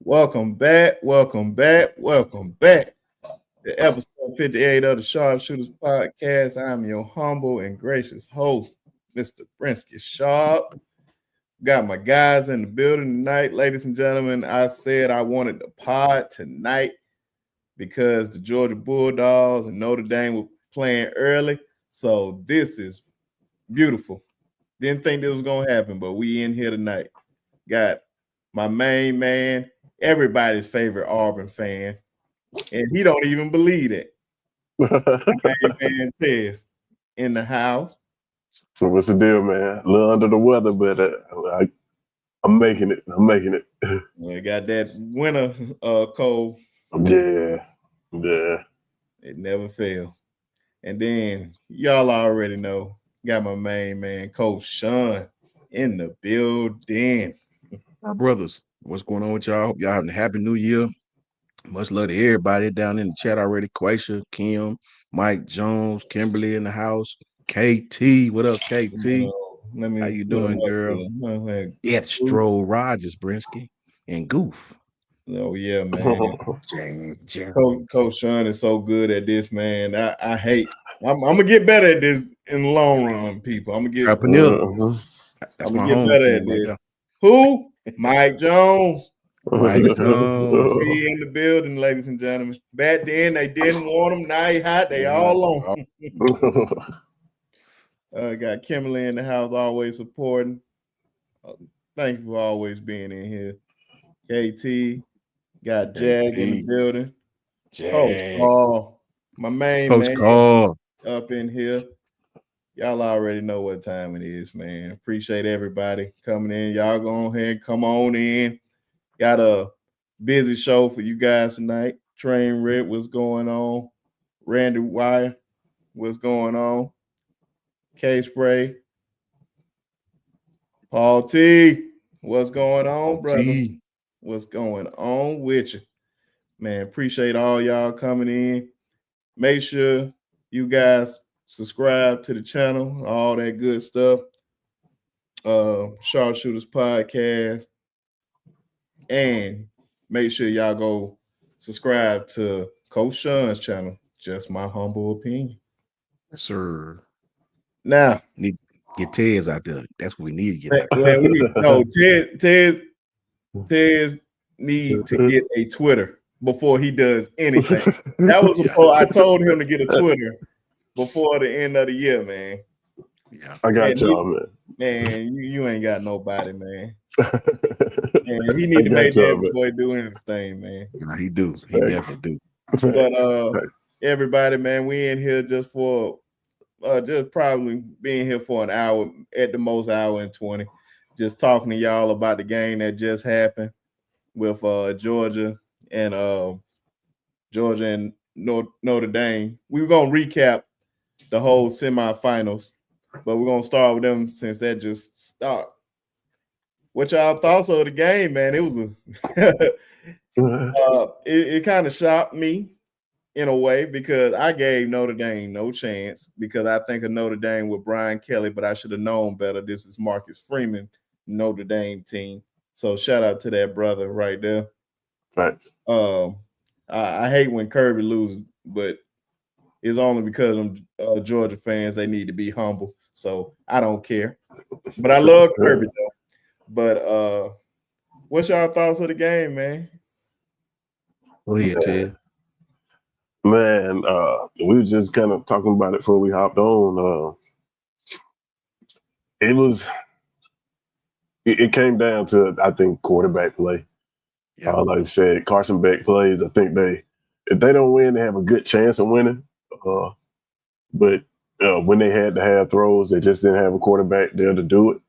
Welcome back, welcome back, welcome back to episode 58 of the Sharpshooters Podcast. I'm your humble and gracious host, Mr. Brinsky Sharp. Got my guys in the building tonight, ladies and gentlemen. I said I wanted the pod tonight because the Georgia Bulldogs and Notre Dame were playing early. So this is beautiful. Didn't think this was going to happen, but we in here tonight. Got my main man, everybody's favorite Auburn fan, and he don't even believe it. Main man Tez in the house. So what's the deal, man? A little under the weather, but I'm making it. I'm making it. We got that winter cold. Yeah, yeah. It never fails. And then y'all already know, got my main man, Coach Sean, in the building. My brothers, what's going on with y'all? Hope y'all having a happy new year. Much love to everybody down in the chat already. Quaisha, Kim, Mike Jones, Kimberly in the house. KT, what up, KT? How you doing, girl? Yeah, Stroll Rogers, Brinsky, and Goof. Oh, yeah, man. Coach Sean is so good at this, man. I hate. I'm gonna get better at this in the long run, people. I'm gonna get. That's my home better at this. Who? Mike Jones. Mike Jones. He in the building, ladies and gentlemen. Back then they didn't want him. Now he hot. They all on. Got Kimberly in the house, always supporting. Thank you for always being in here. KT. Got Jag in the building. Coach Carl, my main Coach man, Carl up in here. Y'all already know what time it is, man. Appreciate everybody coming in. Y'all go ahead, come on in. Got a busy show for you guys tonight. Train Red, what's going on? Randy Wire, what's going on? K Spray. Paul T, what's going on, brother? What's going on with you? Man, appreciate all y'all coming in. Make sure you guys subscribe to the channel, all that good stuff. Sharpshooters Podcast. And make sure y'all go subscribe to Coach Sean's channel. Just my humble opinion. Yes, sir. Now, need to get Tez out there. That's what we need to get out there. We need, no, Tez need to get a Twitter before he does anything. That was I told him to get a Twitter before the end of the year, man. Yeah, I got y'all, man. Man, you ain't got nobody, man. Man, he need to make that boy do anything, man. Yeah, he do. He definitely do. But everybody, man, we in here just for just probably being here for an hour, at the most hour and 20, just talking to y'all about the game that just happened with Georgia and Notre Dame. We were gonna recap the whole semifinals, but we're gonna start with them since that just started. What y'all thoughts of the game, man? It was it kind of shocked me in a way because I gave Notre Dame no chance because I think of Notre Dame with Brian Kelly, but I should have known better. This is Marcus Freeman, Notre Dame team. So shout out to that brother right there. Right. I hate when Kirby loses, but it's only because I'm Georgia fans. They need to be humble. So I don't care. But I love Kirby though. But what's y'all thoughts of the game, man? Go ahead, Ted. Man, we were just kind of talking about it before we hopped on. It came down to, I think, quarterback play. Yeah. Like you said, Carson Beck plays. I think if they don't win, they have a good chance of winning. But when they had to have throws, they just didn't have a quarterback there to do it.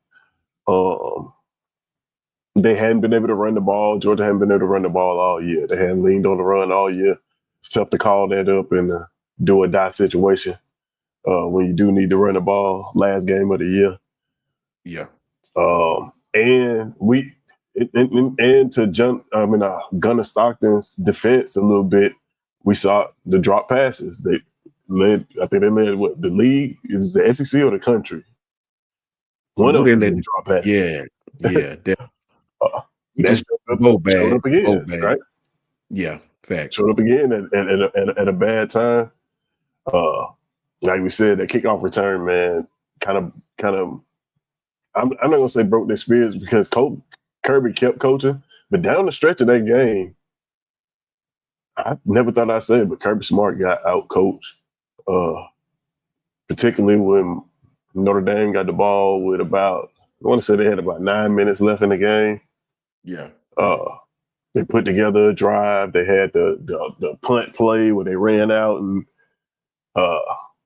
They hadn't been able to run the ball. Georgia hadn't been able to run the ball all year. They hadn't leaned on the run all year. It's tough to call that up in a do or die situation when you do need to run the ball last game of the year. Yeah. And to Gunnar Stockton's defense a little bit, we saw the drop passes. I think they led what the league is, the SEC or the country. One of them led drop passes. Yeah. We That just both showed bad, up again, both bad. right? Yeah, facts. Showed up again at a bad time. Like we said, that kickoff return, man, kind of. I'm not gonna say broke their spirits because Kirby kept coaching, but down the stretch of that game, I never thought I'd say it, but Kirby Smart got out coached. Particularly when Notre Dame got the ball with about, I want to say they had about 9 minutes left in the game. Yeah. They put together a drive. They had the punt play where they ran out and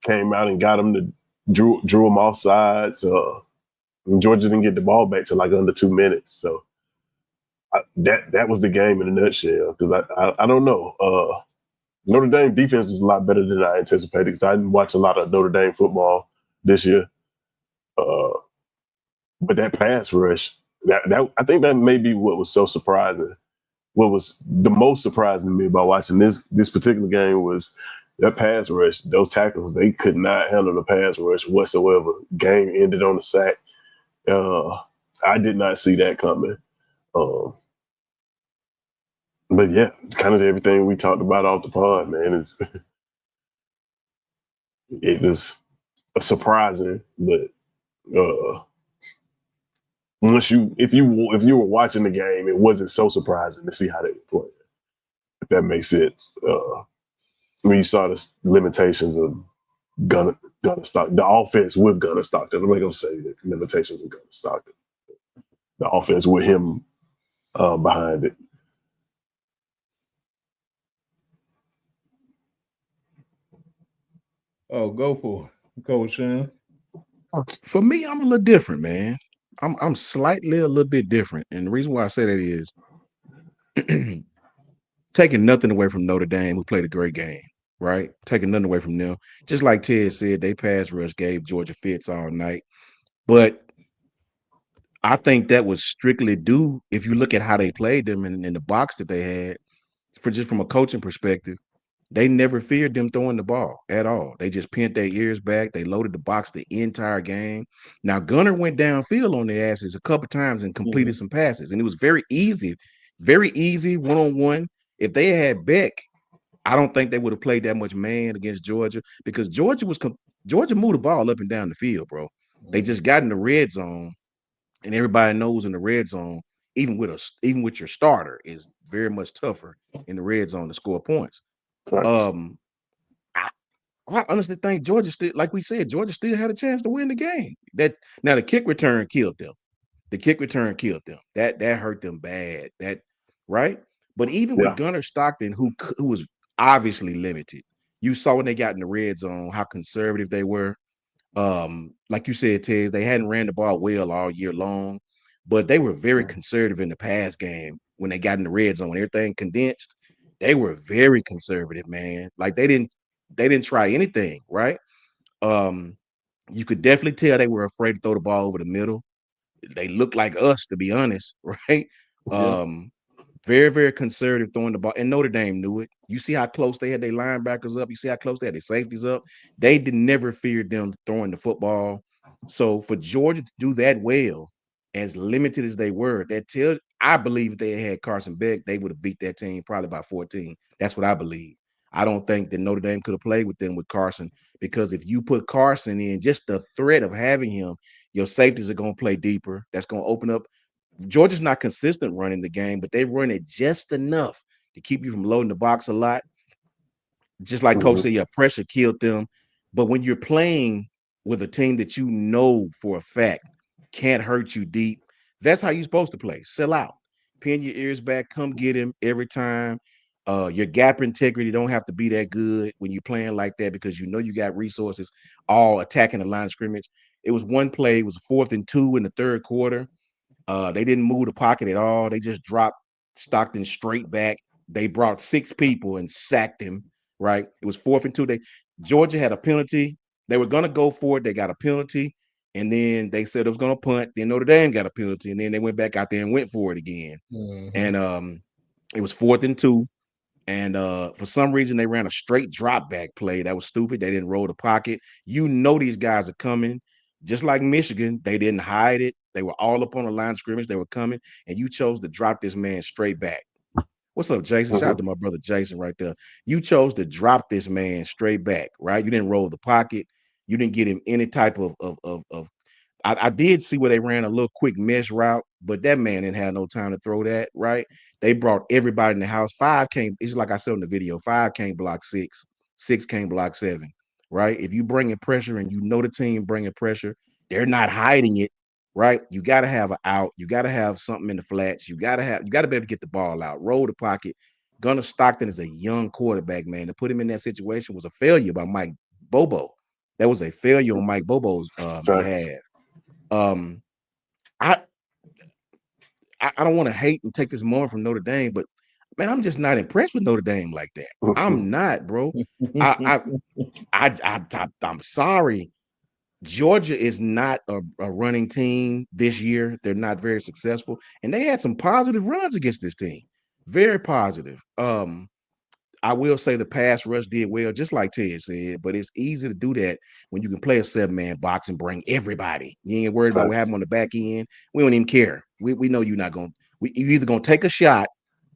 came out and got them to drew them off sides. Georgia didn't get the ball back to like under 2 minutes. So that was the game in a nutshell. Because I don't know. Notre Dame defense is a lot better than I anticipated because I didn't watch a lot of Notre Dame football this year. But that pass rush, that I think that may be what was so surprising. What was the most surprising to me about watching this particular game was that pass rush. Those tackles, they could not handle the pass rush whatsoever. Game ended on a sack. I did not see that coming. But yeah, kind of everything we talked about off the pod, man, it was surprising, but if you were watching the game, it wasn't so surprising to see how they were playing. If that makes sense. When you saw the limitations of Gunner Stockton, the offense with Gunner Stockton. I'm not gonna say the limitations of Gunner Stockton. The offense with him behind it. Oh, go for it, Coach Sean. For me, I'm a little different, man. I'm slightly a little bit different. And the reason why I say that is taking nothing away from Notre Dame, who played a great game, right? Taking nothing away from them. Just like Ted said, they pass rush gave Georgia fits all night. But I think that was strictly due, if you look at how they played them in the box that they had, from a coaching perspective, they never feared them throwing the ball at all. They just pinned their ears back. They loaded the box the entire game. Now, Gunner went downfield on their asses a couple times and completed some passes, and it was very easy one-on-one. If they had Beck, I don't think they would have played that much man against Georgia because Georgia moved the ball up and down the field, bro. They just got in the red zone, and everybody knows in the red zone, even with your starter, is very much tougher in the red zone to score points. Right. I honestly think Georgia still, like we said, Georgia still had a chance to win the game. Now the kick return killed them. That hurt them bad. That right. But even with Gunner Stockton, who was obviously limited, you saw when they got in the red zone how conservative they were. Like you said, Tez, they hadn't ran the ball well all year long, but they were very conservative in the pass game when they got in the red zone. Everything condensed. They were very conservative, man. Like they didn't try anything, right? You could definitely tell they were afraid to throw the ball over the middle. They looked like us, to be honest, right? Yeah. Very, very conservative throwing the ball. And Notre Dame knew it. You see how close they had their linebackers up. You see how close they had their safeties up. They never feared them throwing the football. So for Georgia to do that well, as limited as they were, I believe if they had Carson Beck, they would have beat that team probably by 14. That's what I believe. I don't think that Notre Dame could have played with them with Carson because if you put Carson in, just the threat of having him, your safeties are going to play deeper. That's going to open up. Georgia's not consistent running the game, but they run it just enough to keep you from loading the box a lot. Just like Coach said, yeah, pressure killed them. But when you're playing with a team that you know for a fact can't hurt you deep, that's how you're supposed to play. Sell out, pin your ears back, come get him every time. Your gap integrity don't have to be that good when you're playing like that because you know you got resources all attacking the line of scrimmage. It was one play, it was 4th and 2 in the third quarter. They didn't move the pocket at all. They just dropped Stockton straight back. They brought 6 people and sacked him, right? It was 4th and 2. Georgia had a penalty. They were going to go for it. They got a penalty. And then they said it was going to punt. Then Notre Dame got a penalty. And then they went back out there and went for it again. And it was 4th and 2. And for some reason, they ran a straight drop back play. That was stupid. They didn't roll the pocket. You know these guys are coming. Just like Michigan, they didn't hide it. They were all up on the line of scrimmage. They were coming, and you chose to drop this man straight back. What's up, Jason? Shout out to my brother Jason right there. You chose to drop this man straight back, right? You didn't roll the pocket. You didn't get him any type of I did see where they ran a little quick mesh route, but that man didn't have no time to throw that, right? They brought everybody in the house. Five came, it's like I said in the video, five can't block six, six can't block seven, right? If you bring in pressure and you know the team bringing pressure, they're not hiding it, right? You got to have an out. You got to have something in the flats. You got to be able to get the ball out, roll the pocket. Gunnar Stockton is a young quarterback, man. To put him in that situation was a failure by Mike Bobo. That was a failure on Mike Bobo's behalf. I don't want to hate and take this more from Notre Dame, but man, I'm just not impressed with Notre Dame like that. I'm not, bro. I'm sorry. Georgia is not a running team this year. They're not very successful, and they had some positive runs against this team. Very positive. I will say the pass rush did well, just like Ted said, but it's easy to do that when you can play a 7-man box and bring everybody. You ain't worried about what happened on the back end. We don't even care. We know you're not going to, you're either going to take a shot,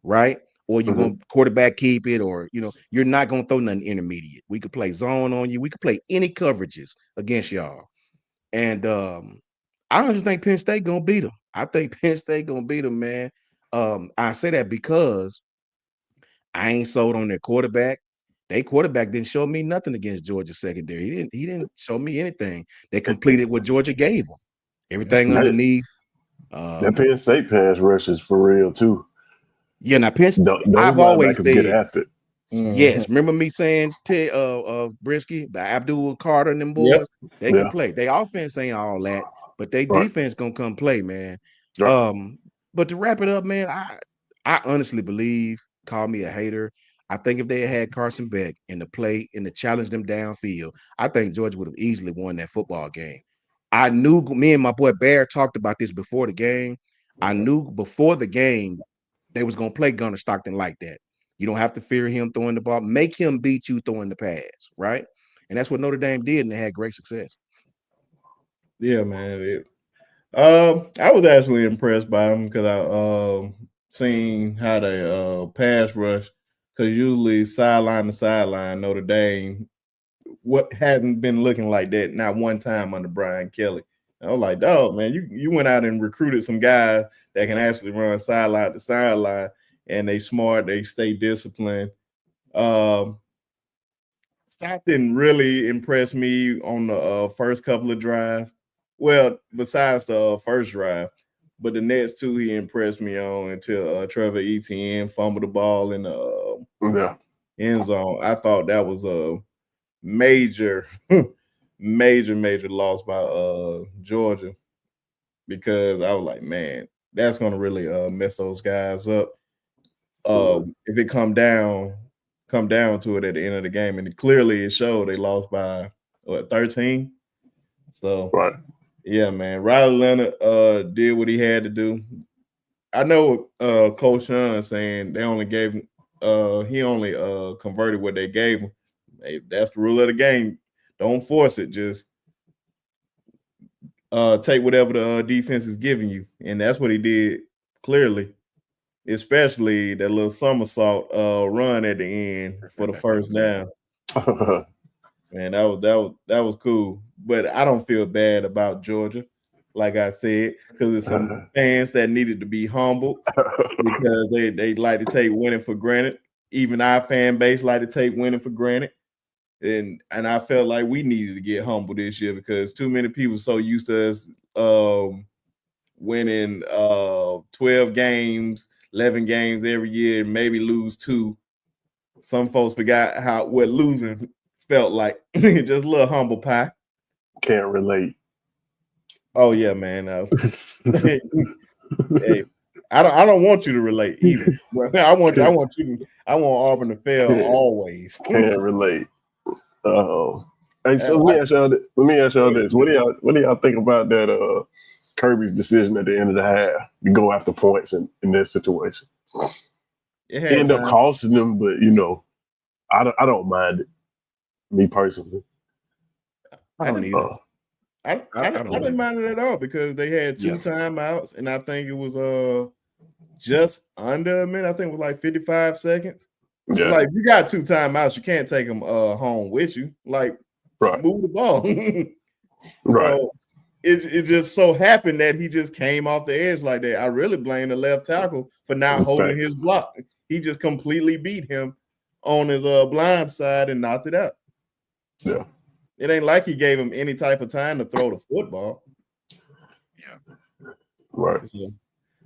right? Or you're going to quarterback keep it, or, you're not going to throw nothing intermediate. We could play zone on you. We could play any coverages against y'all. And I don't just think Penn State going to beat them. I think Penn State going to beat them, man. I say that because I ain't sold on their quarterback. Their quarterback didn't show me nothing against Georgia secondary. He didn't show me anything. They completed what Georgia gave them. Everything underneath. That Penn State pass rush is for real too. Yeah, now Penn State, those I've always said, get after it. Yes, remember me saying to Brisky, Abdul Carter and them boys, they can play. They offense ain't all that, but they defense gonna come play, man. But to wrap it up, man, I honestly believe, call me a hater, I think if they had Carson Beck in the play and to challenge them downfield, I think Georgia would have easily won that football game. I knew, me and my boy Bear talked about this before the game. I knew before the game they was gonna play Gunnar Stockton like that. You don't have to fear him throwing the ball. Make him beat you throwing the pass, right? And that's what Notre Dame did, and they had great success. Yeah, man. I was actually impressed by them because I seen how they pass rush. Because usually sideline to sideline, Notre Dame, what hadn't been looking like that not one time under Brian Kelly. I was like, dog, man, you went out and recruited some guys that can actually run sideline to sideline, and they smart, they stay disciplined. Stockton really impressed me on the first couple of drives. Well, besides the first drive, but the next two he impressed me on until Trevor Etienne fumbled the ball in the end zone. I thought that was a major, major loss by Georgia, because I was like, man, that's going to really mess those guys up. If it come down to it at the end of the game, and clearly it showed they lost by 13. So yeah, man, Riley Leonard did what he had to do. I know Coach Sean saying they only gave him he only converted what they gave him. Hey, that's the rule of the game. Don't force it. Just take whatever the defense is giving you, and that's what he did clearly. Especially that little somersault run at the end for the first down. Man, that was cool. But I don't feel bad about Georgia, like I said, because it's some fans that needed to be humbled because they like to take winning for granted. Even our fan base like to take winning for granted. And I felt like we needed to get humbled this year because too many people so used to us winning 12 games, 11 games every year, maybe lose 2. Some folks forgot what losing felt like. Just a little humble pie. Can't relate. Oh yeah, man. Hey, I don't want you to relate either. I want Auburn to fail always. Can't relate. Hey, so let me ask y'all this. What do y'all think about that Kirby's decision at the end of the half to go after points in this situation? It ended up costing them, but I don't mind it. Me personally, I don't either. I I don't didn't mind it at all because they had 2 timeouts, and I think it was just under a minute. I think it was like 55 seconds. Yeah. Like, you got 2 timeouts, you can't take them home with you. Like, Right. move the ball. Right. So it just so happened that he just came off the edge like that. I really blame the left tackle for not holding his block. He just completely beat him on his blind side and knocked it out. Yeah. It ain't like he gave him any type of time to throw the football. Yeah. Right.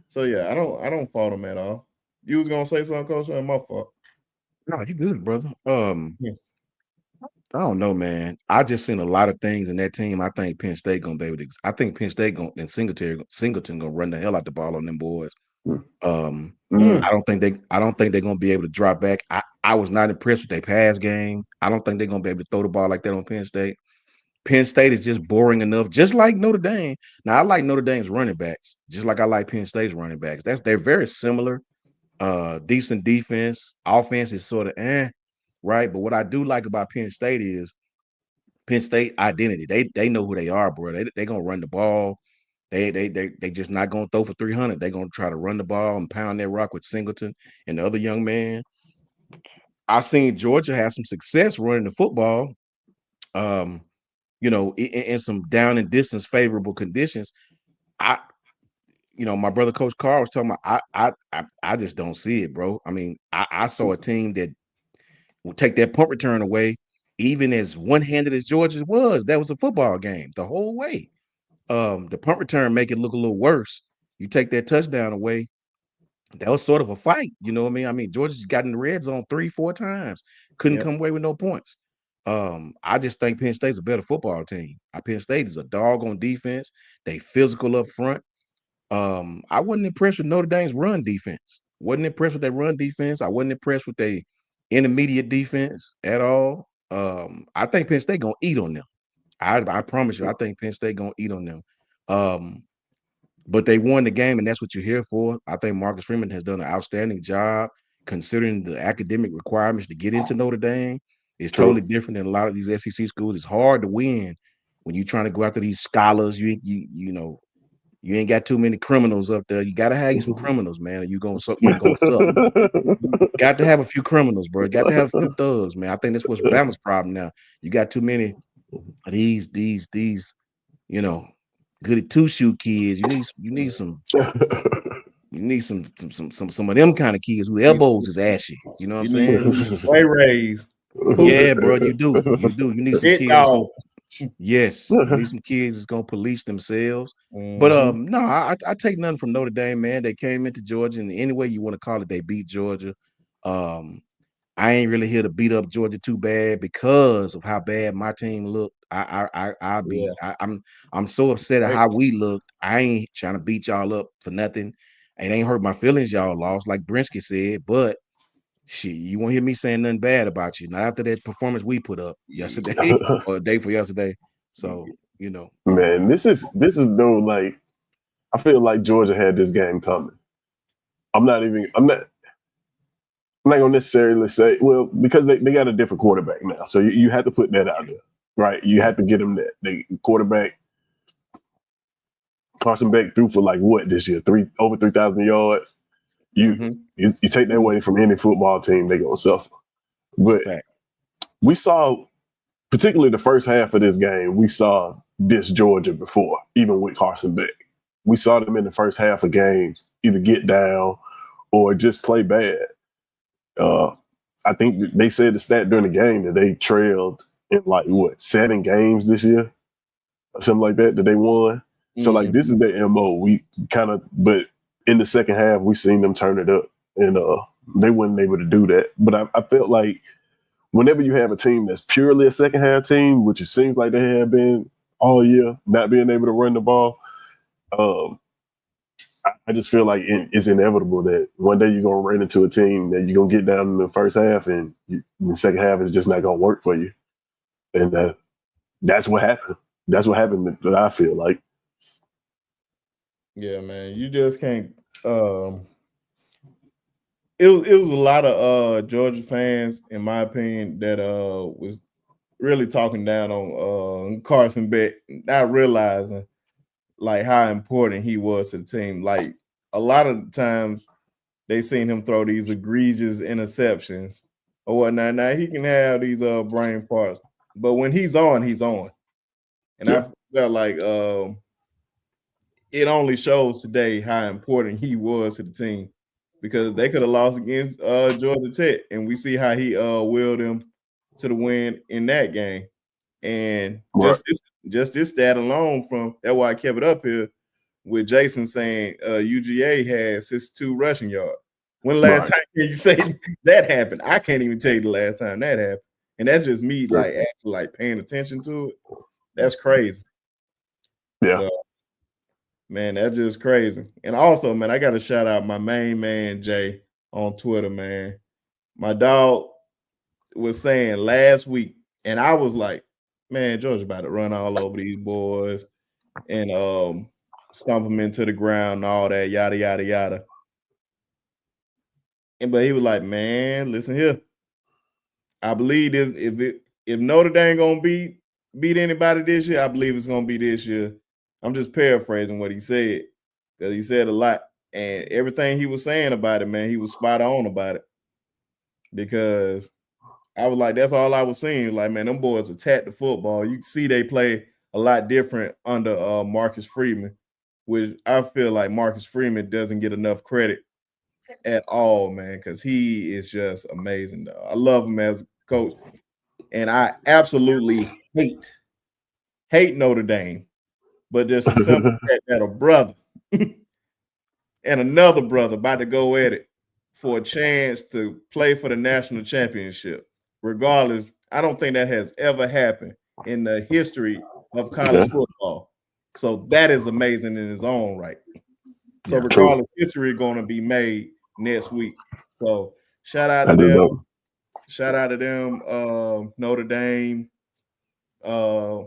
So yeah, I don't fault him at all. You was gonna say something, Coach? Or my fault. No, you good, brother. Yeah. I don't know, man. I just seen a lot of things in that team. I think Penn State gonna be able to. I think Penn State gonna and Singleton gonna run the hell out the ball on them boys. Mm. I don't think they're gonna be able to drop back. I was not impressed with their pass game. I don't think they're gonna be able to throw the ball like that on Penn State. Penn State is just boring enough, just like Notre Dame. Now I like Notre Dame's running backs, just like I like Penn State's running backs. They're very similar. Decent defense, offense is sort of right. But what I do like about Penn State is Penn State identity. They know who they are, bro. They gonna run the ball. They just not gonna throw for 300. They gonna try to run the ball and pound that rock with Singleton and the other young man. I seen Georgia have some success running the football. In some down and distance favorable conditions. My brother Coach Carr was talking about. I just don't see it, bro. I mean, I saw a team that will take that punt return away, even as one-handed as Georgia was. That was a football game the whole way. The punt return make it look a little worse. You take that touchdown away, that was sort of a fight. You know what I mean? I mean, Georgia's got in the red zone 3-4 times, couldn't come away with no points. I just think Penn State's a better football team. Penn State is a dog on defense. They physical up front. I wasn't impressed with Notre Dame's run defense. Wasn't impressed with their run defense. I wasn't impressed with their intermediate defense at all. I think Penn State gonna eat on them. I promise you, I think Penn State gonna eat on them. But they won the game, and that's what you're here for. I think Marcus Freeman has done an outstanding job considering the academic requirements to get into Notre Dame. It's totally different than a lot of these SEC schools. It's hard to win when you're trying to go after these scholars. You ain't got too many criminals up there. You got to have you some criminals, man. Or you ain't gonna suck. Got to have a few criminals, bro. Got to have a few thugs, man. I think that's what's Bama's problem now. You got too many of these, goody two-shoe kids. You need some some of them kind of kids who elbows is ashy. You know what I'm saying? Ray Rays. Yeah, bro. You do. You need some kids. Yes, you need some kids that's gonna police themselves. But no, I take nothing from Notre Dame, man. They came into Georgia, and any way you want to call it, they beat Georgia. I ain't really here to beat up Georgia too bad because of how bad my team looked. I'm so upset at how we looked. I ain't trying to beat y'all up for nothing. It ain't hurt my feelings y'all lost, like Brinsky said, but shit, you won't hear me saying nothing bad about you. Not after that performance we put up yesterday or the day for yesterday. So, Man, this is though, like, I feel like Georgia had this game coming. I'm not gonna necessarily say, well, because they got a different quarterback now. So you have to put that out there. Right. You have to get them that. They quarterback Carson Beck threw for like what this year? Over 3,000 yards. You take that away from any football team, they're gonna suffer. But we saw, particularly the first half of this game, we saw this Georgia before, even with Carson Beck. We saw them in the first half of games either get down or just play bad. I think they said the stat during the game that they trailed in like 7 games this year, or something like that they won. So like this is their MO. We but in the second half we seen them turn it up, and they weren't able to do that. But I felt like whenever you have a team that's purely a second half team, which it seems like they have been all year, not being able to run the ball, I just feel like it's inevitable that one day you're going to run into a team that you're going to get down in the first half and the second half is just not going to work for you. And that's what happened. That's what happened that I feel like. Yeah, man. You just can't. It was a lot of Georgia fans, in my opinion, that was really talking down on Carson Beck, not realizing like how important he was to the team. Like a lot of times they seen him throw these egregious interceptions or whatnot. Now he can have these brain farts, but when he's on, he's on. And Yeah. I felt like it only shows today how important he was to the team because they could have lost against Georgia Tech, and we see how he willed them to the win in that game. And Right. just this stat alone from that's why I kept it up here with Jason saying UGA had 62 rushing yards. When last Right. time can you say that happened? I can't even tell you the last time that happened. And that's just me Yeah. like actually like paying attention to it. That's crazy. Yeah. So man, that's just crazy. And also, man, I gotta shout out my main man Jay on Twitter, man. My dog was saying last week, and I was like, man, George about to run all over these boys and stomp them into the ground and all that, yada yada yada. And but he was like, man, listen here. I believe this if Notre Dame gonna beat anybody this year, I believe it's gonna be this year. I'm just paraphrasing what he said because he said a lot, and everything he was saying about it, man, he was spot on about it because I was like, that's all I was seeing. Like, man, them boys attack the football. You can see they play a lot different under Marcus Freeman, which I feel like Marcus Freeman doesn't get enough credit at all, man, because he is just amazing. Though. I love him as a coach, and I absolutely hate Notre Dame, but just the simple fact that a brother and another brother about to go at it for a chance to play for the national championship. Regardless, I don't think that has ever happened in the history of college Yeah. football. So that is amazing in its own right. So Yeah. True. regardless, history is going to be made next week. So shout out to I just them. don't. Shout out to them, Notre Dame, uh,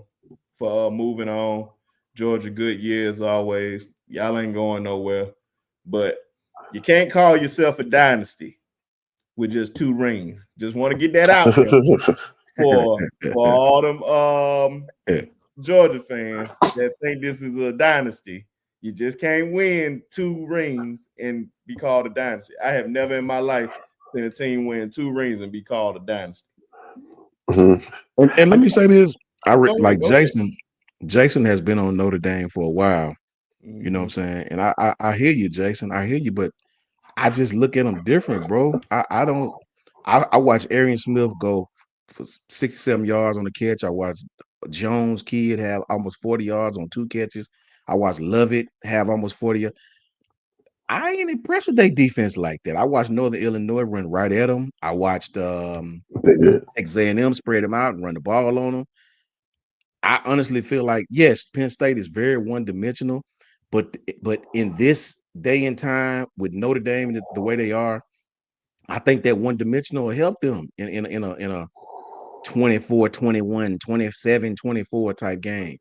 for moving on. Georgia, good year as always. Y'all ain't going nowhere, but you can't call yourself a dynasty with just 2 rings. Just want to get that out there for all them Georgia fans that think this is a dynasty. You just can't win 2 rings and be called a dynasty. I have never in my life seen a team win 2 rings and be called a dynasty. Mhm. And let me say this: like Go ahead. Jason has been on Notre Dame for a while. You know what I'm Mhm. saying? And I hear you, Jason. I hear you, but I just look at them different, bro. I don't. I watch Arian Smith go for 67 yards on the catch. I watched Jones kid have almost 40 yards on 2 catches. I watched Lovett have almost 40. I ain't impressed with their defense like that. I watched Northern Illinois run right at them. I watched They did. Texas A&M spread them out and run the ball on them. I honestly feel like yes, Penn State is very one-dimensional, but in this day and time with Notre Dame the way they are, I think that one-dimensional will help them in a 24-21, 27-24 type game.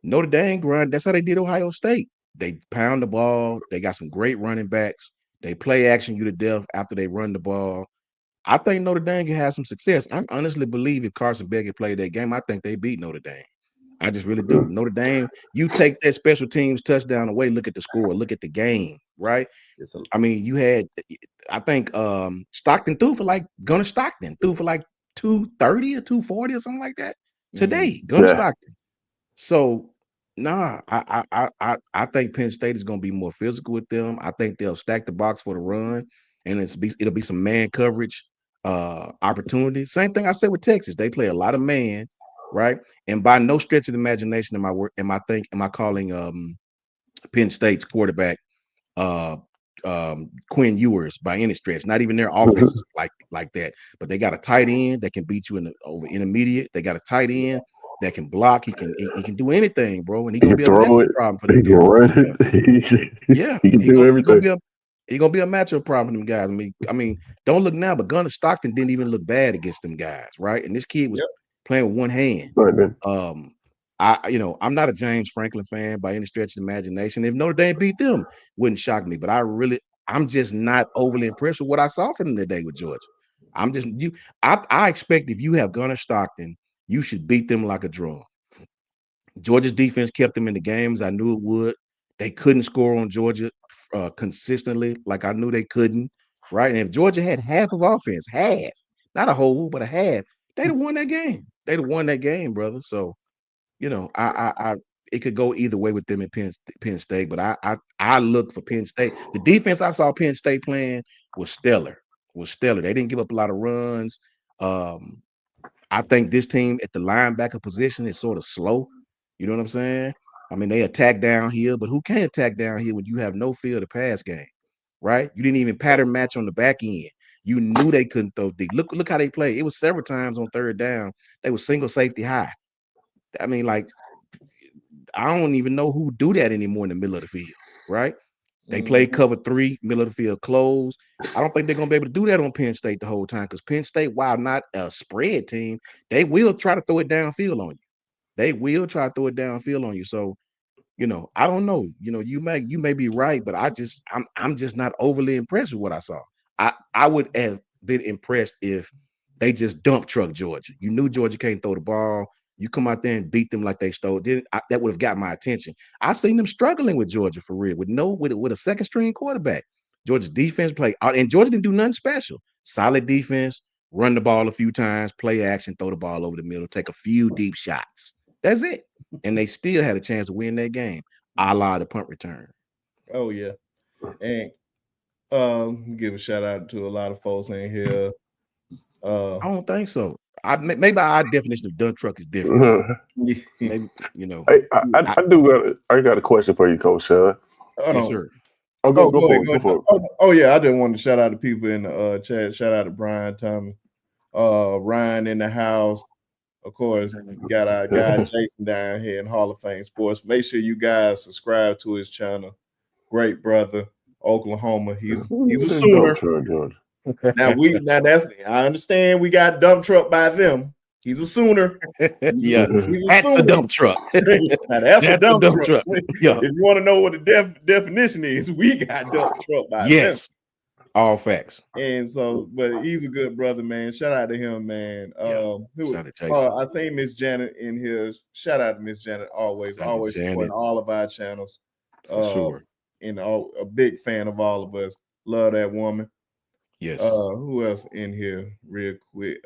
Notre Dame grind, that's how they did Ohio State. They pound the ball, they got some great running backs, they play action you to death after they run the ball. I think Notre Dame can have some success. I honestly believe if Carson Beckett played that game, I think they beat Notre Dame. I just really do. Mhm. Notre Dame, you take that special teams touchdown away, look at the score, look at the game, right? It's a I mean, you had, I think Stockton threw for like Gunnar Stockton threw for like 230 or 240 or something like that today. Gunnar Yeah. Stockton. So nah, I think Penn State is gonna be more physical with them. I think they'll stack the box for the run, and it'll be some man coverage opportunity. Same thing I said with Texas. They play a lot of man, right? And by no stretch of the imagination am I calling Penn State's quarterback uh Quinn Ewers by any stretch. Not even their offense is like that. But they got a tight end that can beat you in the over intermediate. They got a tight end that can block. He can do anything, bro. And he's He gonna can be a throw matchup it. problem for He them can guys. run Yeah, it. yeah. He can do everything. He gonna be a matchup problem for them guys. I mean, don't look now, but Gunnar Stockton didn't even look bad against them guys, right? And this kid was yep. playing with one hand. Right then. I'm not a James Franklin fan by any stretch of the imagination. If Notre Dame beat them, wouldn't shock me. But I'm just not overly impressed with what I saw from them today with Georgia. I'm just you. I expect if you have Gunnar Stockton, you should beat them like a draw. Georgia's defense kept them in the games. I knew it would. They couldn't score on Georgia consistently, like I knew they couldn't. Right, and if Georgia had half of offense, half, not a whole, but a half, they'd have won that game. They'd have won that game, brother. So I it could go either way with them at Penn State, but I look for Penn State. The defense I saw Penn State playing was stellar. They didn't give up a lot of runs. I think this team at the linebacker position is sort of slow. You know what I'm saying? I mean, they attack down here, but who can't attack down here when you have no field of pass game, right? You didn't even pattern match on the back end. You knew they couldn't throw deep. Look how they played. It was several times on third down. They were single safety high. I mean, like, I don't even know who do that anymore in the middle of the field, right? They play cover 3, middle of the field close. I don't think they're going to be able to do that on Penn State the whole time because Penn State, while not a spread team, they will try to throw it downfield on you. They will try to throw it downfield on you. So, I don't know. You may be right, but I'm just not overly impressed with what I saw. I would have been impressed if they just dump truck Georgia. You knew Georgia can't throw the ball. You come out there and beat them like they stole. That would have got my attention. I seen them struggling with Georgia for real, with a second string quarterback. Georgia's defense played, and Georgia didn't do nothing special. Solid defense, run the ball a few times, play action, throw the ball over the middle, take a few deep shots. That's it. And they still had a chance to win that game, a la the punt return. Oh yeah, and give a shout out to a lot of folks in here. I don't think so. Maybe our definition of dump truck is different. Maybe Hey, I got a question for you, Coach Sean. Yes, sir. Oh, go for it. Oh yeah, I didn't want to shout out to people in the chat. Shout out to Brian Thomas, Ryan in the house. Of course, we got our guy Jason down here in Hall of Fame Sports. Make sure you guys subscribe to his channel. Great brother, Oklahoma. He's a Sooner. Now I understand we got dump truck by them. He's a Sooner. That's a dump truck. Now that's a dump truck. Yeah. If you want to know what the definition is, we got dump truck by them. All facts. And so, but he's a good brother, man. Shout out to him, man. Shout out to I seen Miss Janet in here. Shout out to Miss Janet always supporting all of our channels. For sure. And a big fan of all of us. Love that woman. Yes. Who else in here real quick?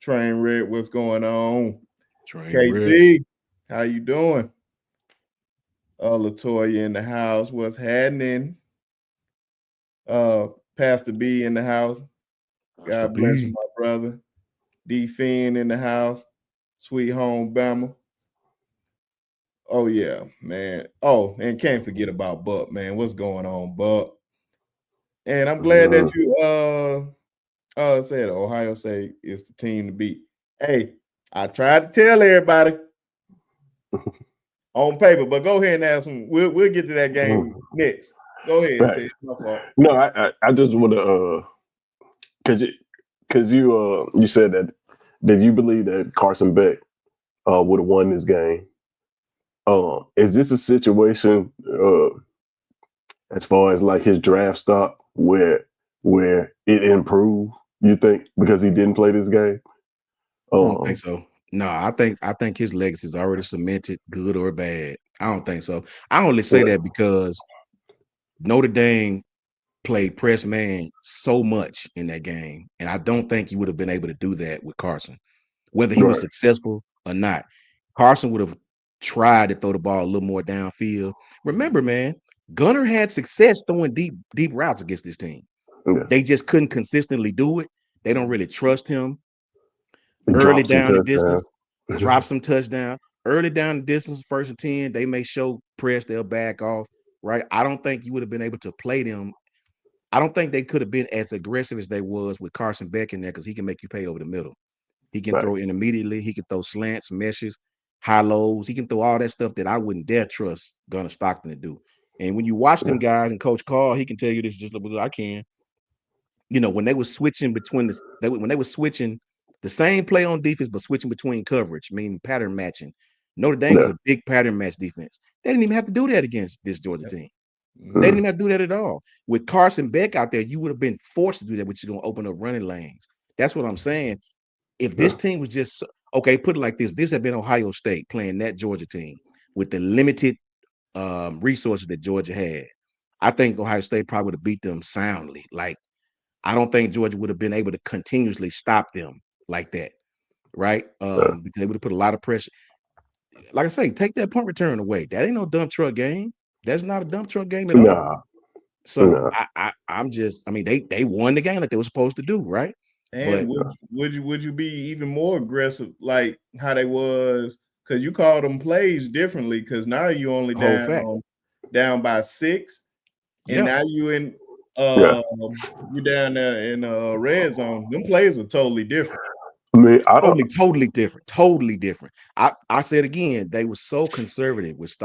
Train Red, what's going on? KT, how you doing? Latoya in the house, what's happening? Pastor B in the house. God bless you, my brother. D Finn in the house. Sweet home Bama. Oh yeah, man. Oh, and can't forget about Buck, man. What's going on, Buck? And I'm glad that you said Ohio State is the team to beat. Hey, I tried to tell everybody on paper, but go ahead and ask them. We'll get to that game next. Go ahead. Right. No, I just want to because you said that you believe that Carson Beck would have won this game. Is this a situation as far as like his draft stock where it improved? You think because he didn't play this game? I don't think so. No, I think his legacy is already cemented, good or bad. I don't think so. I only say that because Notre Dame played press man so much in that game, and I don't think he would have been able to do that with Carson, whether he was successful or not. Carson would have tried to throw the ball a little more downfield. Remember, man, Gunner had success throwing deep routes against this team. Yeah. They just couldn't consistently do it. They don't really trust him. Early down the distance, drop some touchdown. Early down the distance, 1st and 10, they may show press, they'll back off, right? I don't think you would have been able to play them. I don't think they could have been as aggressive as they was with Carson Beck in there because he can make you pay over the middle. He can throw intermediately. He can throw slants, meshes, high lows. He can throw all that stuff that I wouldn't dare trust Gunner Stockton to do. And when you watch them guys and Coach Carl, he can tell you this just as I can. When they were switching when they were switching the same play on defense, but switching between coverage, meaning pattern matching. Notre Dame is a big pattern match defense. They didn't even have to do that against this Georgia team. They didn't even have to do that at all. With Carson Beck out there, you would have been forced to do that, which is going to open up running lanes. That's what I'm saying. If this team was just okay, put it like this. This had been Ohio State playing that Georgia team with the limited resources that Georgia had. I think Ohio State probably would have beat them soundly. Like, I don't think Georgia would have been able to continuously stop them like that, right? Because they would have put a lot of pressure. Like I say, take that punt return away. That ain't no dump truck game. That's not a dump truck game at all. Nah, So nah. I'm just, I mean, they won the game like they were supposed to do, right? And But would you be even more aggressive like how they was? Because you called them plays differently. Because now you only whole fact. down by 6, and Yeah. now you in Yeah. you down there in red zone. Them plays are totally different. I mean, I don't. Totally different. Totally different. I said again, they were so conservative with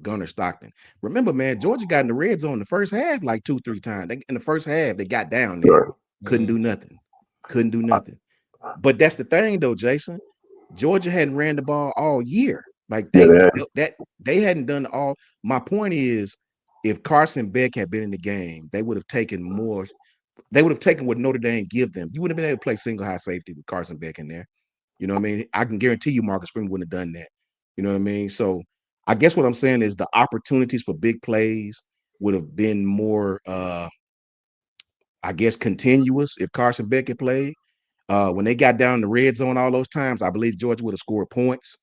Gunner Stockton. Remember, man, Georgia got in the red zone in the first half like 2-3 times. In the first half, they got down there, Right. couldn't do nothing, couldn't do nothing. But that's the thing, though, Jason. Georgia hadn't ran the ball all year. Like they hadn't done all. My point is, if Carson Beck had been in the game, they would have taken more. They would have taken what Notre Dame give them. You wouldn't have been able to play single high safety with Carson Beck in there. You know what I mean? I can guarantee you Marcus Freeman wouldn't have done that. You know what I mean? So I guess what I'm saying is the opportunities for big plays would have been more I guess continuous if Carson Beck had played. When they got down in the red zone all those times, I believe Georgia would have scored points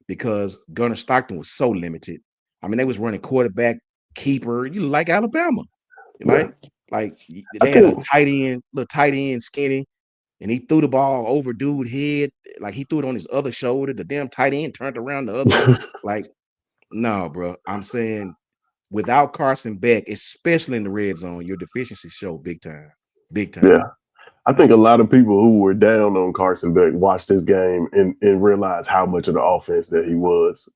because Gunner Stockton was so limited. I mean, they was running quarterback, keeper, you like Alabama. Like they had a little tight end, skinny, and he threw the ball over dude's head, like he threw it on his other shoulder. The damn tight end turned around the other way. Like, no, bro. I'm saying without Carson Beck, especially in the red zone, your deficiencies show big time. Big time. Yeah. I think a lot of people who were down on Carson Beck watched this game and realized how much of the offense that he was.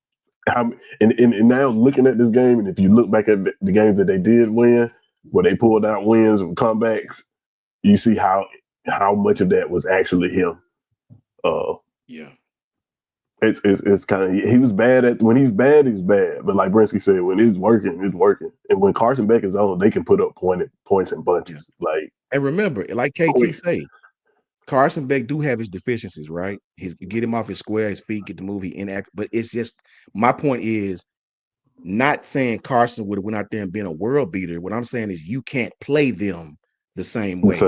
And now looking at this game, and if you look back at the games that they did win, where they pulled out wins and comebacks, you see how much of that was actually him. Yeah. It's kind of, he was bad at, when he's bad, but like Brinsky said, when it's working, and when Carson Beck is on, they can put up points in bunches. Like, and remember, like KT say, Carson Beck do have his deficiencies, right? Get him off his square, his feet, get the move, he inaccurate. But it's just, my point is not saying Carson would have went out there and been a world beater. What I'm saying is you can't play them the same way.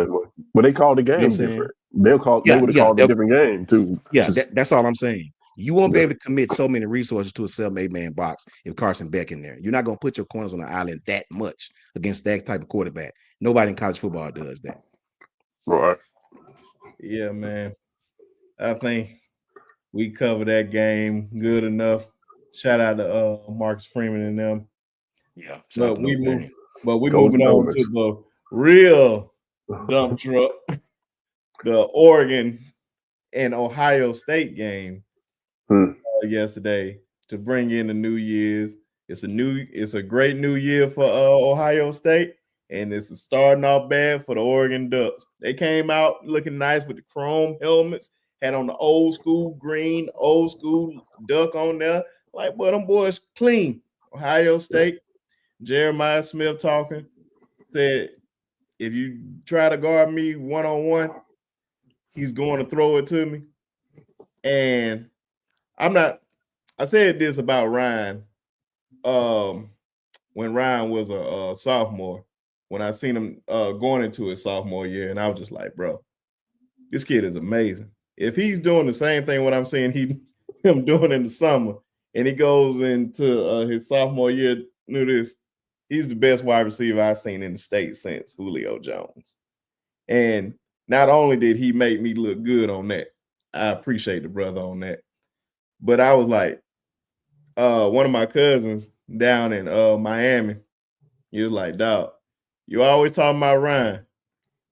But they call the game different. They would have called a different game too. Yeah, that's all I'm saying. You won't be able to commit so many resources to a 7-8-man box if Carson Beck in there. You're not going to put your corners on the island that much against that type of quarterback. Nobody in college football does that. Right. Yeah, man. I think we covered that game good enough. Shout out to Marcus Freeman and them. Yeah. But we moving on to the real dump truck, the Oregon and Ohio State game yesterday to bring in the New Year's. It's a great new year for Ohio State, and it's starting off bad for the Oregon Ducks. They came out looking nice with the chrome helmets, had on the old school green, old school duck on there. Like, boy, them boys clean. Ohio State, Jeremiah Smith talking, said, if you try to guard me one-on-one, he's going to throw it to me. And I said this about Ryan when Ryan was a sophomore, when I seen him going into his sophomore year, and I was just like, bro, this kid is amazing. If he's doing the same thing what I'm seeing him doing in the summer, and he goes into his sophomore year, he's the best wide receiver I've seen in the state since Julio Jones. And not only did he make me look good on that, I appreciate the brother on that, but I was like, one of my cousins down in Miami, he was like, dog, you always talking about Ryan,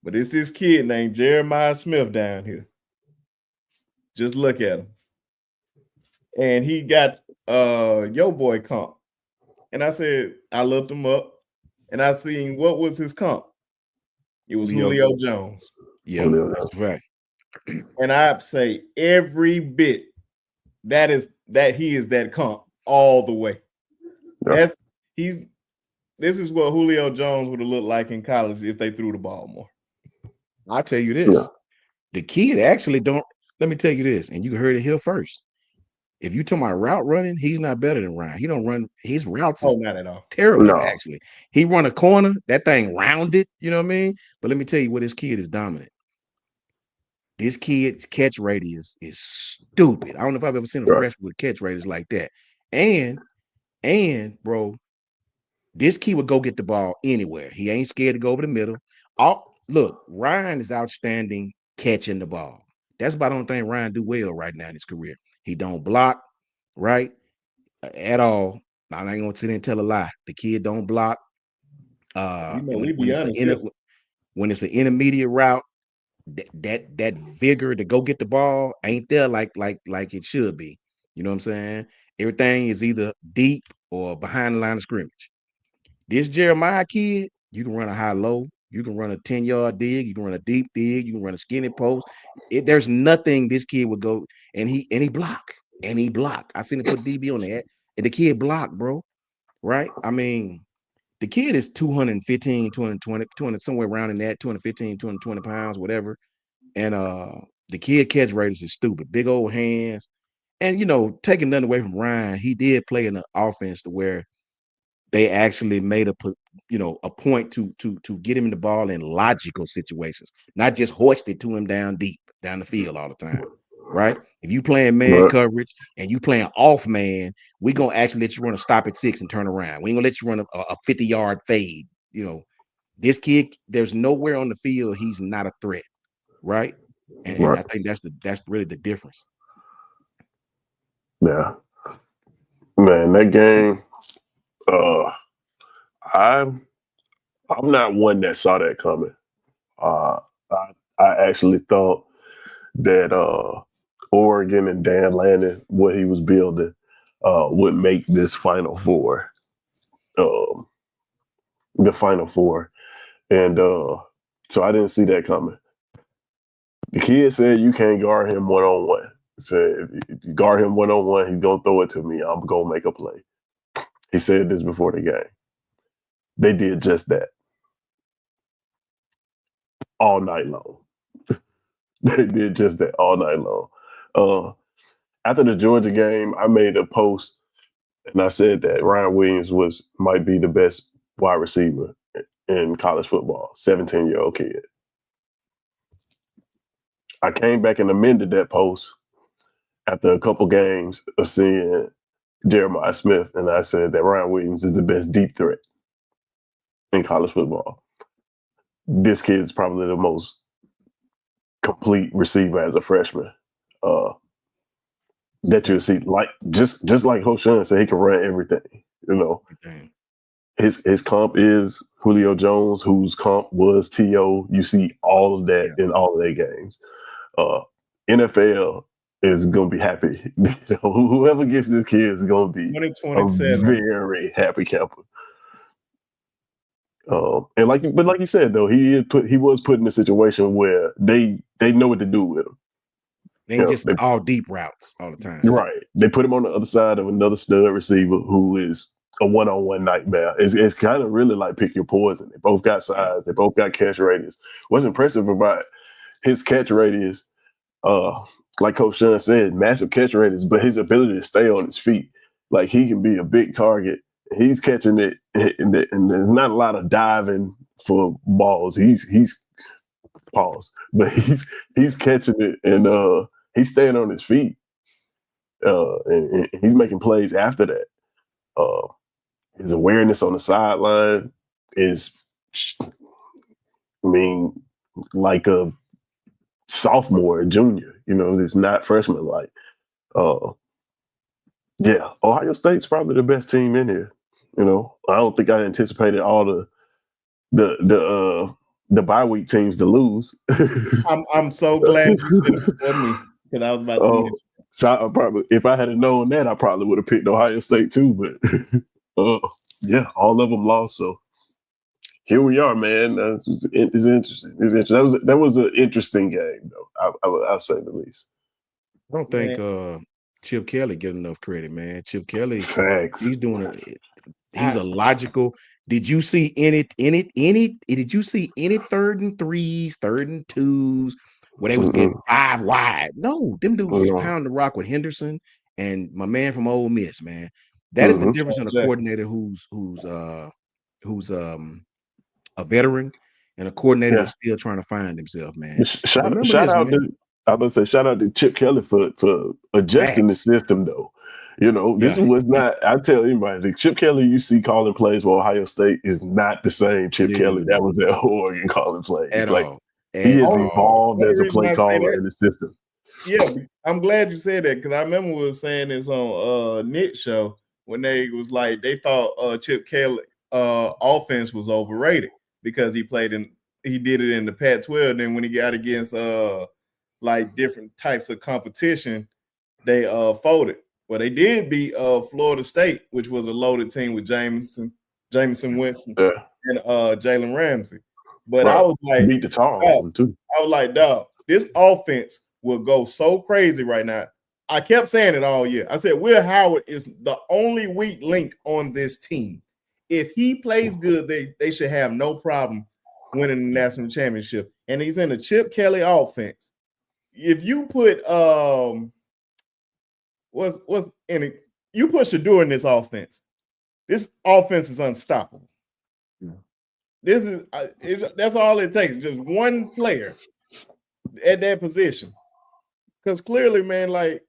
but it's this kid named Jeremiah Smith down here. Just look at him. And he got Yo Boy comp. And I said, I looked him up and I seen what was his comp. It was Julio Jones. Yeah, that's a fact. And I say every bit that he is that comp all the way. Yeah. This is what Julio Jones would have looked like in college if they threw the ball more. I'll tell you this. The kid actually don't, let me tell you this, and you heard it here first. If you talking about route running, he's not better than Ryan. He don't run his routes is not at all. terrible, No. actually. He run a corner, that thing rounded, you know what I mean? But let me tell you what this kid is dominant. This kid's catch radius is stupid. I don't know if I've ever seen a Right. freshman with catch radius like that. And bro, this kid would go get the ball anywhere. He ain't scared to go over the middle. Look, Ryan is outstanding catching the ball. That's about the only thing Ryan do well right now in his career. He don't block, right? At all. I ain't gonna sit there and tell a lie. The kid don't block. We When be it's honest. when it's an intermediate route, that vigor to go get the ball ain't there like it should be. You know what I'm saying? Everything is either deep or behind the line of scrimmage. This Jeremiah kid, you can run a high low, you can run a 10-yard dig, you can run a deep dig, you can run a skinny post. There's nothing this kid would go and he block. I seen him put DB on that, and the kid blocked, bro. Right? I mean, the kid is 215, 220, 200, somewhere around in that, 215, 220 pounds, whatever. And the kid catch radius is stupid. Big old hands. And taking nothing away from Ryan, he did play in an offense to where they actually made a point to get him in the ball in logical situations, not just hoist it to him down deep down the field all the time. Right? If you playing man coverage and you playing off man, we gonna actually let you run a stop at 6 and turn around. We ain't gonna let you run a 50-yard fade. This kid, there's nowhere on the field he's not a threat, right? And I think that's really the difference. Yeah, man, that game. I'm not one that saw that coming. I actually thought that Oregon and Dan Lanning, what he was building, would make this Final Four. The Final Four. And so I didn't see that coming. The kid said you can't guard him one-on-one. Said if you guard him one-on-one, he's going to throw it to me. I'm going to make a play. He said this before the game. They did just that. All night long. They did just that all night long. After the Georgia game, I made a post and I said that Ryan Williams might be the best wide receiver in college football, 17-year-old kid. I came back and amended that post after a couple games of seeing Jeremiah Smith, and I said that Ryan Williams is the best deep threat in college football. This kid is probably the most complete receiver as a freshman that you'll see. Like just like Hoshan said, he can run everything. His comp is Julio Jones, whose comp was T.O. You see all of that in all of their games. NFL is going to be happy. Whoever gets this kid is going to be a very happy camper. And like you said though, he was put in a situation where they know what to do with him. They ain't just all deep routes all the time. Right. They put him on the other side of another stud receiver who is a one-on-one nightmare. It's kind of really like pick your poison. They both got size. They both got catch radius. What's impressive about his catch radius, like Coach Sean said, massive catch radius, but his ability to stay on his feet. Like he can be a big target. He's catching it, and there's not a lot of diving for balls. He's pause, but he's catching it, and he's staying on his feet, and he's making plays after that. His awareness on the sideline is, like a sophomore, junior. It's not freshman like. Yeah, Ohio State's probably the best team in here. I don't think I anticipated all the bye week teams to lose. I'm so glad you said it before me because I was about to. So if I had known that, I probably would have picked Ohio State too. But yeah, all of them lost. So here we are, man. It's interesting. It's interesting. That was an interesting game, though. I'll say the least. I don't think Chip Kelly get enough credit, man. Chip Kelly, facts. He's doing it. He's a logical. Did you see any? Did you see any 3rd and 3s, 3rd and 2s where they was getting 5 wide. No, them dudes was pounding the rock with Henderson and my man from Ole Miss, man. That is the difference in a coordinator who's a veteran and a coordinator that's still trying to find himself, man. Shout out to Chip Kelly for adjusting the system, though. You know, this was not. I tell anybody, the Chip Kelly you see calling plays for Ohio State is not the same Chip Kelly that was at Oregon calling plays. At all. He has evolved as a play caller in the system. Yeah, I'm glad you said that because I remember we were saying this on Nick's show when they was like they thought Chip Kelly offense was overrated because he did it in the Pac-12. Then when he got against like different types of competition, they folded. Well, they did beat Florida State, which was a loaded team with Jameson Winston, and Jalen Ramsey. But I was like, beat the tar off them too. I was like, dog, this offense will go so crazy right now. I kept saying it all year. I said, Will Howard is the only weak link on this team. If he plays good, they should have no problem winning the national championship. And he's in the Chip Kelly offense. If you put what's in it, you put Shador in this offense is unstoppable. Yeah. This is that's all it takes, just one player at that position. Because clearly, man, like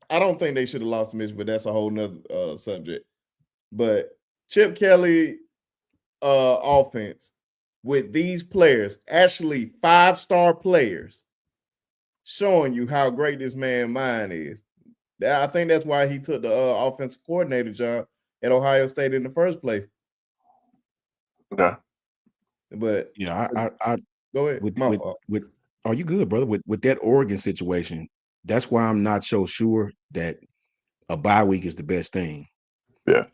I don't think they should have lost to Michigan, but that's a whole nother subject. But Chip Kelly offense with these players, actually 5-star players, showing you how great this man's mind is. I think that's why he took the offensive coordinator job at Ohio State in the first place. Okay. But I go ahead. With are you good, brother? With that Oregon situation, that's why I'm not so sure that a bye week is the best thing. Yeah.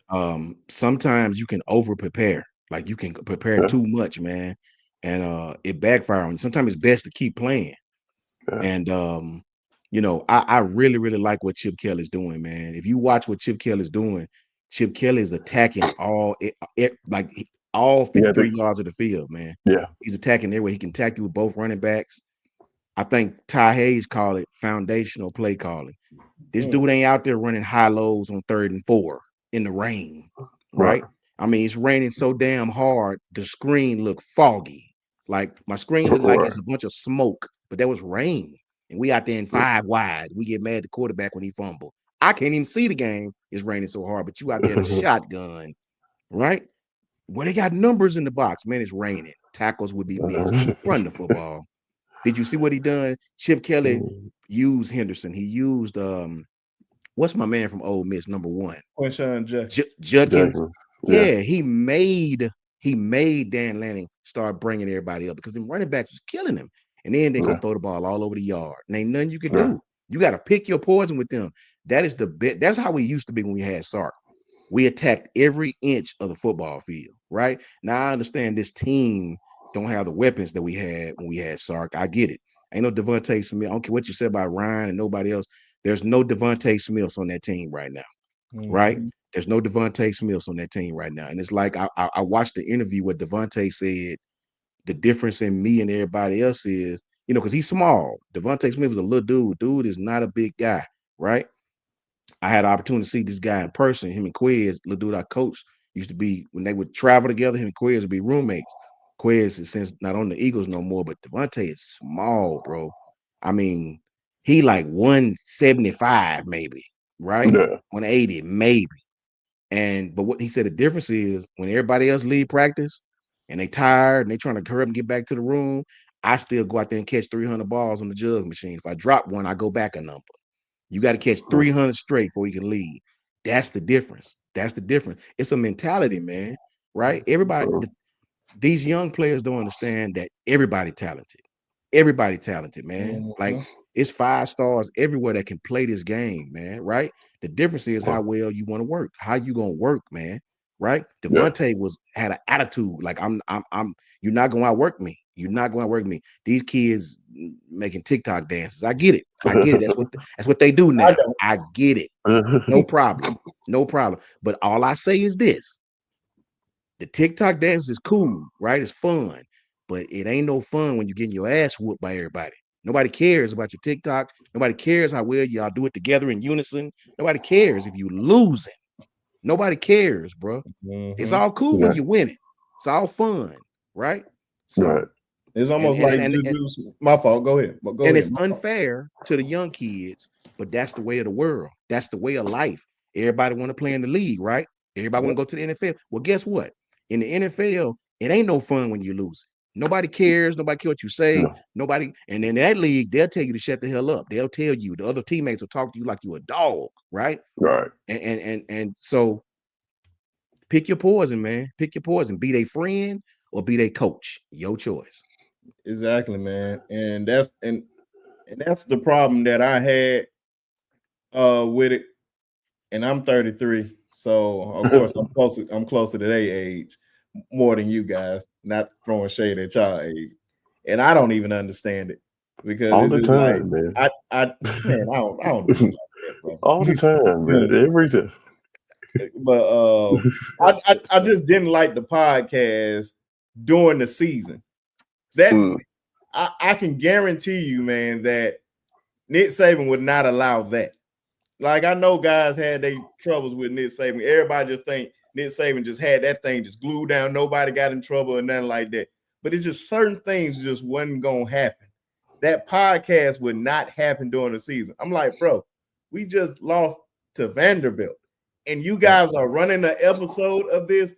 Sometimes you can over prepare, like you can prepare too much, man, and it backfire on you. Sometimes it's best to keep playing. Yeah. And you know, I really, really like what Chip Kelly is doing, man. If you watch what Chip Kelly is doing, Chip Kelly is attacking all 53 yards of the field, man. Yeah. He's attacking everywhere. He can attack you with both running backs. I think Ty Hayes called it foundational play calling. This dude ain't out there running high lows on 3rd and 4 in the rain, right? I mean, it's raining so damn hard, the screen looked foggy. Like my screen looked like it's a bunch of smoke, but there was rain. And we out there in 5 wide. We get mad at the quarterback when he fumbled. I can't even see the game. It's raining so hard, but you out there in a shotgun, right? Well, they got numbers in the box. Man, it's raining. Tackles would be missed. Run the football. Did you see what he done? Chip Kelly used Henderson. He used what's my man from Ole Miss, number 1? Quinshon Judkins. Yeah, he made Dan Lanning start bringing everybody up because them running backs was killing him. And then they're gonna throw the ball all over the yard. And ain't nothing you can do. You got to pick your poison with them. That is the bit. That's how we used to be when we had Sark. We attacked every inch of the football field, right? Now I understand this team don't have the weapons that we had when we had Sark. I get it. Ain't no Devontae Smith. I don't care what you said about Ryan and nobody else. There's no Devontae Smiths on that team right now, right? There's no Devontae Smiths on that team right now. And it's like I watched the interview where Devontae said the difference in me and everybody else is, you know, because he's small. Devontae Smith is a little dude. Dude is not a big guy, right? I had an opportunity to see this guy in person. Him and Quez, little dude I coached, used to be, when they would travel together, him and Quez would be roommates. Quez is since not on the Eagles no more, but Devontae is small, bro. I mean, he like 175 maybe, right? 180 maybe. But what he said the difference is when everybody else leave practice and they tired and they trying to hurry up and get back to the room, I still go out there and catch 300 balls on the jug machine. If I drop one, I go back a number. You got to catch 300 straight before you can lead. That's the difference. That's the difference. It's a mentality, man, right? These young players don't understand that everybody talented. Everybody talented, man. Like it's 5 stars everywhere that can play this game, man, right? The difference is how well you want to work, how you gonna work, man, right? Devontae had an attitude like you're not gonna outwork me. You're not going to outwork me. These kids making TikTok dances. I get it. That's what they do now. I get it. No problem. No problem. But all I say is this. The TikTok dance is cool, right? It's fun, but it ain't no fun when you're getting your ass whooped by everybody. Nobody cares about your TikTok. Nobody cares how well y'all do it together in unison. Nobody cares if you losing. Nobody cares, bro. It's all cool when Yeah. you win it. It's all fun, right? Right. So It's and almost and like and and, just my fault. Go ahead. But go and ahead. it's My fault. unfair to the young kids, but that's the way of the world. That's the way of life. Everybody want to play in the league, right? Everybody want Yep. to go to the NFL. Well, guess what? In the NFL, it ain't no fun when you lose. Nobody cares. Nobody care what you say. No. Nobody. And in that league, they'll tell you to shut the hell up. They'll tell you. The other teammates will talk to you like you a dog, right? Right. And so pick your poison, man. Pick your poison. Be they friend or be they coach. Your choice. Exactly, man. And that's the problem that I had with it. And I'm 33. So of course I'm closer to their age more than you guys, not throwing shade at y'all age. And I don't even understand it because All it's the just like time, man. I man, I don't do like that, bro. All the time, man. Every time. But I just didn't like the podcast during the season. That Mm. I can guarantee you, man, that Nick Saban would not allow that. Like I know guys had their troubles with Nick Saban. Everybody just think Nick Saban just had that thing just glued down. Nobody got in trouble or nothing like that. But it's just certain things just wasn't gonna happen. That podcast would not happen during the season. I'm like, bro, we just lost to Vanderbilt, and you guys are running an episode of this,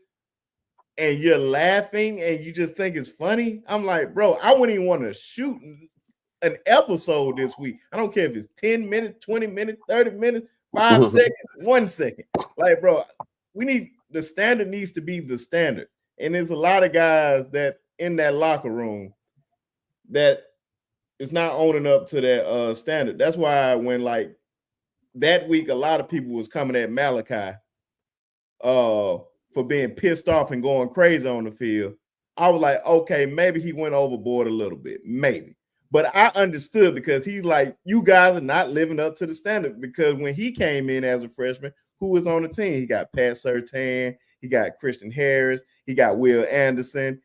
and you're laughing, and you just think it's funny. I'm like, bro, I wouldn't even want to shoot an episode this week. I don't care if it's 10 minutes, 20 minutes, 30 minutes, 5 seconds, 1 second. Like, bro, the standard needs to be the standard. And there's a lot of guys that in that locker room that is not owning up to that standard. That's why when like that week, a lot of people was coming at Malachi for being pissed off and going crazy on the field. I was like, okay, maybe he went overboard a little bit, maybe. But I understood because he's like, you guys are not living up to the standard. Because when he came in as a freshman, who was on the team? He got Pat Surtain, he got Christian Harris, he got Will Anderson,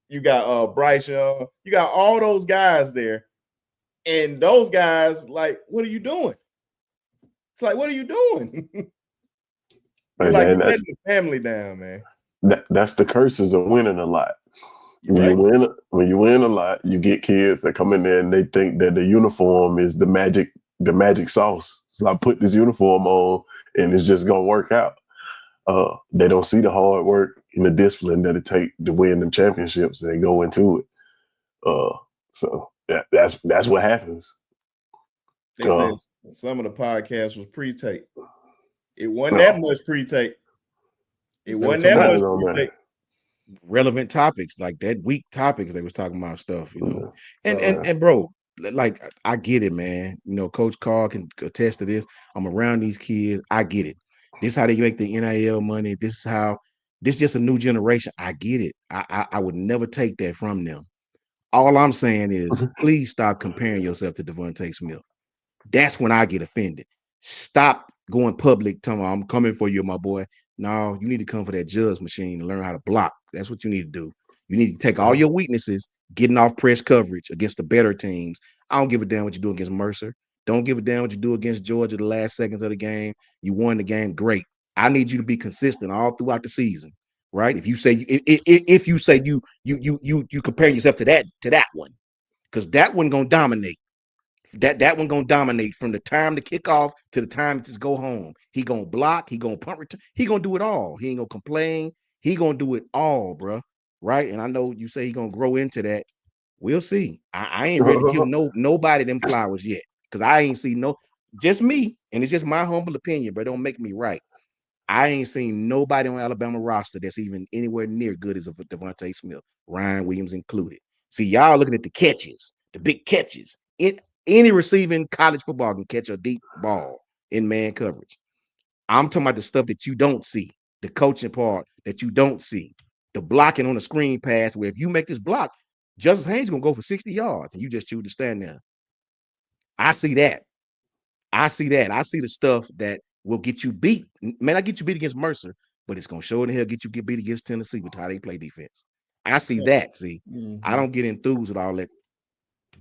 you got Bryce Young, you got all those guys there. And those guys, like, what are you doing? It's like, what are you doing? You're Hey, like man, you're letting the family down, man. that's the curses of winning a lot. You're right. When you win a lot, you get kids that come in there and they think that the uniform is the magic sauce. So I put this uniform on and it's just gonna work out. They don't see the hard work and the discipline that it take to win them championships. They go into it. So that's what happens. They said some of the podcasts was pre-tape. It wasn't No. that much pre-tape. It They were wasn't talking that about much No, man. pre-tape. relevant topics like that week topics. They was talking about stuff, you know. And So, and bro, like I get it, man. You know, Coach Carr can attest to this. I'm around these kids. I get it. This is how they make the NIL money. This is just a new generation. I get it. I would never take that from them. All I'm saying is, please stop comparing yourself to Devontae Smith. That's when I get offended. Stop going public, telling me I'm coming for you, my boy. No, you need to come for that judge machine and learn how to block. That's what you need to do. You need to take all your weaknesses, getting off press coverage against the better teams. I don't give a damn what you do against Mercer. Don't give a damn what you do against Georgia the last seconds of the game. You won the game, great. I need you to be consistent all throughout the season, right? If you say if you say you compare yourself to that one, because that one gonna dominate. That one gonna dominate from the time to kick off to the time to go home. He gonna block. He gonna punt return. He gonna do it all. He ain't gonna complain. He gonna do it all, bro. Right? And I know you say he gonna grow into that. We'll see. I ain't ready to give nobody them flowers yet because I ain't seen no. Just me, and it's just my humble opinion, but don't make me right. I ain't seen nobody on Alabama roster that's even anywhere near good as a Devontae Smith, Ryan Williams included. See, y'all looking at the catches, the big catches. Any receiving college football can catch a deep ball in man coverage. I'm talking about the stuff that you don't see, the coaching part that you don't see, the blocking on the screen pass, where if you make this block, Justice Haynes is gonna go for 60 yards and you just choose to stand there. I see that. I see that. I see the stuff that will get you beat. May not get you beat against Mercer, but it's gonna show in the hell get beat against Tennessee with how they play defense. I see that. See, I don't get enthused with all that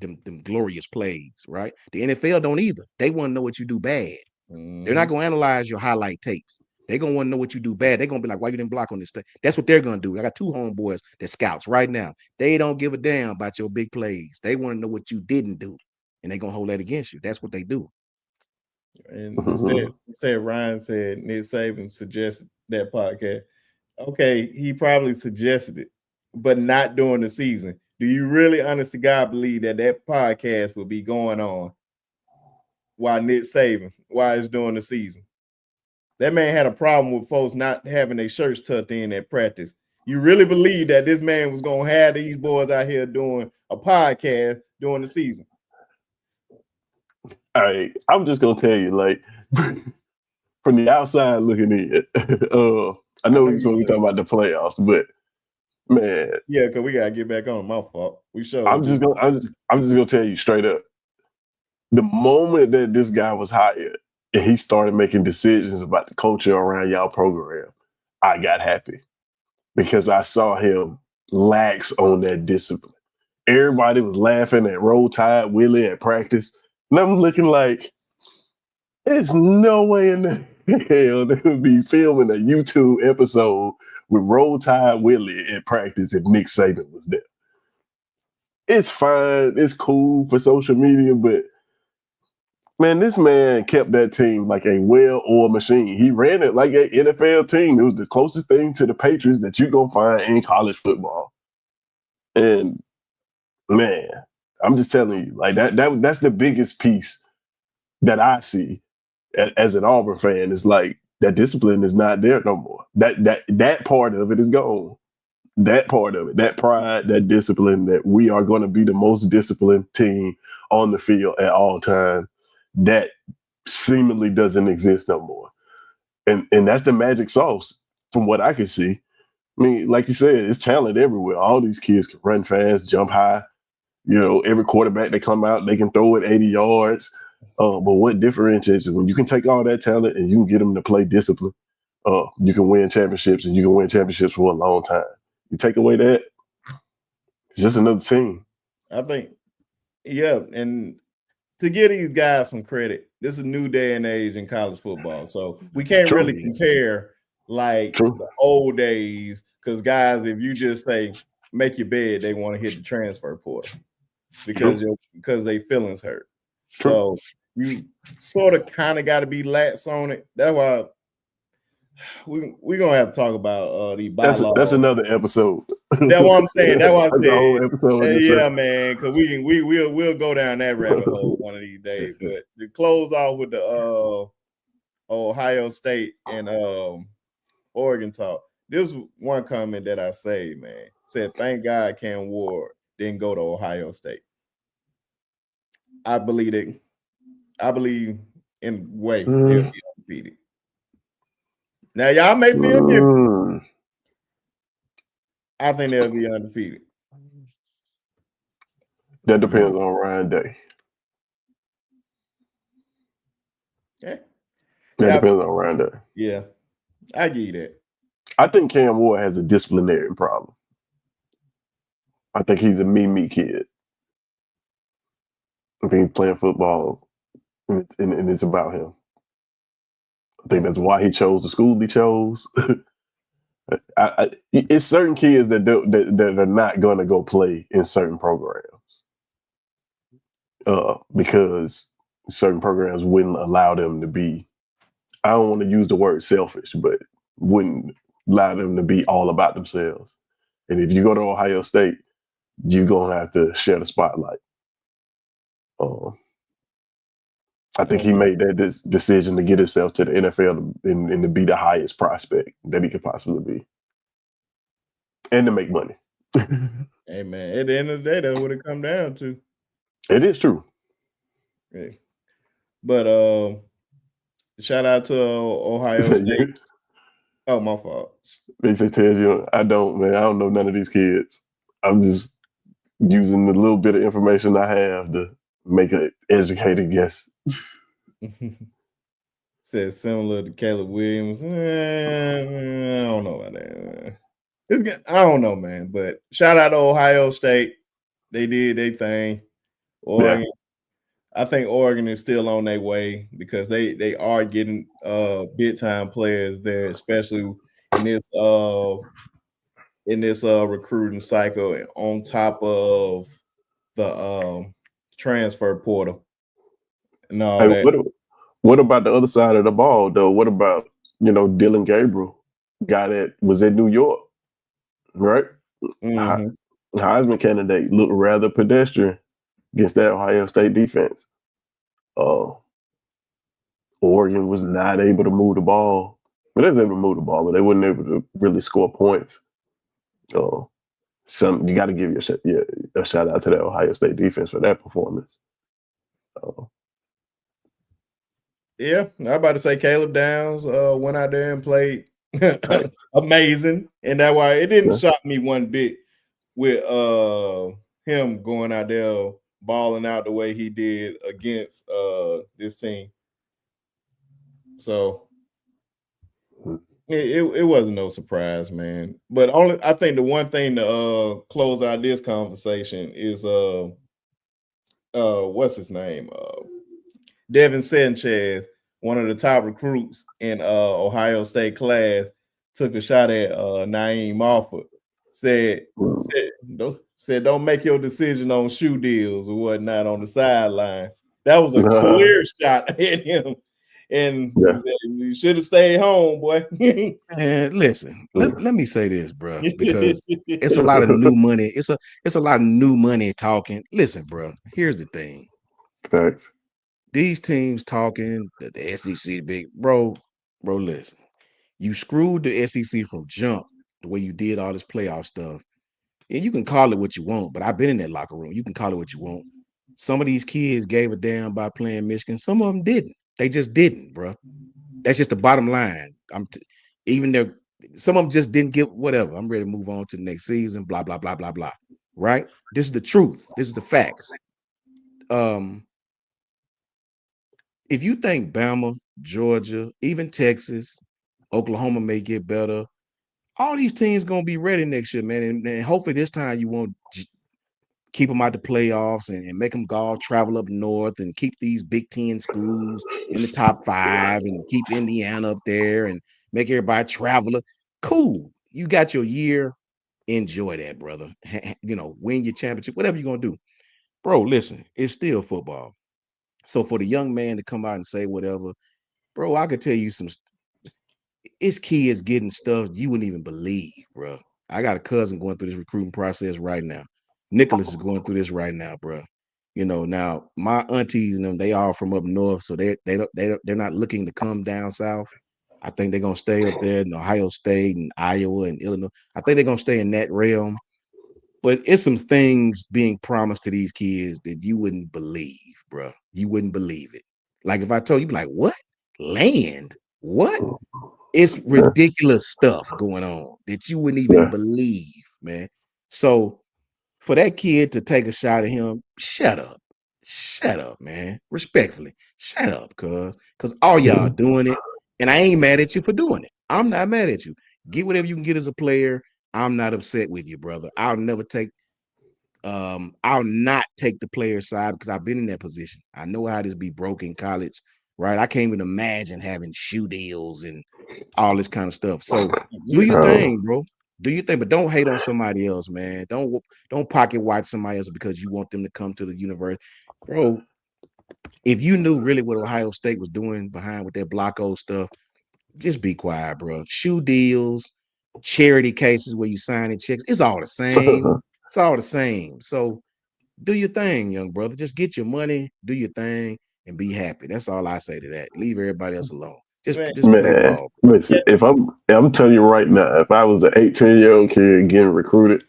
them glorious plays, right? The NFL don't either. They want to know what you do bad. They're not going to analyze your highlight tapes. They're going to want to know what you do bad. They're going to be like, why you didn't block on this thing? That's what they're going to do. I got 2 homeboys that scouts right now. They don't give a damn about your big plays. They want to know what you didn't do, and they're going to hold that against you. That's what they do. And Ryan said Nick Saban suggested that podcast. Okay, he probably suggested it, but not during the season. Do you really, honest to God, believe that podcast will be going on while Nick Saban, while it's during the season? That man had a problem with folks not having their shirts tucked in at practice. You really believe that this man was going to have these boys out here doing a podcast during the season? All right, I'm just gonna tell you, like, from the outside looking in, I know we're supposed to be talking about the playoffs, but man, yeah, because we gotta get back on. My fault. I'm just gonna tell you straight up. The moment that this guy was hired and he started making decisions about the culture around y'all program, I got happy because I saw him lax on that discipline. Everybody was laughing at Roll Tide Willie at practice. And I'm looking like, there's no way in the hell they would be filming a YouTube episode with Roll Tide Willie at practice if Nick Saban was there. It's fine. It's cool for social media, but man, this man kept that team like a well-oiled machine. He ran it like an NFL team. It was the closest thing to the Patriots that you're going to find in college football. And man, I'm just telling you, like that's the biggest piece that I see as an Auburn fan. Is like that discipline is not there no more. That part of it is gone. That part of it, that pride, that discipline, that we are going to be the most disciplined team on the field at all times, that seemingly doesn't exist no more. And that's the magic sauce from what I can see. I mean, like you said, it's talent everywhere. All these kids can run fast, jump high. You know, every quarterback that come out, they can throw it 80 yards. But what differentiates is when you can take all that talent and you can get them to play discipline, you can win championships, and you can win championships for a long time. You take away that, it's just another team. I think, yeah, and to give these guys some credit, this is a new day and age in college football. So we can't really compare like the old days, because guys, if you just say make your bed, they want to hit the transfer portal because they feelings hurt. So you sort of kind of got to be lax on it. That's why we're gonna have to talk about the bylaws. That's another episode. That's what I'm saying. That's what I said. The whole episode. Yeah, man, because we'll go down that rabbit hole one of these days. But to close off with the Ohio State and Oregon talk, this was one comment that I say, man. Said, thank God Cam Ward didn't go to Ohio State. I believe in way they'll be undefeated. Now y'all may feel different. I think they'll be undefeated. That depends on Ryan Day. Okay. That depends on Ryan Day. Yeah, I give you that. I think Cam Ward has a disciplinary problem. I think he's a me kid. I think he's playing football, and it's about him. I think that's why he chose the school he chose. It's certain kids that are not going to go play in certain programs because certain programs wouldn't allow them to be, I don't want to use the word selfish, but wouldn't allow them to be all about themselves. And if you go to Ohio State, you're going to have to share the spotlight. I think he made that decision to get himself to the NFL and to be the highest prospect that he could possibly be. And to make money. Hey, man, at the end of the day, that's what it comes down to. It is true. Yeah. But shout out to Ohio State. Oh, my fault. They say, tells you, I don't know none of these kids. I'm just using the little bit of information I have to make an educated guess. Says similar to Caleb Williams. I don't know about that. I don't know, man. But shout out to Ohio State. They did their thing. Oregon. I think Oregon is still on their way because they are getting big time players there, especially in this recruiting cycle on top of the transfer portal and all Hey, that. what about the other side of the ball though? What about Dylan Gabriel, guy that was in New York, right? Mm-hmm. Heisman candidate, looked rather pedestrian against that Ohio State defense. Oregon was not able to move the ball. But they was able to move the ball, but they weren't able to really score points. You got to give a shout out to the Ohio State defense for that performance. Yeah, I was about to say Caleb Downs went out there and played amazing, and that's why it didn't shock me one bit with him going out there balling out the way he did against this team. So it wasn't no surprise, man. But I think the one thing to close out this conversation is what's his name? Devin Sanchez, one of the top recruits in Ohio State class, took a shot at Naeem Offord. Said don't make your decision on shoe deals or whatnot on the sideline. That was a clear shot at him. And he said, you should have stayed home, boy. And listen, let me say this, bro, because it's a lot of new money. It's a lot of new money talking. Listen, bro, here's the thing. Facts. These teams talking, the SEC, the big bro, listen. You screwed the SEC from jump the way you did all this playoff stuff. And you can call it what you want, but I've been in that locker room. You can call it what you want. Some of these kids gave a damn by playing Michigan. Some of them didn't. They just didn't, bro. That's just the bottom line. Even there, some of them just didn't get whatever. I'm ready to move on to the next season. Blah blah blah blah blah. Right? This is the truth. This is the facts. If you think Bama, Georgia, even Texas, Oklahoma may get better, all these teams gonna be ready next year, man. And hopefully this time you won't keep them out the playoffs and make them go travel up north and keep these Big Ten schools in the top 5 and keep Indiana up there and make everybody travel. Cool. You got your year. Enjoy that, brother. Win your championship, whatever you're gonna do. Bro, listen, it's still football. So for the young man to come out and say whatever, bro, I could tell you it's kids getting stuff you wouldn't even believe, bro. I got a cousin going through this recruiting process right now. Nicholas is going through this right now, bro. Now my aunties and them, they all from up north, so they're not looking to come down south. I think they're gonna stay up there in Ohio State and Iowa and Illinois. I think they're gonna stay in that realm. But it's some things being promised to these kids that you wouldn't believe, bro. You wouldn't believe it. Like if I told you, like, what? Land? What? It's ridiculous stuff going on that you wouldn't even believe, man. So for that kid to take a shot at him, shut up. Shut up, man. Respectfully, shut up, because all y'all doing it, and I ain't mad at you for doing it. I'm not mad at you. Get whatever you can get as a player. I'm not upset with you, brother. I'll not take the player side because I've been in that position. I know how this be broke in college, right? I can't even imagine having shoe deals and all this kind of stuff. So do your thing, bro. Do your thing, but don't hate on somebody else, man. Don't pocket watch somebody else because you want them to come to the university, bro. If you knew really what Ohio State was doing behind with that Blocko stuff, just be quiet, bro. Shoe deals, charity cases where you signing checks, it's all the same. It's all the same. So do your thing, young brother. Just get your money, do your thing, and be happy. That's all I say to that. Leave everybody else alone. Just play ball. Listen, if I'm telling you right now, if I was an 18-year-old kid getting recruited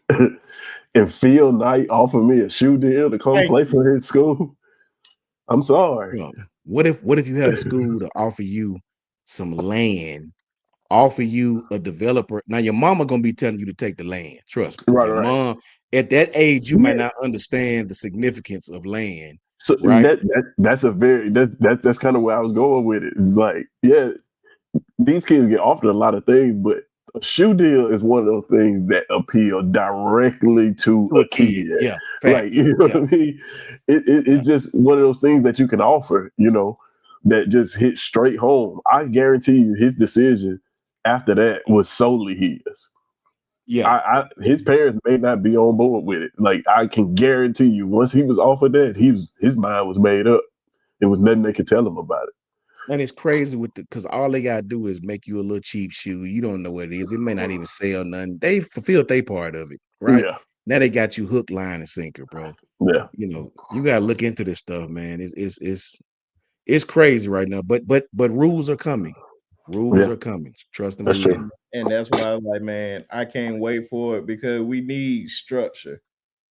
and Phil Knight offered me a shoe deal to come play for his school, I'm sorry. Bro, what if you had a school to offer you some land, offer you a developer? Now your mama gonna be telling you to take the land. Trust me. Your mom at that age, you might not understand the significance of land. So right? That's kind of where I was going with it. It's like, yeah, these kids get offered a lot of things, but A shoe deal is one of those things that appeal directly to a kid. Yeah, Like, facts. you know Yeah, what I mean? It's just one of those things that you can offer, that just hit straight home. I guarantee you his decision after that was solely his. yeah. His parents may not be on board with it. Like, I can guarantee you, once he was offered that, his mind was made up. There was nothing they could tell him about it. And it's crazy because all they gotta do is make you a little cheap shoe. You don't know what it is. It may not even sell nothing. They fulfilled their part of it, right? Yeah, Now they got you hook, line, and sinker, bro. yeah, You gotta look into this stuff, man. It's crazy right now. But rules are coming. Rules yeah. are coming. Trust and That's believe. true. And that's why I was like, man, I can't wait for it because we need structure.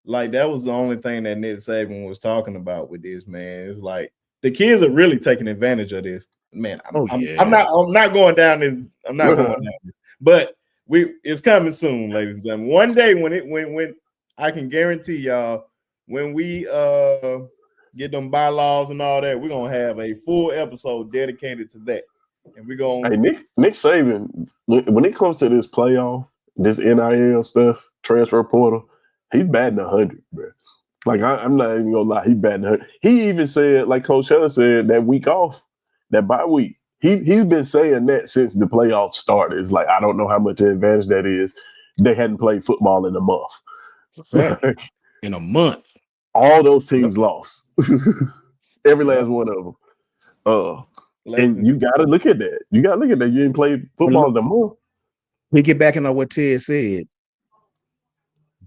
Like that was the only thing that Nick Saban was talking about with this, man. It's like the kids are really taking advantage of this. Man, I'm not going down this. I'm not going down this. But it's coming soon, ladies and gentlemen. One day when I can guarantee y'all when we get them bylaws and all that, we're gonna have a full episode dedicated to that. And we're gonna Nick Saban, when it comes to this playoff, this NIL stuff, transfer portal, he's batting 100, bro. Like I'm not even gonna lie, he's batting 100. He even said, like Coach Heller said, that week off, that bye week. He's been saying that since the playoffs started. It's like I don't know how much advantage that is. They hadn't played football in a month. It's a fact. In a month, all those teams lost. Every last one of them. And you got to look at that. You didn't play football in the month. We get back into what Ted said.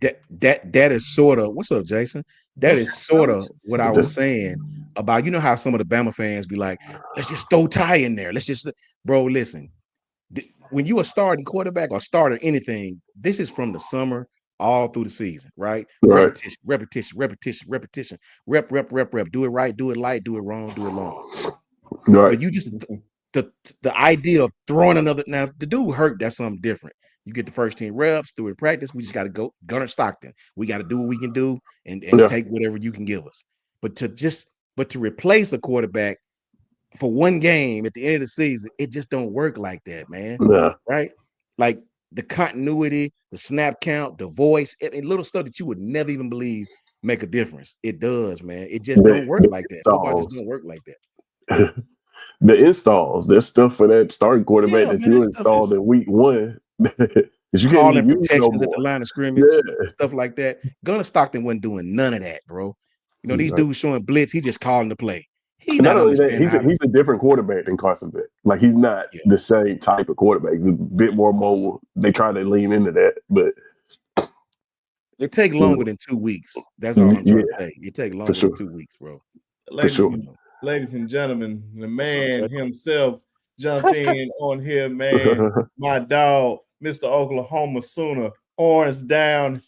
That is sort of what's up, Jason. That is sort of what I was saying about how some of the Bama fans be like, let's just throw Ty in there. Let's just, bro. Listen, when you a starting quarterback or starter anything, this is from the summer all through the season, right? Repetition. Rep. Do it right, do it light, do it wrong, do it long. Right. But you just the idea of throwing another now the dude hurt, that's something different. You get the first 10 reps through in practice. We just got to go Gunnar Stockton. We got to do what we can do and take whatever you can give us. But to replace a quarterback for one game at the end of the season, it just don't work like that, man. Yeah. Right? Like the continuity, the snap count, the voice, little stuff that you would never even believe make a difference. It does, man. It just don't work like that. Football just don't work like that. The installs, there's stuff for that starting quarterback that you installed in week one. You calling protections at the line of scrimmage, stuff like that. Gunnar Stockton wasn't doing none of that, bro. These dudes showing blitz, he just calling the play. Not only that, he's a different quarterback than Carson Beck. Like he's not the same type of quarterback. He's a bit more mobile. They try to lean into that, but it take longer than 2 weeks. That's all I'm trying to say. It take longer than 2 weeks, bro. Ladies and gentlemen, the man himself jumped in on here, man. My dog, Mr. Oklahoma Sooner, horns down,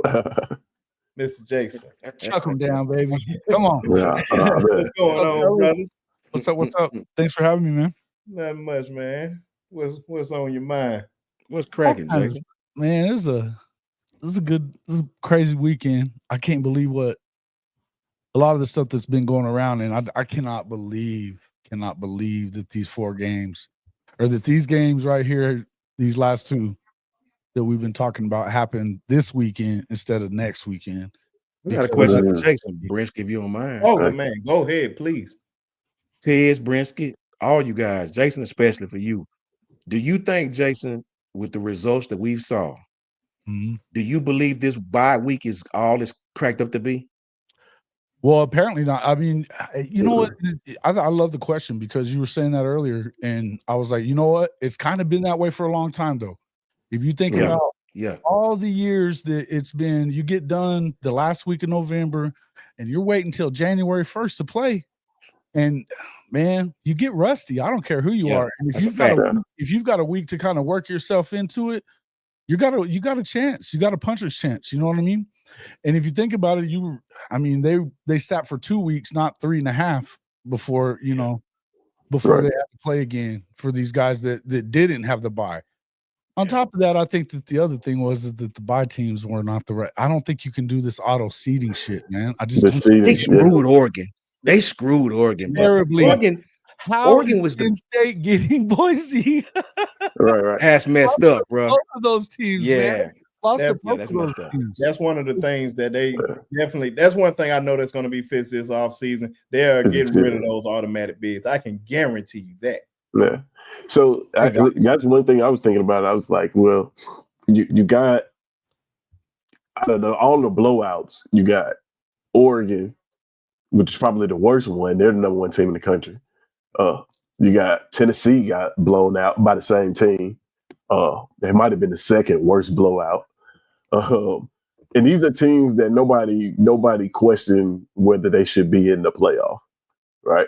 Mr. Jason. Chuck him down, baby. Come on. What's going on, brothers? What's up? Thanks for having me, man. Not much, man. What's on your mind? What's cracking, Jason? Man, this is a crazy weekend. I can't believe what a lot of the stuff that's been going around, and I cannot believe that these 4 games, or that these games right here, these last 2 that we've been talking about, happened this weekend instead of next weekend. We got a question for Jason Brinsky, if you don't mind. Oh, man, go ahead, please. Ted, Brinsky, all you guys, Jason especially for you. Do you think, Jason, with the results that we've saw, do you believe this bye week is all it's cracked up to be? Well, apparently not. I mean, you know what? I love the question because you were saying that earlier, and I was like, you know what? It's kind of been that way for a long time, though. If you think about all the years that it's been, you get done the last week of November, and you're waiting until January 1st to play, and man, you get rusty. I don't care who you are. And if you've got a week to kind of work yourself into it, you got a chance. You got a puncher's chance. You know what I mean? And if you think about it, they sat for 2 weeks, not 3.5, before they had to play again for these guys that didn't have the bye. On top of that, I think that the other thing was that the bye teams were not the right. I don't think you can do this auto seeding shit, man. I just they screwed Oregon. They screwed Oregon terribly. Oregon, How Oregon is was Penn State getting Boise? Right. That's messed up, bro. Both of those teams, man. Yeah, Lost to That's- both that's of those messed up. teams. That's one of the things that they definitely. That's one thing I know that's going to be fixed this offseason. They are getting rid of those automatic bids. I can guarantee you that. Yeah. So that's one thing I was thinking about. I was like, well, you got out of all the blowouts, you got Oregon, which is probably the worst one. They're the number one team in the country. You got Tennessee got blown out by the same team. They might have been the second worst blowout. And these are teams that nobody questioned whether they should be in the playoff, right?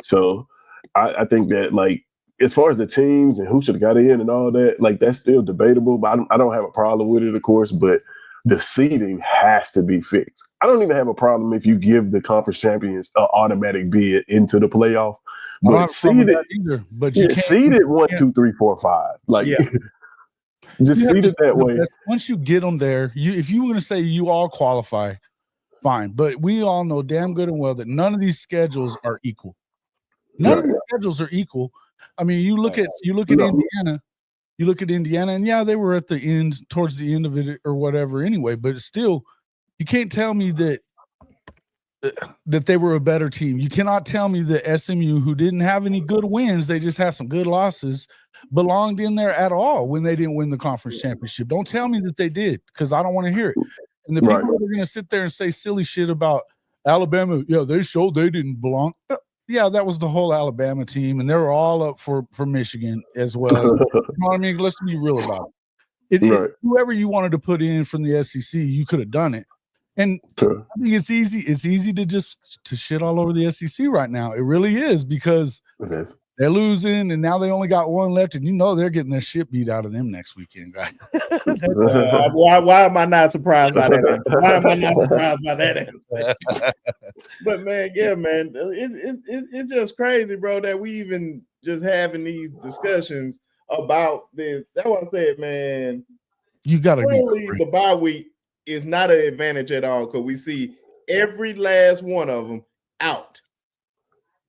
So I think that, like, as far as the teams and who should have got in and all that, like, that's still debatable. But I don't have a problem with it, of course. But the seeding has to be fixed. I don't even have a problem if you give the conference champions an automatic bid into the playoff. But seeded either. But you can't seeded 1, 2, 3, 4, 5. Like, just seed it that way. Once you get them there, if you were going to say you all qualify, fine. But we all know damn good and well that none of these schedules are equal. None of the schedules are equal. I mean, you look at Indiana. You look at Indiana, and yeah, they were at the end, towards the end of it or whatever anyway. But still, you can't tell me that they were a better team. You cannot tell me that SMU, who didn't have any good wins, they just had some good losses, belonged in there at all when they didn't win the conference championship. Don't tell me that they did, because I don't want to hear it. And the people that are going to sit there and say silly shit about Alabama, yeah, they showed they didn't belong. Yeah, that was the whole Alabama team, and they were all up for Michigan as well. You know what I mean? Let's be real about it. Whoever you wanted to put in from the SEC, you could have done it. And I think it's easy. It's easy to shit all over the SEC right now. It really is, because they're losing, and now they only got one left, and they're getting their shit beat out of them next weekend, guys. Why am I not surprised by that answer? Why am I not surprised by that answer? But man, yeah, man, it's just crazy, bro, that we even just having these discussions about this. That's what I said, man. You got to be the bye week is not an advantage at all, because we see every last one of them out.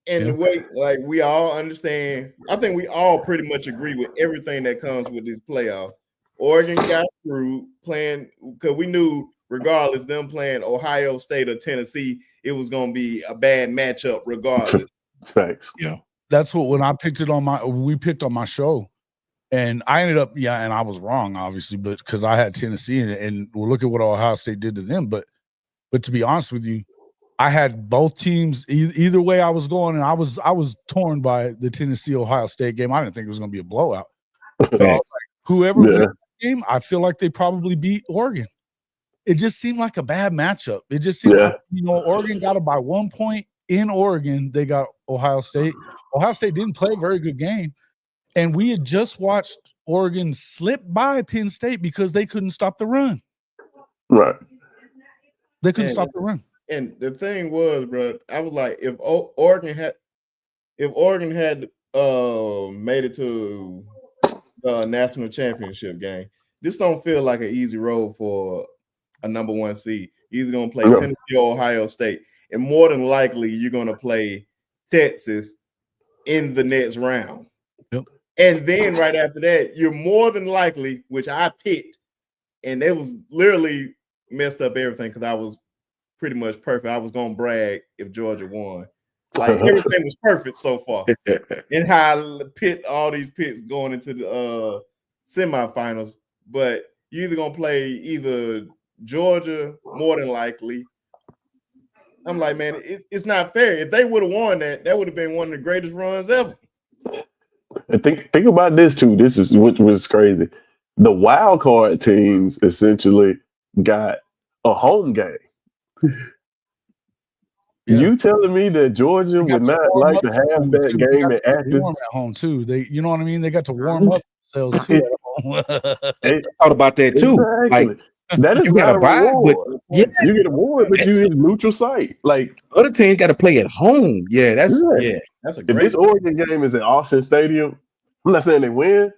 And the way, like, we all understand, I think we all pretty much agree with everything that comes with this playoff. Oregon got screwed playing, because we knew regardless, them playing Ohio State or Tennessee, it was going to be a bad matchup regardless. Facts. Yeah. That's what, when I picked it we picked on my show, and I ended up, and I was wrong, obviously, but because I had Tennessee, and we'll look at what Ohio State did to them. But to be honest with you, I had both teams either way I was going, and I was torn by the Tennessee Ohio State game. I didn't think it was going to be a blowout. So I was like, whoever wins the game, I feel like they probably beat Oregon. It just seemed like a bad matchup. It just seemed like, Oregon got it by 1 point in Oregon. They got Ohio State. Ohio State didn't play a very good game, and we had just watched Oregon slip by Penn State because they couldn't stop the run. Right. They couldn't stop the run. And the thing was, bro, I was like, if Oregon had made it to the national championship game, this don't feel like an easy road for a number one seed. You're either gonna play Tennessee or Ohio State, and more than likely you're gonna play Texas in the next round. Yep. And then right after that, you're more than likely, which I picked, and it was literally messed up everything because I was pretty much perfect. I was gonna brag if Georgia won. Like, everything was perfect so far. And how I picked all these picks going into the semifinals. But you're either gonna play either Georgia, more than likely. I'm like, man, it's not fair. If they would have won that would have been one of the greatest runs ever. And think about this too. This is what was crazy. The wild card teams essentially got a home game. You telling me that Georgia would not like to have that game at Athens? Warm at home too. You know what I mean? They got to warm up themselves too. I thought about that too. Exactly. Like, that is you not got a reward. reward. You get a reward, but you in a neutral site. Like, other teams got to play at home. Yeah, that's a if this Oregon game is at Austin Stadium, I'm not saying they win.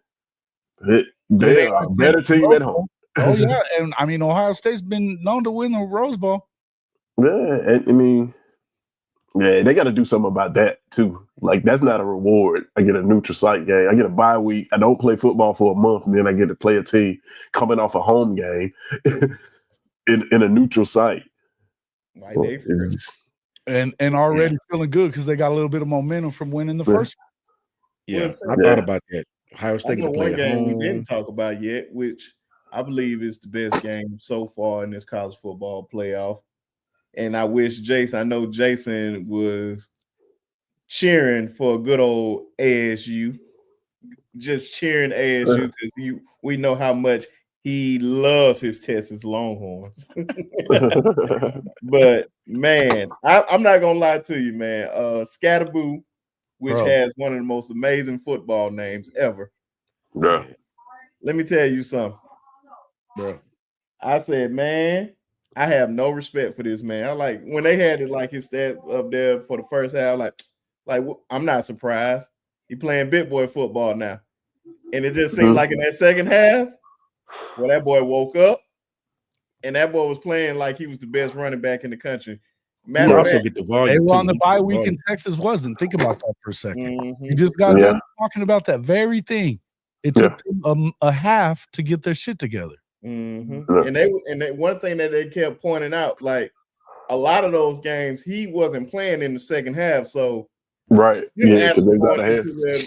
They are a better team at home. Oh yeah, and I mean Ohio State's been known to win the Rose Bowl. Yeah, and I mean, Yeah, they got to do something about that too. Like that's not a reward. I get a neutral site game. I get a bye week. I don't play football for a month, and then I get to play a team coming off a home game in a neutral site. Like they and already feeling good because they got a little bit of momentum from winning the first. Yeah, I thought about that. Ohio State to play one game home. we didn't talk about yet, which I believe is the best game so far in this college football playoff. And I wish Jason, I know Jason was cheering for a good old ASU, just cheering ASU because we know how much he loves his Texas Longhorns. But man, I'm not gonna lie to you, man. Scatterboo, which has one of the most amazing football names ever. Yeah. Let me tell you something, bro. I said, man, I have no respect for this man. I like when they had it like his stats up there for the first half. Like I'm not surprised. He playing big boy football now, and it just seemed like in that second half, well, that boy woke up, and that boy was playing like he was the best running back in the country. Matter of fact, get the volume. They were on the bye week and Texas wasn't. Think about that for a second. Mm-hmm. You just got done talking about that very thing. It took them a half to get their shit together. Mm-hmm. And they one thing that they kept pointing out, like a lot of those games, he wasn't playing in the second half. So because they got ahead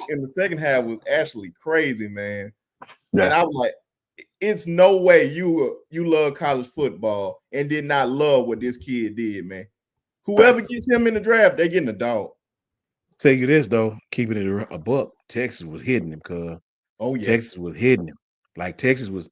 in the second half was actually crazy, man. Yeah. And I was like, it's no way you love college football and did not love what this kid did, man. Whoever gets him in the draft, they're getting a dog. Tell you this though, keeping it a buck, Texas was hitting him, cuz. Oh yeah, Texas was hitting him. Like Texas was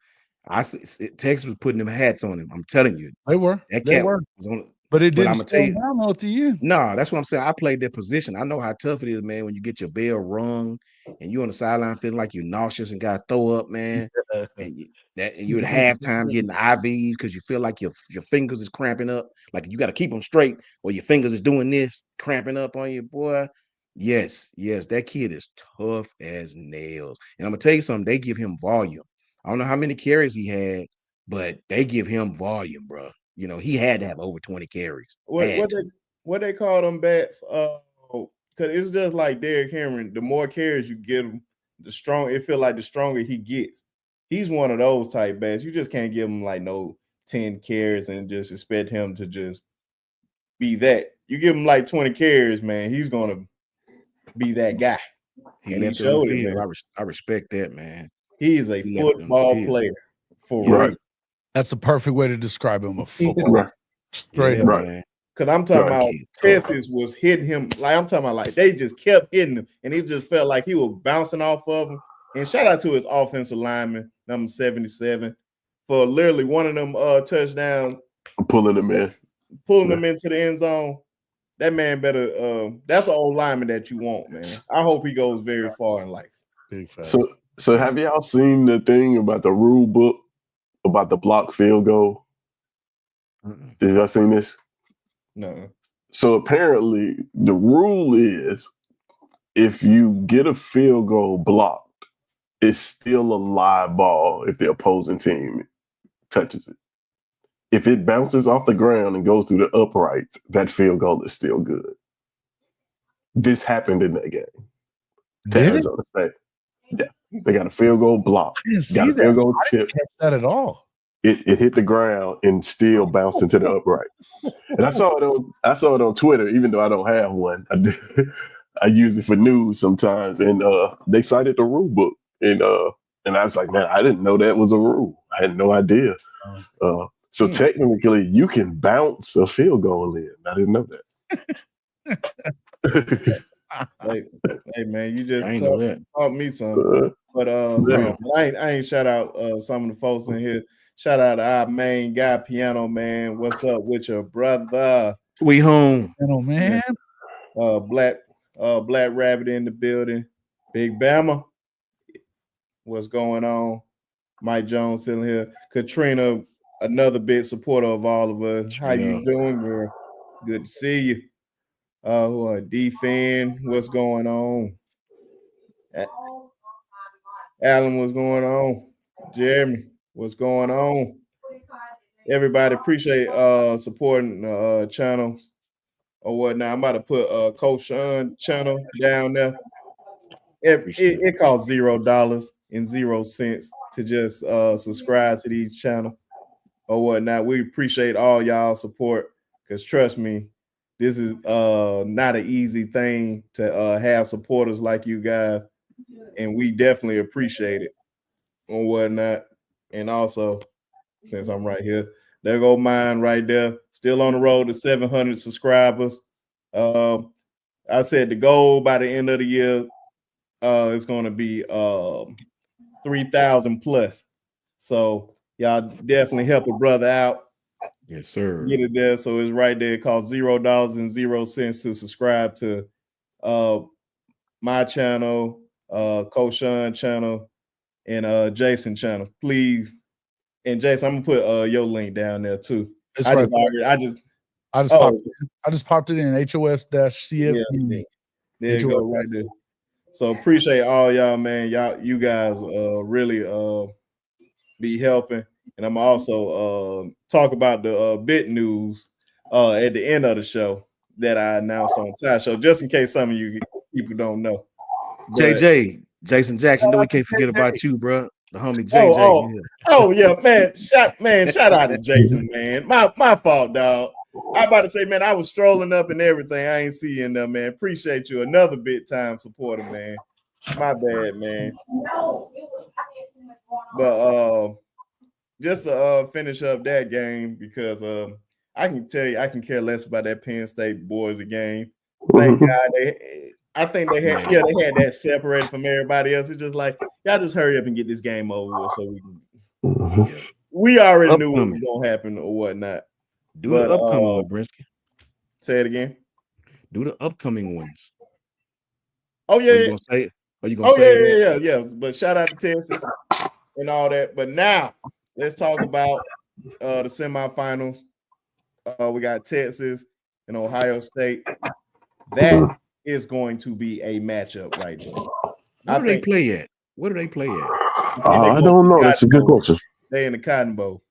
putting them hats on him. I'm telling you, they were. Was on, but it didn't slow down at the end. No, that's what I'm saying. I played that position. I know how tough it is, man. When you get your bell rung and you on the sideline feeling like you're nauseous and got to throw up, man. and you're at halftime getting the IVs because you feel like your fingers is cramping up. Like you got to keep them straight, or your fingers is doing this, cramping up on you, boy. Yes, that kid is tough as nails. And I'm gonna tell you something. They give him volume. I don't know how many carries he had, but they give him volume, bro. You know, he had to have over 20 carries. What they call them bats? Because it's just like Derrick Henry. The more carries you give him, the stronger it feel like the stronger he gets. He's one of those type bats. You just can't give him like no 10 carries and just expect him to just be that. You give him like 20 carries, man, he's gonna be that guy. And he showed it, man. I respect that, man. He is a football player for real. That's a perfect way to describe him, a football. Straight up, man. Because I'm talking about Texas was hitting him. Like I'm talking about, like they just kept hitting him, and he just felt like he was bouncing off of him. And shout out to his offensive lineman, number 77, for literally one of them touchdowns, pulling him into the end zone. That man better. That's an old lineman that you want, man. I hope he goes very far in life. So have y'all seen the thing about the rule book about the block field goal? Did y'all seen this? No. So apparently the rule is if you get a field goal blocked, it's still a live ball if the opposing team touches it. If it bounces off the ground and goes through the uprights, that field goal is still good. This happened in that game. Arizona State. Yeah. They got a field goal block. Got a field goal tip. I didn't catch that at all. It hit the ground and still bounced into the upright. And I saw it on Twitter, even though I don't have one. I use it for news sometimes. And they cited the rule book. And I was like, man, I didn't know that was a rule. I had no idea. So technically, you can bounce a field goal in. I didn't know that. Hey man, you just taught me something. But I ain't shout out some of the folks in here. Shout out to our main guy, Piano Man. What's up with your brother? We home. Piano Man. Black Rabbit in the building. Big Bama. What's going on? Mike Jones still here. Katrina, another big supporter of all of us. How you doing, girl? Good to see you. D-Fan, what's going on? Alan, what's going on? Jeremy, what's going on? Everybody appreciate supporting channels. or whatnot. I'm about to put Coach Sean channel down there. It costs $0.00 to just subscribe to these channels or whatnot. We appreciate all y'all support because trust me, this is not an easy thing to have supporters like you guys, and we definitely appreciate it or whatnot. And also, since I'm right here, there go mine right there. Still on the road to 700 subscribers. I said the goal by the end of the year is going to be 3,000 plus. So y'all definitely help a brother out. Yes, sir. Get it there. So it's right there. It costs $0.00 to subscribe to my channel, Coach Sean channel, and Jason channel. Please. And Jason, I'm gonna put your link down there too. It's I right just popped it in HOS-CFB. Yeah, there you go, right there. So appreciate all y'all, man. You guys really be helping. And I'm also talk about the bit news at the end of the show that I announced on Ty Show, just in case some of you people don't know. JJ, Jason Jackson, we can't forget about you, bro. The homie JJ. Yeah, man. Shout out to Jason, man. My fault, dog. I about to say, man, I was strolling up and everything. I ain't see you in there, man. Appreciate you. Another big time supporter, man. My bad, man. But just to finish up that game, because I can tell you, I can care less about that Penn State Boise game. Thank God I think they had that separated from everybody else. It's just like, y'all just hurry up and get this game over with so we can. We already knew what was gonna happen or whatnot. Do the upcoming one, Brinsky. Say it again. Do the upcoming ones. Oh yeah. Are you gonna say it? Are you gonna say that? Yeah. But shout out to Texas and all that. But now let's talk about the semifinals. We got Texas and Ohio State. That is going to be a matchup right there. Where do they play at? I don't know. That's a good question. They in the Cotton Bowl.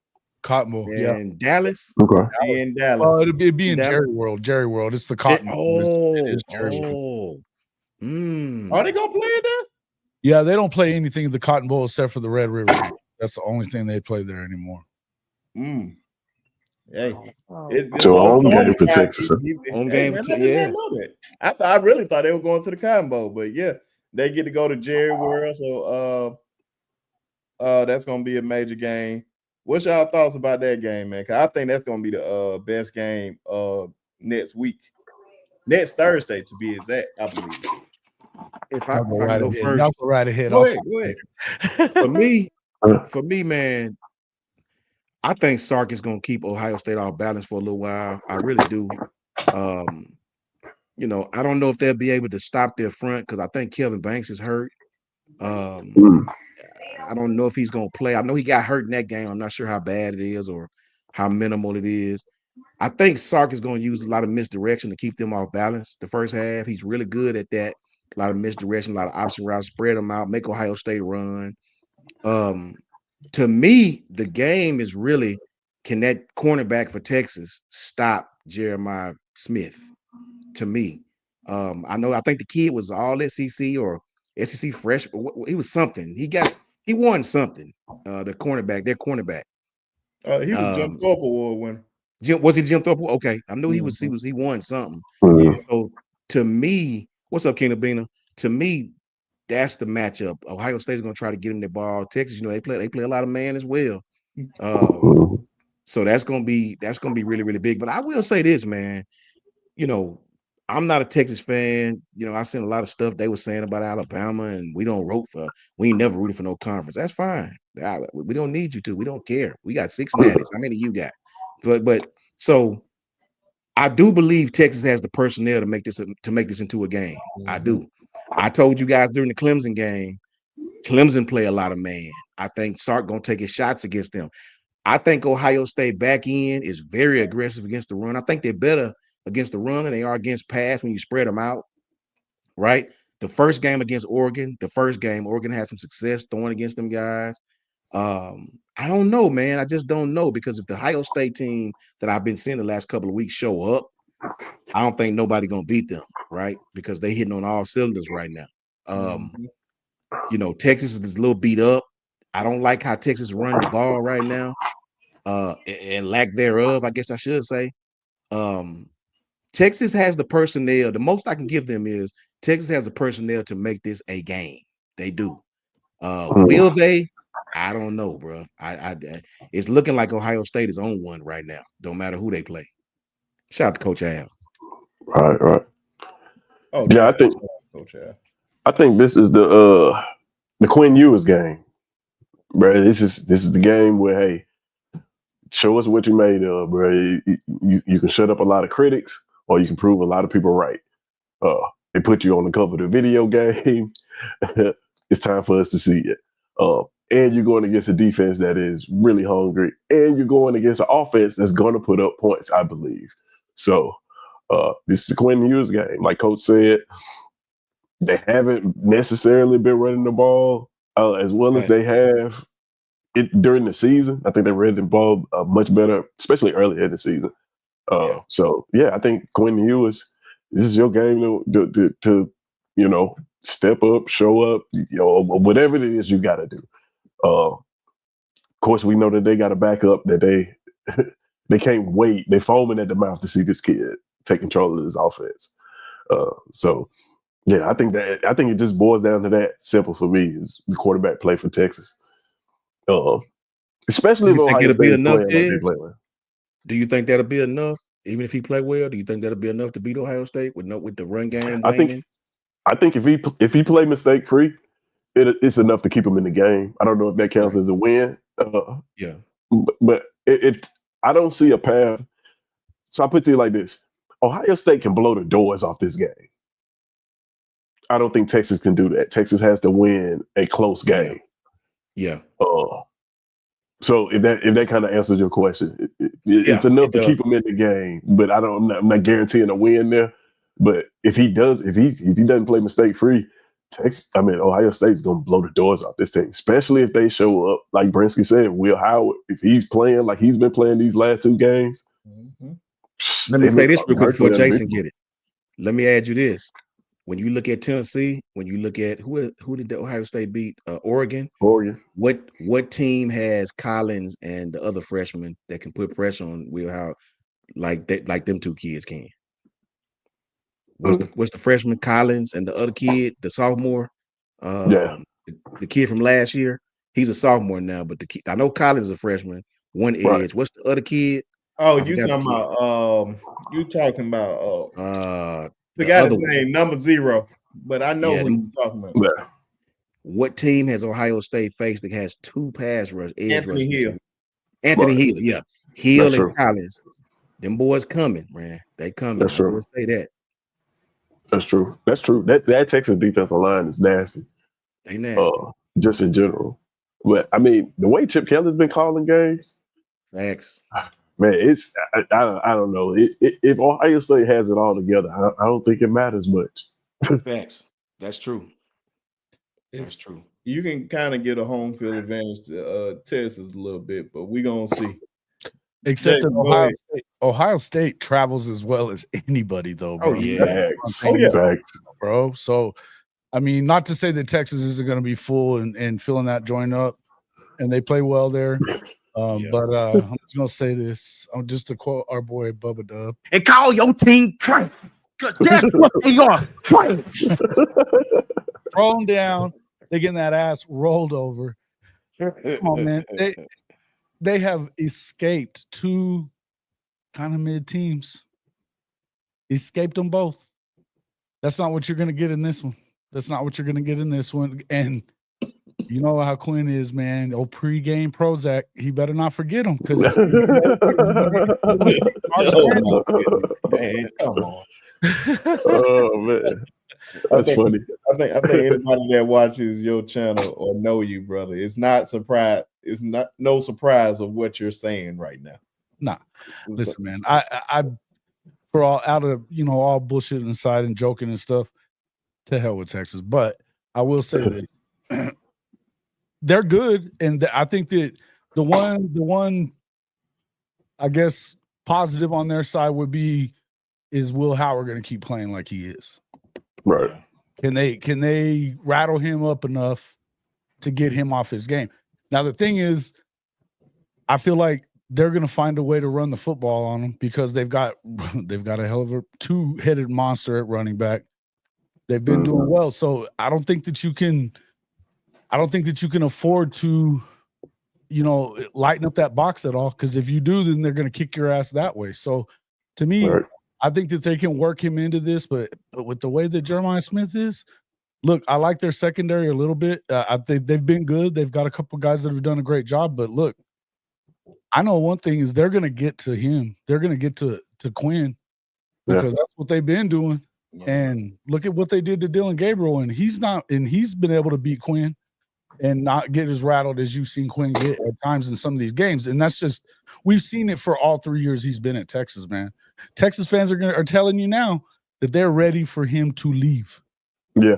In Dallas? Okay. In Dallas. It'd be in Jerry World. Jerry World. It's the Cotton Bowl. Are they gonna play it there? Yeah, they don't play anything in the Cotton Bowl except for the Red River game. That's the only thing they play there anymore. Hey, so home game for Texas. Home game, yeah. I really thought they were going to the Cotton Bowl, but yeah, they get to go to Jerry World. So that's gonna be a major game. What's y'all thoughts about that game, man? Because I think that's gonna be the best game next week, next Thursday to be exact. I believe. If I can go first, y'all go right ahead. Go ahead. For me, man, I think Sark is going to keep Ohio State off balance for a little while. I really do. I don't know if they'll be able to stop their front because I think Kevin Banks is hurt. I don't know if he's going to play. I know he got hurt in that game. I'm not sure how bad it is or how minimal it is. I think Sark is going to use a lot of misdirection to keep them off balance the first half. He's really good at that. A lot of misdirection, a lot of option routes, spread them out, make Ohio State run. To me, the game is really, can that cornerback for Texas stop Jeremiah Smith? To me, I think the kid was all SEC or SEC fresh. He was something. He won something. Their cornerback. He was Jim Thorpe Award winner. Was he Jim Thorpe? Okay, I knew he won something. So to me, what's up, Kingdom Bina? To me, that's the matchup. Ohio State is going to try to get him the ball. Texas, they play a lot of man as well. So that's going to be really, really big. But I will say this, man. I'm not a Texas fan. I seen a lot of stuff they were saying about Alabama, and we ain't never rooted for no conference. That's fine. We don't need you to. We don't care. We got 6 natties. How many you got? But so I do believe Texas has the personnel to make this into a game. I do. I told you guys during the Clemson game, Clemson play a lot of man. I think Sark gonna take his shots against them. I think Ohio State back end is very aggressive against the run. I think they're better against the run than they are against pass when you spread them out. Right? The first game against Oregon, Oregon had some success throwing against them guys. I don't know, man. I just don't know because if the Ohio State team that I've been seeing the last couple of weeks show up, I don't think nobody gonna beat them, right? Because they hitting on all cylinders right now. Texas is a little beat up. I don't like how Texas run the ball right now. And lack thereof, I guess I should say. Texas has the personnel. The most I can give them is Texas has the personnel to make this a game. They do. Will they? I don't know, bro. It's looking like Ohio State is on one right now. Don't matter who they play. Shout out to Coach Al. Right. Oh yeah, I think Coach Al. I think this is the Quinn Ewers game, bro. This is the game where, hey, show us what you made of, bro. You can shut up a lot of critics, or you can prove a lot of people right. They put you on the cover of the video game. It's time for us to see it. And you're going against a defense that is really hungry, and you're going against an offense that's going to put up points, I believe. So this is the Quinn Ewers game. Like Coach said, they haven't necessarily been running the ball as well as they have during the season. I think they ran the ball much better, especially early in the season. So I think Quinn Ewers, this is your game to step up, show up, whatever it is you got to do. Of course, we know that they got a backup that they can't wait. They're foaming at the mouth to see this kid take control of this offense. I think it just boils down to that. Simple for me is the quarterback play for Texas. Especially if Ohio State is playing like they play well. Do you think that'll be enough? Even if he play well, do you think that'll be enough to beat Ohio State with the run game waning? I think if he play mistake free, it's enough to keep him in the game. I don't know if that counts as a win. But I don't see a path. So I put it like this: Ohio State can blow the doors off this game. I don't think Texas can do that. Texas has to win a close game. Yeah. So if that kind of answers your question, it's enough to keep him in the game. But I'm not guaranteeing a win there. But if he doesn't play mistake free, Ohio State's gonna blow the doors off this team, especially if they show up like Brinsky said. Will Howard, if he's playing like he's been playing these last two games. Let me say this real quick before Jason get it. Let me add you this. When you look at Tennessee, when you look at who did Ohio State beat? Oregon. What team has Collins and the other freshmen that can put pressure on Will Howard like them two kids can? What's the freshman Collins and the other kid, the sophomore? The kid from last year. He's a sophomore now, but I know Collins is a freshman. One edge. Right. What's the other kid? Oh, you talking about the guy's name, number 0, but I know who you're talking about. Yeah. What team has Ohio State faced that has 2 pass rush edge rushers? Hill. Anthony Hill, yeah. Hill and Collins. Them boys coming, man. They coming. That's true. I will say that. That's true. That Texas defensive line is nasty. They nasty. Just in general. But I mean, the way Chip Kelly's been calling games. Facts. Man, I don't know. If Ohio State has it all together, I don't think it matters much. Facts. That's true. That's true. You can kind of get a home field advantage to Texas a little bit, but we're gonna see. Except that Ohio State travels as well as anybody, though, bro. Oh yeah, Facts. Bro. So, I mean, not to say that Texas isn't going to be full and filling that joint up, and they play well there. But I'm just gonna say this. Just to quote our boy Bubba Dub, and call your team trash. That's what they are, trash. Throw them down. They're getting that ass rolled over. Come on, man. They have escaped 2 kind of mid teams. Escaped them both. That's not what you're gonna get in this one. And you know how Quinn is, man. Old pregame Prozac. He better not forget him because man, come on. Oh man, that's funny. I think anybody that watches your channel or know you, brother, it's not surprise. It's not no surprise of what you're saying right now. Nah, listen, man. I for all out of all bullshit aside and joking and stuff. To hell with Texas, but I will say this. They're good, and I think that the one I guess positive on their side would be is Will Howard going to keep playing like he is? Right. Can they rattle him up enough to get him off his game? Now the thing is, I feel like they're going to find a way to run the football on him because they've got a hell of a two-headed monster at running back. They've been doing well, so I don't think that you can afford to, lighten up that box at all. Because if you do, then they're going to kick your ass that way. So, to me, I think that they can work him into this, but with the way that Jeremiah Smith is, look, I like their secondary a little bit. I think they've been good. They've got a couple guys that have done a great job. But look, I know one thing is they're going to get to him. They're going to get to Quinn because that's what they've been doing. And look at what they did to Dylan Gabriel, and he's been able to beat Quinn and not get as rattled as you've seen Quinn get at times in some of these games. And that's just, we've seen it for all 3 years he's been at Texas, man. Texas fans are telling you now that they're ready for him to leave. Yeah.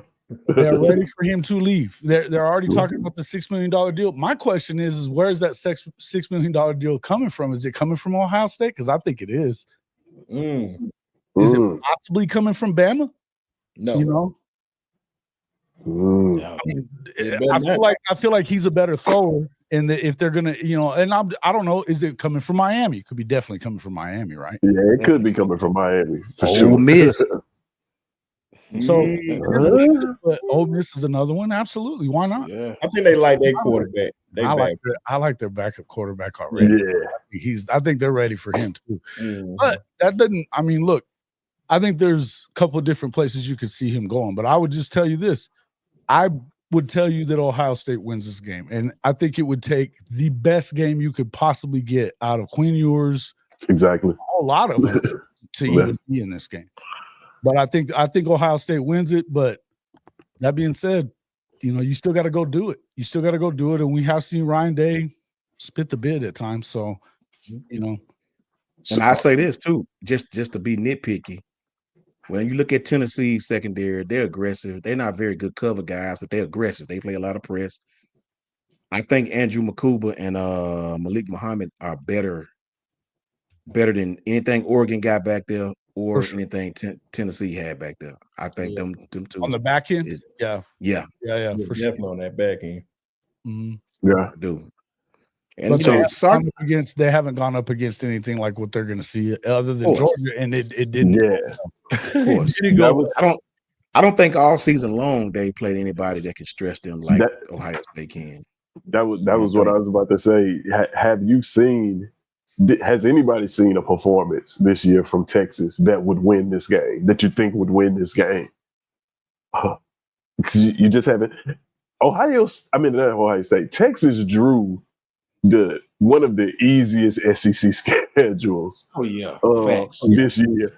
They're ready for him to leave. They're already talking about the $6 million deal. My question is where is that $6 million deal coming from? Is it coming from Ohio State? Because I think it is. Is it possibly coming from Bama? No. I mean, I feel like he's a better thrower, and if they're gonna, and I don't know, is it coming from Miami? It could be definitely coming from Miami, right? Yeah, it could be coming from Miami for Ole sure. Miss. So, but Ole Miss is another one. Absolutely, why not? Yeah, I think they like their quarterback. I like their backup quarterback already. Yeah, I think they're ready for him too. But that doesn't. I mean, look, I think there's a couple of different places you could see him going. But I would just tell you this: I would tell you that Ohio State wins this game, and I think it would take the best game you could possibly get out of Quinn Ewers, exactly, a lot of them, to even be in this game. But I think Ohio State wins it. But that being said, you still got to go do it. You still got to go do it. And we have seen Ryan Day spit the bid at times. So, And I say this too, just to be nitpicky. When you look at Tennessee's secondary, they're aggressive. They're not very good cover guys, but they're aggressive. They play a lot of press. I think Andrew Makuba and Malik Muhammad are better than anything Oregon got back there or anything Tennessee had back there. I think them two on the back end. For definitely sure. On that back end. Yeah, I do. And they haven't gone up against anything like what they're going to see other than Georgia, and it didn't. Yeah, of course. I don't think all season long they played anybody that can stress them like Ohio State can. That was what I was about to say. Have you seen? Has anybody seen a performance this year from Texas that would win this game? That you think would win this game? Because you just haven't. Not Ohio State. Texas drew one of the easiest SEC schedules. This year.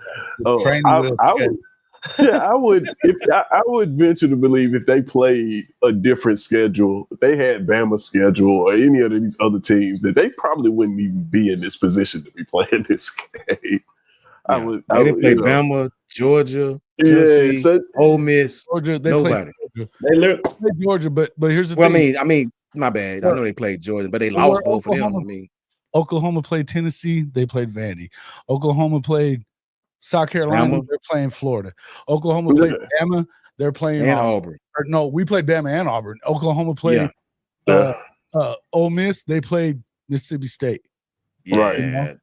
I would venture to believe if they played a different schedule, if they had Bama's schedule or any of these other teams, that they probably wouldn't even be in this position to be playing this game. Yeah. They play Bama, Georgia, Tennessee, Ole Miss. Georgia, nobody. They played Georgia, but here's the thing. I mean, my bad. I know they played Georgia, but they lost both of them. Oklahoma played Tennessee. They played Vandy. Oklahoma played South Carolina. They're playing Florida. Oklahoma played Bama. They're playing Auburn. No, we played Bama and Auburn. Oklahoma played Ole Miss. They played Mississippi State. They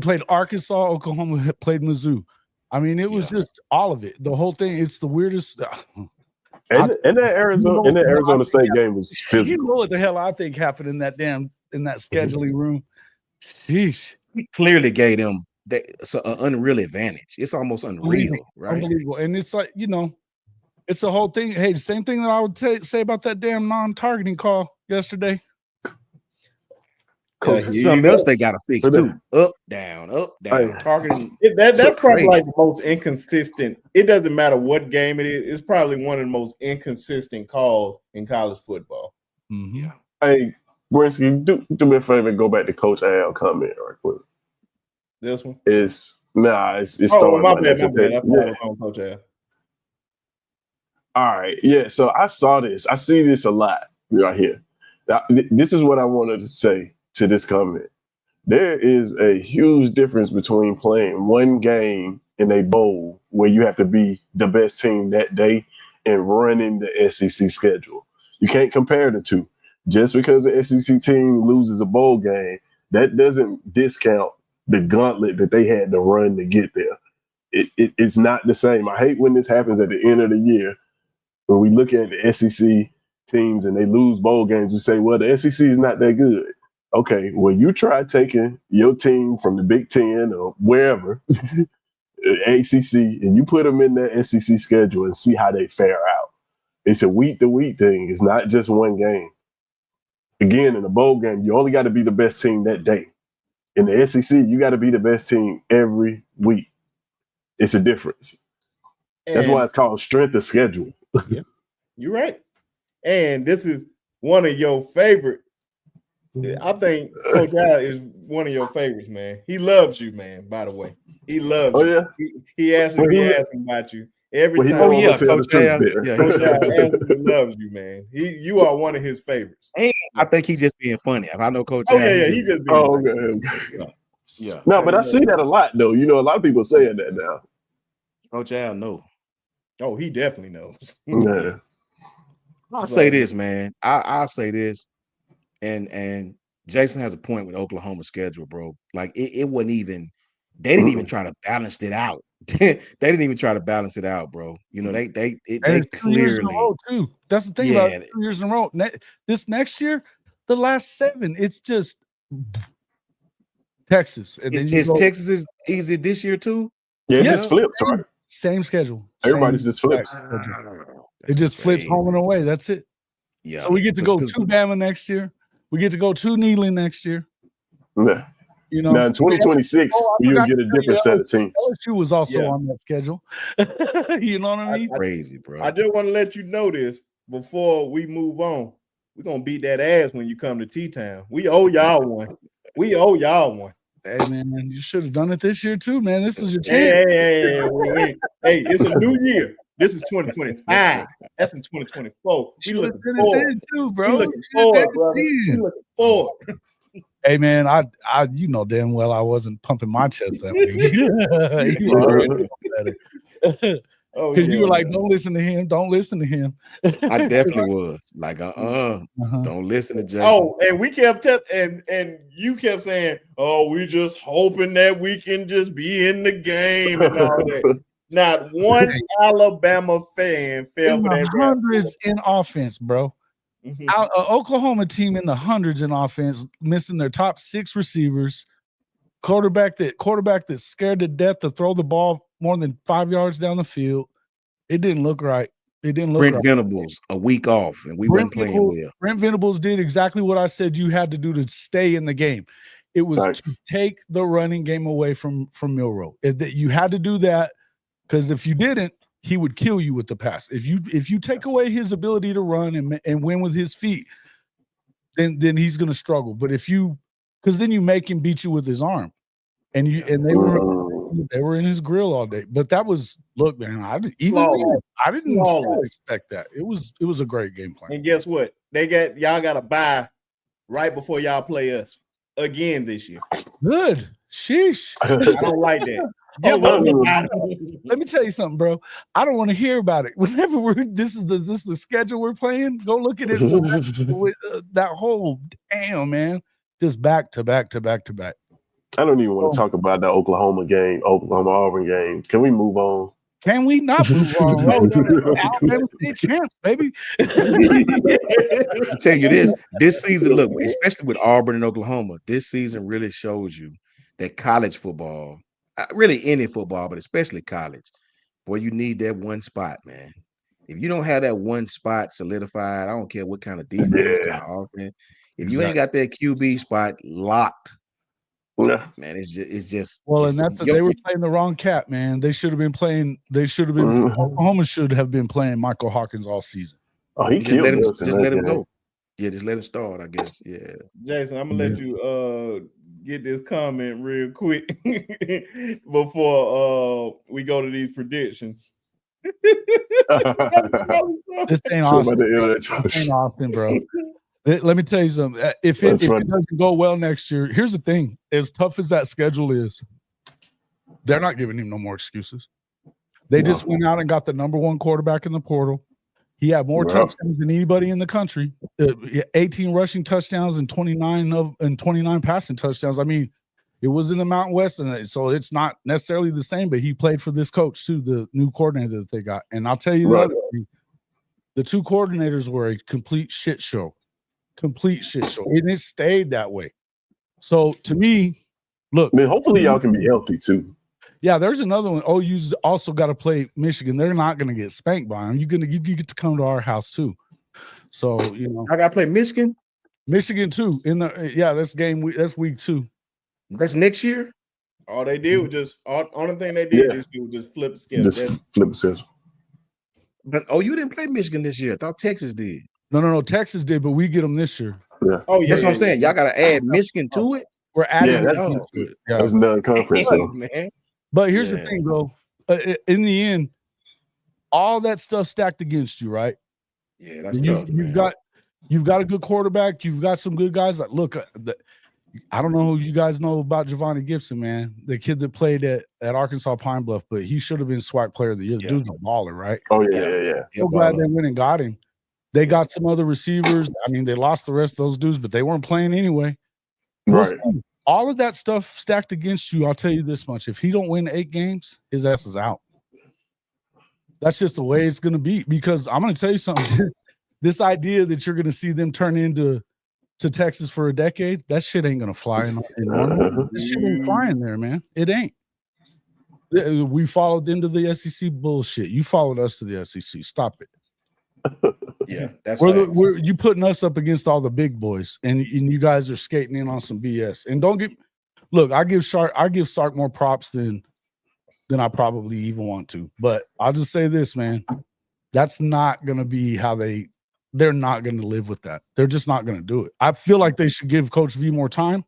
played Arkansas. Oklahoma played Mizzou. I mean, it was just all of it. The whole thing. It's the weirdest. And that Arizona State game was physical. You know what the hell I think happened in that scheduling room? Sheesh. We clearly gave them an unreal advantage. It's almost unreal, right? Unbelievable. And it's like, it's the whole thing. Hey, same thing that I would say about that damn non-targeting call yesterday. Something else they got to fix too. Up, down, targeting. That's probably like the most inconsistent. It doesn't matter what game it is. It's probably one of the most inconsistent calls in college football. Mm-hmm. Hey, Brinsky, do me a favor and go back to Coach Al comment right quick. This one? It's my bad. I was on Coach Al. All right. Yeah, so I saw this. I see this a lot right here. Now, this is what I wanted to say to this comment. There is a huge difference between playing one game in a bowl where you have to be the best team that day and running the SEC schedule. You can't compare the two. Just because the SEC team loses a bowl game, that doesn't discount the gauntlet that they had to run to get there. It's not the same. I hate when this happens at the end of the year. When we look at the SEC teams and they lose bowl games, we say, well, the SEC is not that good. Okay, well, you try taking your team from the Big Ten or wherever, ACC, and you put them in that SEC schedule and see how they fare out. It's a week-to-week thing. It's not just one game. Again, in a bowl game, you only got to be the best team that day. In the SEC, you got to be the best team every week. It's a difference. That's why it's called strength of schedule. Yeah, you're right. And this is one of your favorite. I think Coach Al is one of your favorites, man. He loves you, man, by the way. He loves you. Yeah? He actually be asking about you every time. Oh, yeah, Coach Al. Yeah, Coach Al absolutely loves you, man. You are one of his favorites. And I think he's just being funny. If I know Coach Al. Yeah, he just being funny. Okay. Yeah. No, but I see that a lot, though. You know, a lot of people saying that now. Coach Al, no. Oh, he definitely knows. Yeah. I'll say this, man. I'll say this, and Jason has a point with Oklahoma's schedule, bro. Like it wasn't even. They didn't even try to balance it out. They didn't even try to balance it out, bro. You know, they clearly 2 years in a row too. That's the thing about it, 2 years in a row. This next year, the last 7, it's just Texas. And is Texas is easy this year too? Yeah, it just flips, right? Same schedule. Everybody just flips. It just flips home and away. That's it. Yeah. So we get to go to Bama next year. We get to go to Neyland next year. Yeah. You know, now in 2026, you'll get a different set of teams. LSU was also on that schedule. You know what I mean? Crazy, bro. I just want to let you know this before we move on. We're gonna beat that ass when you come to T-Town. We owe y'all one. Hey man, you should have done it this year too, man. This is your chance. Hey, it's a new year. This is 2025. That's in 2024. We looking forward too, bro. We looking forward, brother. We looking forward. Hey man, I you know damn well I wasn't pumping my chest that week. Because you were like, don't listen to him. Don't listen to him. I definitely was like, don't listen to Jason. Oh, and we kept and you kept saying, oh, we just hoping that we can just be in the game and all that. Not one Alabama fan fell for that. Hundreds in offense, bro. Oklahoma team in the hundreds in offense, missing their top 6 receivers. Quarterback that's scared to death to throw the ball more than 5 yards down the field. It didn't look right. Brent Venables a week off, and we weren't playing well. Brent Venables did exactly what I said you had to do to stay in the game. It was to take the running game away from Milroe. You had to do that because if you didn't, he would kill you with the pass. If you take away his ability to run and win with his feet, then he's going to struggle. But because then you make him beat you with his arm, and they were in his grill all day. But that was man. I didn't expect that. It was a great game plan. And guess what? Y'all got a bye right before y'all play us again this year. Good. Sheesh. I don't like that. Let me tell you something, bro. I don't want to hear about it. Whenever this is the schedule we're playing, go look at it with that whole damn man, just back to back to back to back. I don't even want to talk about the Oklahoma Auburn game. Can we move on? Can we not move on? Alabama State champs, baby. I'll tell you this season, look, especially with Auburn and Oklahoma, this season really shows you that college football, really any football, but especially college, boy, you need that one spot, man. If you don't have that one spot solidified, I don't care what kind of defense, kind of offense. If you ain't got that QB spot locked, man, it's just. Well, and they were playing the wrong cat, man. They should have been playing. Oklahoma should have been playing Michael Hawkins all season. Oh, he killed him. Just let him go. Yeah, just let him start, I guess. Yeah. Jason, I'm gonna let you get this comment real quick before we go to these predictions. This ain't Austin. This ain't Austin, bro. Let me tell you something. If it doesn't go well next year, here's the thing: as tough as that schedule is, they're not giving him no more excuses. They just went out and got the #1 quarterback in the portal. He had more touchdowns than anybody in the country. 18 rushing touchdowns and 29 passing touchdowns. I mean, it was in the Mountain West, and so it's not necessarily the same. But he played for this coach too, the new coordinator that they got. And I'll tell you the other thing: the two coordinators were a complete shit show. Complete shit show, and it stayed that way. So to me, look, man, hopefully y'all can be healthy too. Yeah, there's another one. OU's also got to play Michigan. They're not going to get spanked by them. You get to come to our house too. So I got to play Michigan. Michigan too. That's week 2. That's next year. All they did was just only thing they did is just flip the schedule. Just flip the schedule. But you didn't play Michigan this year. I thought Texas did. No. Texas did, but we get them this year. Yeah. Oh yeah, that's what I'm saying. Y'all got to add Michigan to it. We're adding that's non-conference. Man. But here's the thing, though. In the end, all that stuff stacked against you, right? Yeah, that's tough. You've got a good quarterback. You've got some good guys. Like, look, I don't know who you guys know about Javonte Gibson, man. The kid that played at Arkansas Pine Bluff, but he should have been SWAC Player of the Year. The dude's a baller, right? Oh yeah. So glad they went and got him. They got some other receivers. I mean, they lost the rest of those dudes, but they weren't playing anyway. Right. All of that stuff stacked against you. I'll tell you this much: if he don't win 8 games, his ass is out. That's just the way it's going to be. Because I'm going to tell you something. This idea that you're going to see them turn into Texas for a decade, that shit ain't going to fly in Norman. This shit ain't flying there, man. It ain't. We followed them to the SEC bullshit. You followed us to the SEC. Stop it. Yeah, that's you putting us up against all the big boys, and you guys are skating in on some BS. And I give Sark more props than I probably even want to. But I'll just say this, man, that's not gonna be how they're not gonna live with that. They're just not gonna do it. I feel like they should give Coach V more time,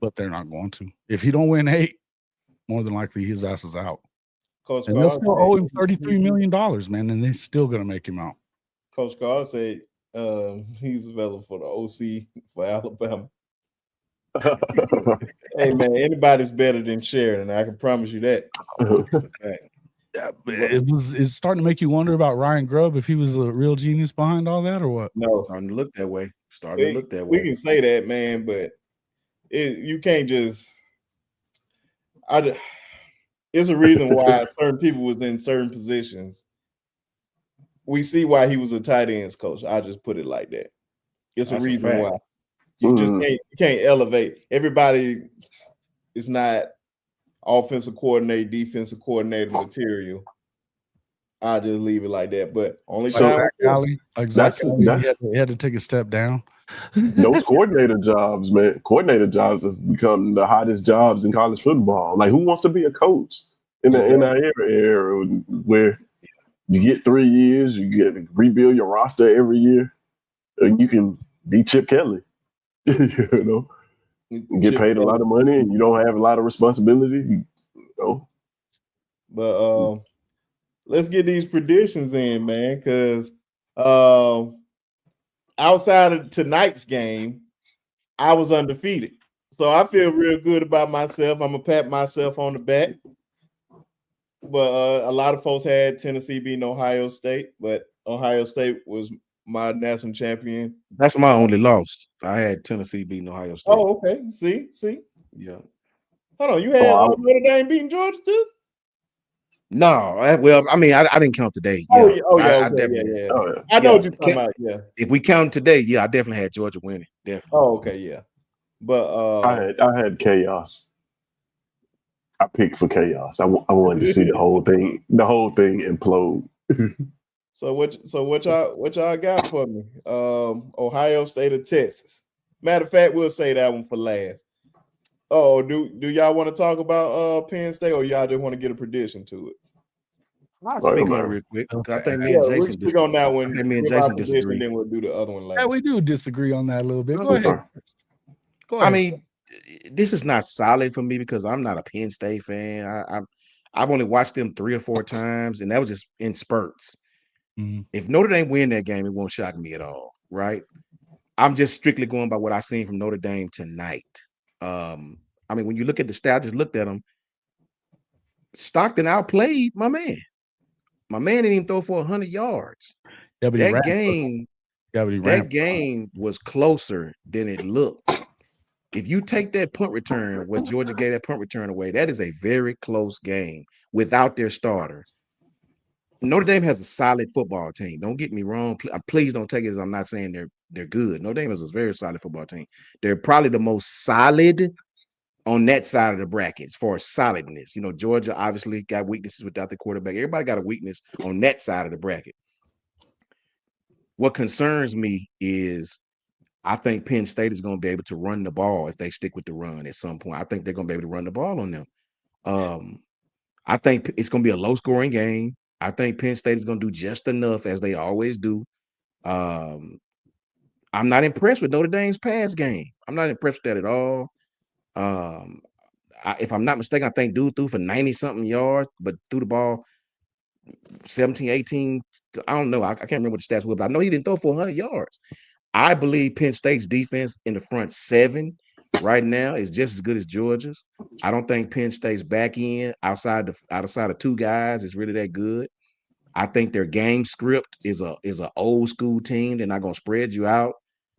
but they're not going to. If he don't win 8, more than likely his ass is out. Coach and they'll still owe him $33 million, man, and they're still gonna make him out. Coach Carr said he's available for the OC for Alabama. Hey man, anybody's better than Sheridan. I can promise you that. Yeah, it's starting to make you wonder about Ryan Grubb, if he was a real genius behind all that or what. No, starting to look that way. We can say that, man, but you can't just. It's a reason why certain people was in certain positions. We see why he was a tight ends coach. I'll just put it like that. It's a reason why. You just can't elevate. Everybody is not offensive coordinator, defensive coordinator material. I'll just leave it like that. But only time he had to take a step down. Those coordinator jobs, man. Coordinator jobs have become the hottest jobs in college football. Like, who wants to be a coach in the era where you get 3 years, you get to rebuild your roster every year, and you can be Chip Kelly. You get paid a lot of money, and you don't have a lot of responsibility. But let's get these predictions in, man, because outside of tonight's game, I was undefeated. So I feel real good about myself. I'm going to pat myself on the back. But a lot of folks had Tennessee beating Ohio State, but Ohio State was my national champion. That's my only loss. I had Tennessee beating Ohio State. Oh, okay. See? Yeah. Hold on. You had Notre Dame beating Georgia too? No. I didn't count today. Yeah. I definitely. Yeah. I know what you're talking about. Yeah. If we count today, I definitely had Georgia winning. Definitely. Oh, okay. Yeah. But I had chaos. I picked for chaos. I wanted to see the whole thing implode. So what y'all got for me? Ohio State or Texas? Matter of fact, we'll say that one for last. Oh, do y'all want to talk about Penn State, or y'all just want to get a prediction to it? I'll speak on it real quick. I think me and Jason speak on that one. I think me and Jason disagree. Then we'll do the other one later. Yeah, we do disagree on that a little bit. Go ahead. I mean, this is not solid for me because I'm not a Penn State fan. I've only watched them 3 or 4 times, and that was just in spurts. Mm-hmm. If Notre Dame win that game, it won't shock me at all, right? I'm just strictly going by what I seen from Notre Dame tonight. I mean, when you look at the stats, I just looked at them. Stockton outplayed my man. My man didn't even throw for 100 yards. Yeah, but that game was closer than it looked. If you take that punt return, what Georgia gave that punt return away, that is a very close game without their starter. Notre Dame has a solid football team. Don't get me wrong. Please don't take it as I'm not saying they're good. Notre Dame is a very solid football team. They're probably the most solid on that side of the bracket as far as solidness. You know, Georgia obviously got weaknesses without the quarterback. Everybody got a weakness on that side of the bracket. What concerns me is I think Penn State is going to be able to run the ball if they stick with the run at some point. I think they're going to be able to run the ball on them. I think it's going to be a low-scoring game. I think Penn State is going to do just enough, as they always do. I'm not impressed with Notre Dame's pass game. I'm not impressed with that at all. If I'm not mistaken, I think dude threw for 90-something yards, but threw the ball 17, 18. I don't know. I can't remember what the stats were, but I know he didn't throw for 100 yards. I believe Penn State's defense in the front seven right now is just as good as Georgia's. I don't think Penn State's back end outside of two guys is really that good. I think their game script is a old school team. They're not going to spread you out.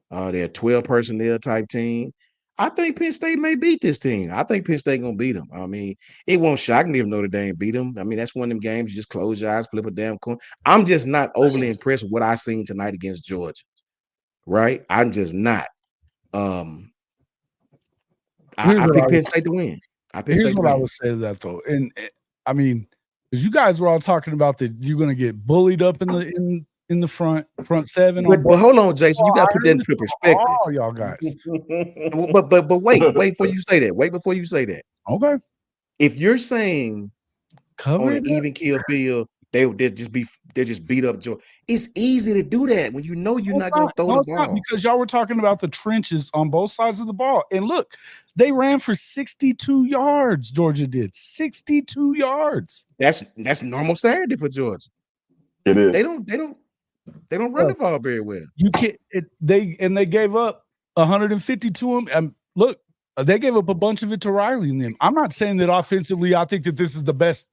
They're a 12 personnel type team. I think Penn State may beat this team. I think Penn State going to beat them. I mean, it won't shock me if Notre Dame beat them. I mean, that's one of them games you just close your eyes, flip a damn coin. I'm just not overly impressed with what I seen tonight against Georgia. Right? I'm just not. I picked Penn State to win. Here's what I would say to that though, and I mean, because you guys were all talking about that you're going to get bullied up in the front seven. But hold on, Jason, you got to put that into perspective. Oh, y'all guys. but wait before you say that. Wait before you say that. Okay. If you're saying on an even kill field, they just beat up Georgia. It's easy to do that when you know you're not going to throw the ball. Not, because y'all were talking about the trenches on both sides of the ball. And look, they ran for 62 yards. Georgia did 62 yards. That's normal Saturday for Georgia. It is. They don't run the ball very well. You can't. They gave up 150 to them. And look, they gave up a bunch of it to Riley and them. I'm not saying that offensively, I think that this is the best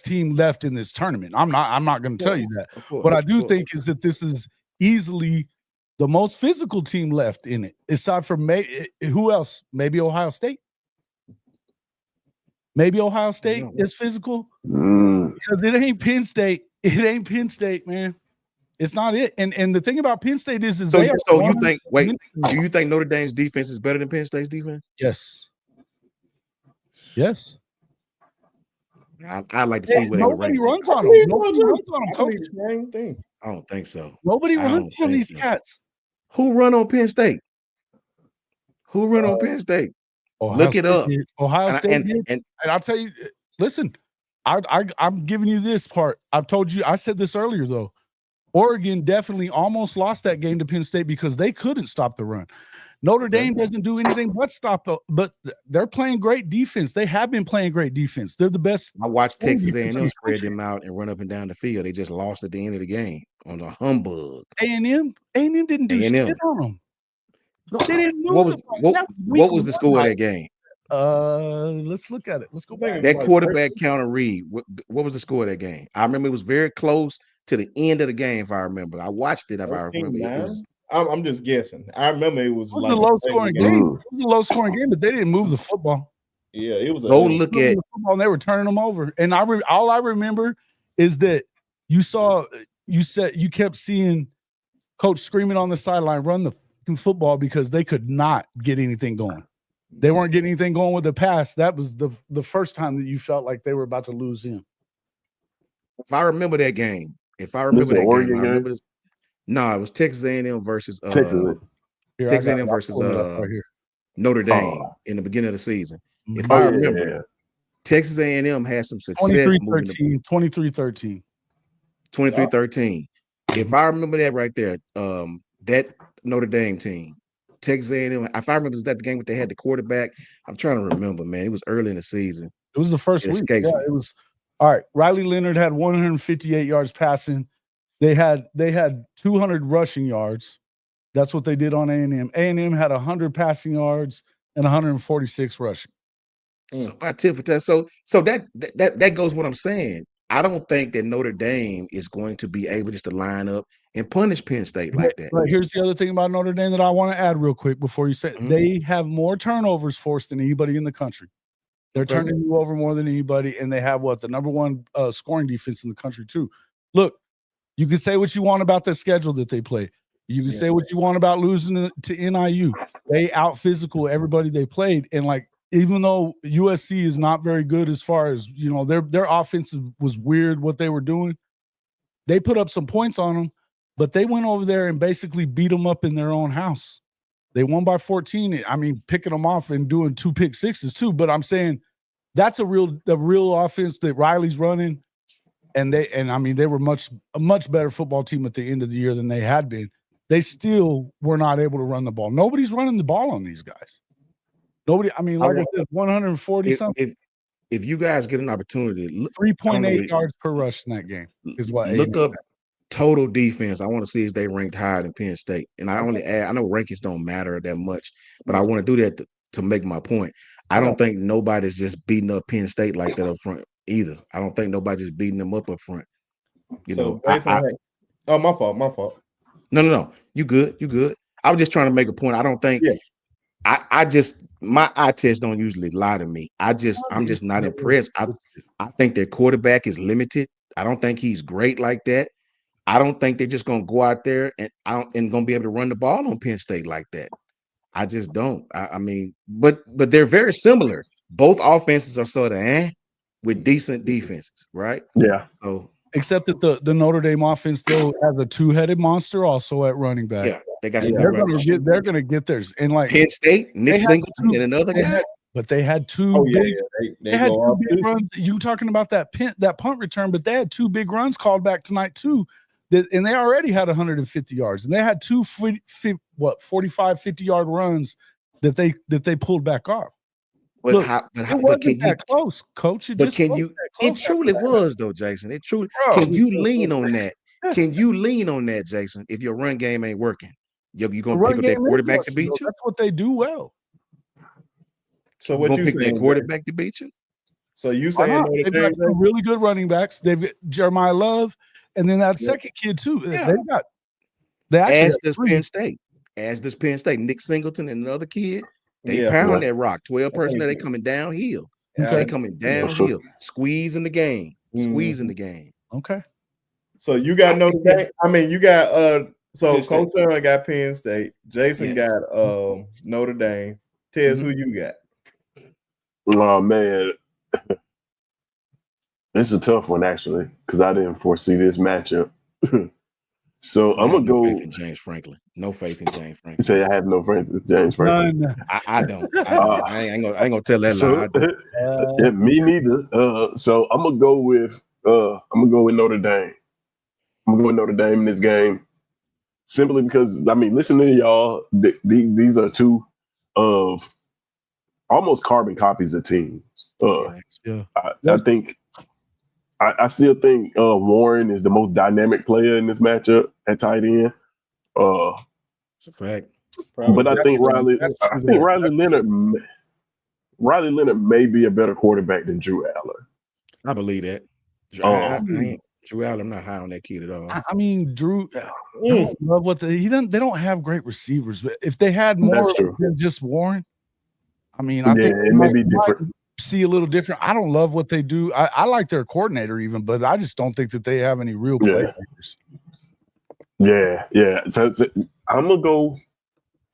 team left in this tournament. I'm not going to tell you that. What I do think is that this is easily the most physical team left in it, aside from who else? Maybe Ohio State. Maybe Ohio State is physical because it ain't Penn State. It ain't Penn State, man. It's not it. And the thing about Penn State is so you think do you think Notre Dame's defense is better than Penn State's defense? Yes. Yes. I'd like to see where nobody runs on them. Nobody runs on them. Coach. Same thing. I don't think so. Nobody runs on these cats. Who run on Penn State? Who run on Penn State? Look it up. Ohio State and I'll tell you, listen, I'm giving you this part. I've told you, I said this earlier though. Oregon definitely almost lost that game to Penn State because they couldn't stop the run. Notre Dame doesn't do anything but stop, but they're playing great defense. They have been playing great defense. They're the best. I watched Texas A&M spread them out and run up and down the field. They just lost at the end of the game on a humbug. A&M didn't do shit on them. They didn't move. What was the score of that game? Let's look at it. Let's go back. That quarterback counter read. What was the score of that game? I remember it was very close to the end of the game. If I remember, I watched it. If I remember, I'm just guessing. I remember it was like a low scoring game. It was a low scoring game, but they didn't move the football. Yeah, it was. Go look at the football. And they were turning them over, and all I remember is that you kept seeing coach screaming on the sideline, "Run the football," because they could not get anything going. They weren't getting anything going with the pass. That was the first time that you felt like they were about to lose him. If I remember that game, it was Texas A&M versus Texas A&M versus Notre Dame in the beginning of the season. If I remember, Texas A&M had some success. 23-13. 23-13. If I remember that right there, that Notre Dame team, Texas A&M. If I remember, was that the game where they had the quarterback? I'm trying to remember, man. It was early in the season. It was the first week. Yeah, it was. All right. Riley Leonard had 158 yards passing. They had 200 rushing yards. That's what they did on A&M. A&M had 100 passing yards and 146 rushing. So by tit for tat. So that goes what I'm saying. I don't think that Notre Dame is going to be able just to line up and punish Penn State like that. But here's the other thing about Notre Dame that I want to add real quick before you say they have more turnovers forced than anybody in the country. They're turning you over more than anybody, and they have the number one scoring defense in the country too. Look, you can say what you want about the schedule that they play. You can say what you want about losing to NIU. They out physical everybody they played, and even though USC is not very good as far as their offense was weird what they were doing, they put up some points on them, but they went over there and basically beat them up in their own house. They won by 14. I mean, picking them off and doing 2 pick sixes too. But I'm saying that's the real offense that Riley's running. And they were a much better football team at the end of the year than they had been. They still were not able to run the ball. Nobody's running the ball on these guys. Nobody. I mean, like I said, 140 something. If you guys get an opportunity, 3.8 yards per rush in that game is what. Look up total defense. I want to see if they ranked higher than Penn State. And I know rankings don't matter that much, but I want to do that to make my point. I don't think nobody's just beating up Penn State like that up front either. I don't think nobody's just beating them up front. My fault. No. You good. I was just trying to make a point. I don't think my eye test don't usually lie to me. I'm just not impressed. I think their quarterback is limited. I don't think he's great like that. I don't think they're just gonna go out there and gonna be able to run the ball on Penn State like that. I just don't. I mean, but they're very similar. Both offenses are sort of with decent defenses, right? Yeah. So except that the Notre Dame offense though has a two-headed monster also at running back. Yeah, they got. They're gonna get theirs. And Penn State, Nick Singleton, and another guy. But they had two. They had two big runs. You talking about that punt return? But they had 2 big runs called back tonight too. And they already had 150 yards, and they had 2 45, 50-yard runs that they pulled back off. But it wasn't that close, Coach. It truly was though, Jason. It truly. Can you lean on that? Can you lean on that, Jason? If your run game ain't working, you're gonna pick up that quarterback to beat you. That's what they do well. So what you pick that quarterback to beat you? So you saying they've got 2 really good running backs? They've got Jeremiah Love, and then that second kid too. Yeah. As does Penn State. Nick Singleton and another kid. They pound that rock. 12 personnel. They coming downhill. They coming downhill. Squeezing the game. Okay. So you got Notre Dame. I mean, you got so Coach John got Penn State. Jason got Notre Dame. Tez, who you got? Oh man. This is a tough one actually, because I didn't foresee this matchup. So I'm gonna go faith in James Franklin. No faith in James Franklin. You say I have no faith in James Franklin. None. I don't. I ain't gonna tell that lie. Yeah, me neither. So I'm gonna go with Notre Dame. I'm gonna go with Notre Dame in this game, simply because listening to y'all, these are 2 of almost carbon copies of teams. I still think Warren is the most dynamic player in this matchup at tight end. It's a fact. But I think Riley Leonard may be a better quarterback than Drew Aller. I believe that. Drew Aller, I'm not high on that kid at all. I mean, Drew, I don't love they don't have great receivers, but if they had more than just Warren, I think it may be different. See a little different. I don't love what they do. I like their coordinator even, but I just don't think that they have any real playmakers. Yeah. So I'm gonna go.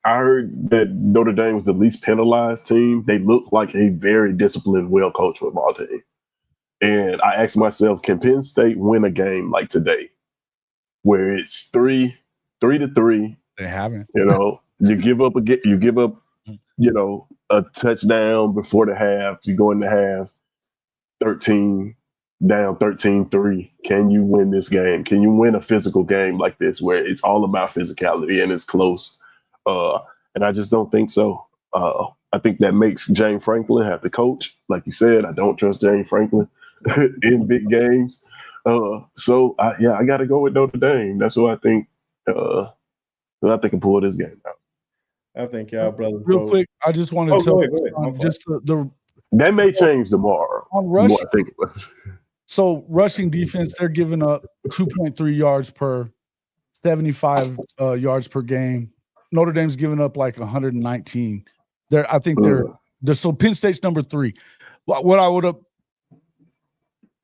I heard that Notre Dame was the least penalized team. They look like a very disciplined, well-coached football team. And I asked myself, can Penn State win a game like today, where it's 3-3? They haven't. You give up a touchdown before the half. You go in the half 13-3. Can you win this game? Can you win a physical game like this where it's all about physicality and it's close? And I just don't think so. I think that makes James Franklin have to coach. Like you said, I don't trust James Franklin in big games. I got to go with Notre Dame. That's what I think. but I think can pull this game out. I think y'all brothers. Real quick, I just want to tell you just the that may change tomorrow. On rush, so rushing defense, they're giving up 2.3 yards per 75 yards per game. Notre Dame's giving up like 119. I think they're so Penn State's number 3. What I would have,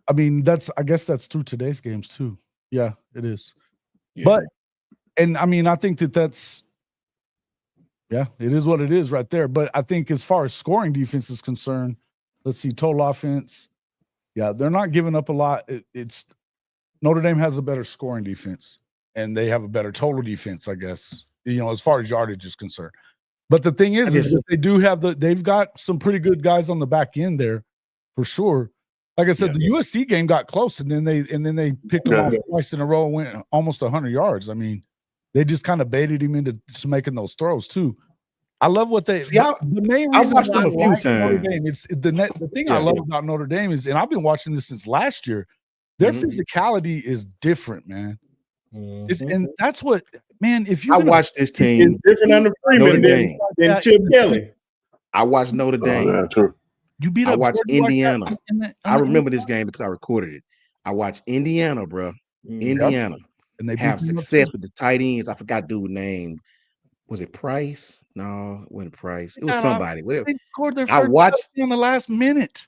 I mean, I guess that's through today's games too. Yeah, it is. Yeah. But, and I mean, I think that's, yeah, it is what it is right there. But I think as far as scoring defense is concerned, let's see, total offense. Yeah, they're not giving up a lot. It's Notre Dame has a better scoring defense, and they have a better total defense, I guess, as far as yardage is concerned. But the thing is that they do have they've got some pretty good guys on the back end there, for sure. Like I said, the USC game got close, and then they picked him off twice in a row and went almost 100 yards. I mean, they just kind of baited him into making those throws too. I love what they. See, the main reason I watched them a few times. Notre Dame, it's the thing I love about Notre Dame is, and I've been watching this since last year. Their physicality is different, man. And that's what, man. If you watched this team, it's different under Freeman than Chip Kelly. I watched Notre Dame. Yeah, true. You beat I up watched Georgia Indiana. Like I remember this game because I recorded it. I watched Indiana, bro. Indiana. And they have success with the tight ends. I forgot dude's name. Was it Price? No, it wasn't Price. It was somebody. Whatever. They scored their first in the last minute.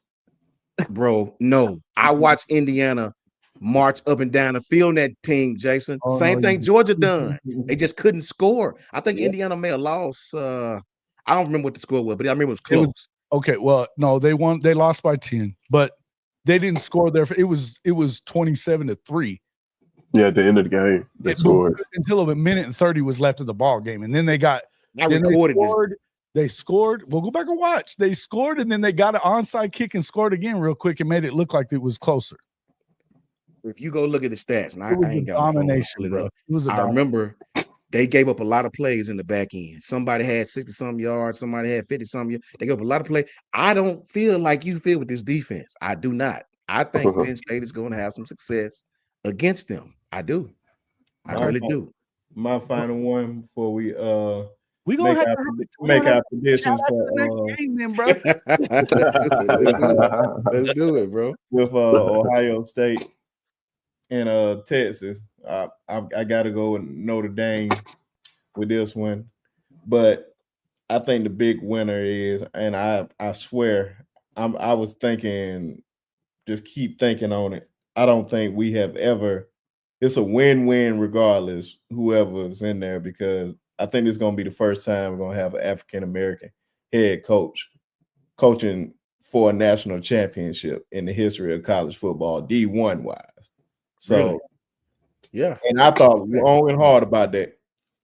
Bro, no. I watched Indiana march up and down the field in that team, Jason. Same thing Georgia done. They just couldn't score. I think Indiana may have lost. I don't remember what the score was, but I remember it was close. Okay, well, no, they won. They lost by 10, but they didn't score there. It was 27-3. Yeah, at the end of the game, they scored until a minute and 30 was left of the ball game, and then they got. They scored. We'll go back and watch. They scored, and then they got an onside kick and scored again real quick and made it look like it was closer. If you go look at the stats, and I ain't got domination, bro. I remember they gave up a lot of plays in the back end. Somebody had 60-some yards. Somebody had 50-some yards. They gave up a lot of plays. I don't feel like you feel with this defense. I do not. I think Penn State is going to have some success against them. I do. I really do. My final one before we gonna have to make our predictions for the next game, then, bro. Let's do it, bro. With Ohio State and Texas. I got to go with Notre Dame with this one, but I think the big winner is, and I swear, I was thinking, just keep thinking on it. I don't think we have ever. It's a win-win regardless, whoever's in there, because I think it's going to be the first time we're going to have an African-American head coach coaching for a national championship in the history of college football, D1 wise. So, really? Yeah. And I thought long and hard about that,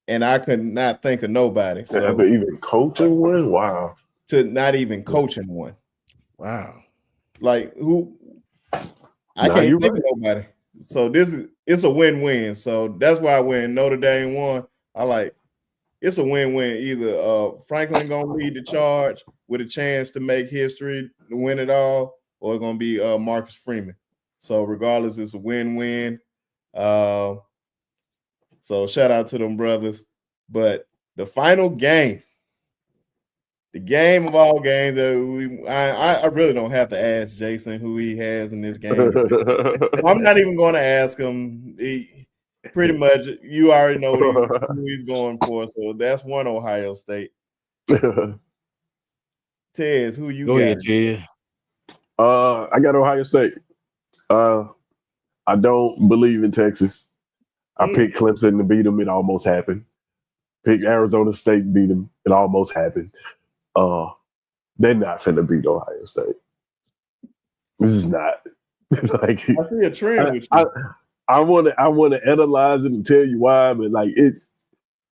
and I could not think of nobody. So ever even coaching one? Wow. To not even coaching one. Wow. Like who? I can't think of nobody. So it's a win-win. So that's why when Notre Dame won, it's a win-win. Either Franklin gonna lead the charge with a chance to make history, to win it all, or it's gonna be Marcus Freeman. So regardless, it's a win-win. So shout out to them brothers. But the final game, the game of all games, I really don't have to ask Jason who he has in this game. I'm not even going to ask him. Pretty much, you already know who he's going for. So that's one Ohio State. Tez, who you got? Go ahead, Ted. I got Ohio State. I don't believe in Texas. I picked Clemson to beat them. It almost happened. Picked Arizona State to beat them. It almost happened. They're not finna beat Ohio State. This is not. I see a trend with you. I want to analyze it and tell you why, but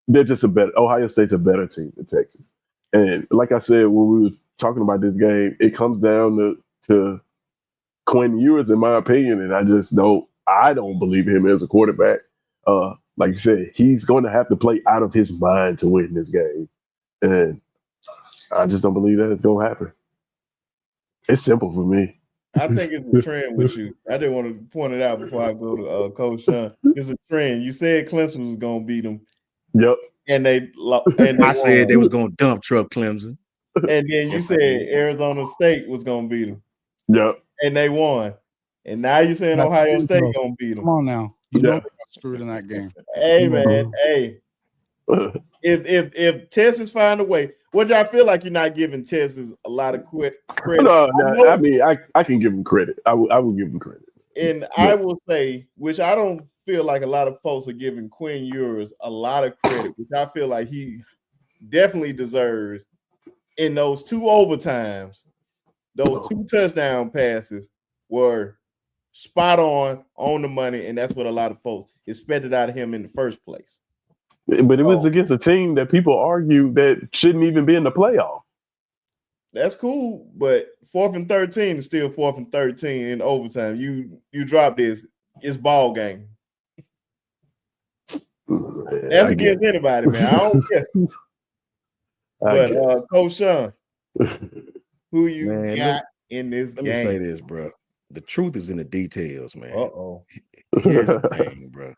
they're just Ohio State's a better team than Texas. And like I said, when we were talking about this game, it comes down to Quinn Ewers, in my opinion, and I don't believe him as a quarterback. Like you said, he's going to have to play out of his mind to win this game. And I just don't believe that it's going to happen. It's simple for me. I think it's a trend with you. I didn't want to point it out before I go to Coach Sean. It's a trend. You said Clemson was going to beat them. Yep. and they I said won. they was gonna dump truck Clemson. And then you Yes, I said did. Arizona State was gonna beat them. Yep. And they won. And now you're saying That's Ohio true, State though. gonna beat them. Come on now. You know Yeah. they got screwed in that game. Hey man, hey. If Texas find a way, what y'all feel like you're not giving Texas a lot of credit? No, I mean I can give them credit. I will give them credit. And I will say, which I don't feel like a lot of folks are giving Quinn Ewers a lot of credit, which I feel like he definitely deserves. In those 2 overtimes, those 2 touchdown passes were spot on the money, and that's what a lot of folks expected out of him in the first place. But it was against a team that people argue that shouldn't even be in the playoff. That's cool, but 4th and 13 is still 4th and 13 in overtime. You drop this, it's ball game. That's against anybody, man. I don't care. But Coach Sean, who you got in this game? Let me say this, bro. The truth is in the details, man. Here's the thing, bro.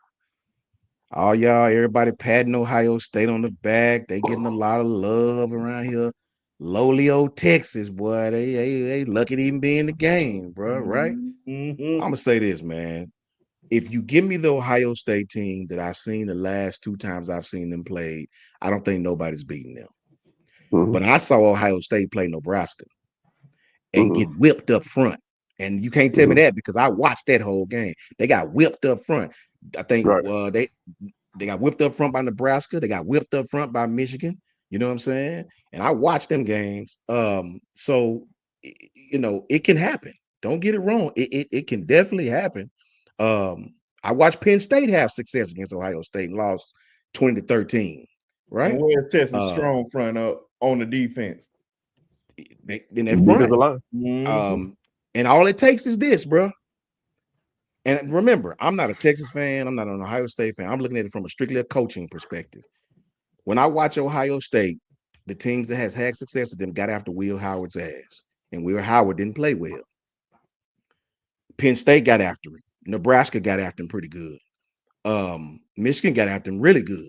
All y'all, everybody patting Ohio State on the back. They getting a lot of love around here. Lowly old Texas, boy. They lucky to even be in the game, bro. Right? Mm-hmm. I'm gonna say this, man. If you give me the Ohio State team that I've seen the last 2 times I've seen them play, I don't think nobody's beating them. But I saw Ohio State play Nebraska and get whipped up front. And you can't tell me that because I watched that whole game. They got whipped up front. I think they got whipped up front by Nebraska. They got whipped up front by Michigan. You know what I'm saying? And I watched them games. So you know, it can happen. Don't get it wrong. It can definitely happen. I watched Penn State have success against Ohio State and lost 20-13. Right? And where's Texas strong front up on the defense? In that front. And all it takes is this, bro. And remember, I'm not a Texas fan. I'm not an Ohio State fan. I'm looking at it from strictly a coaching perspective. When I watch Ohio State, the teams that has had success with them got after Will Howard's ass. And Will Howard didn't play well. Penn State got after him. Nebraska got after him pretty good. Michigan got after him really good.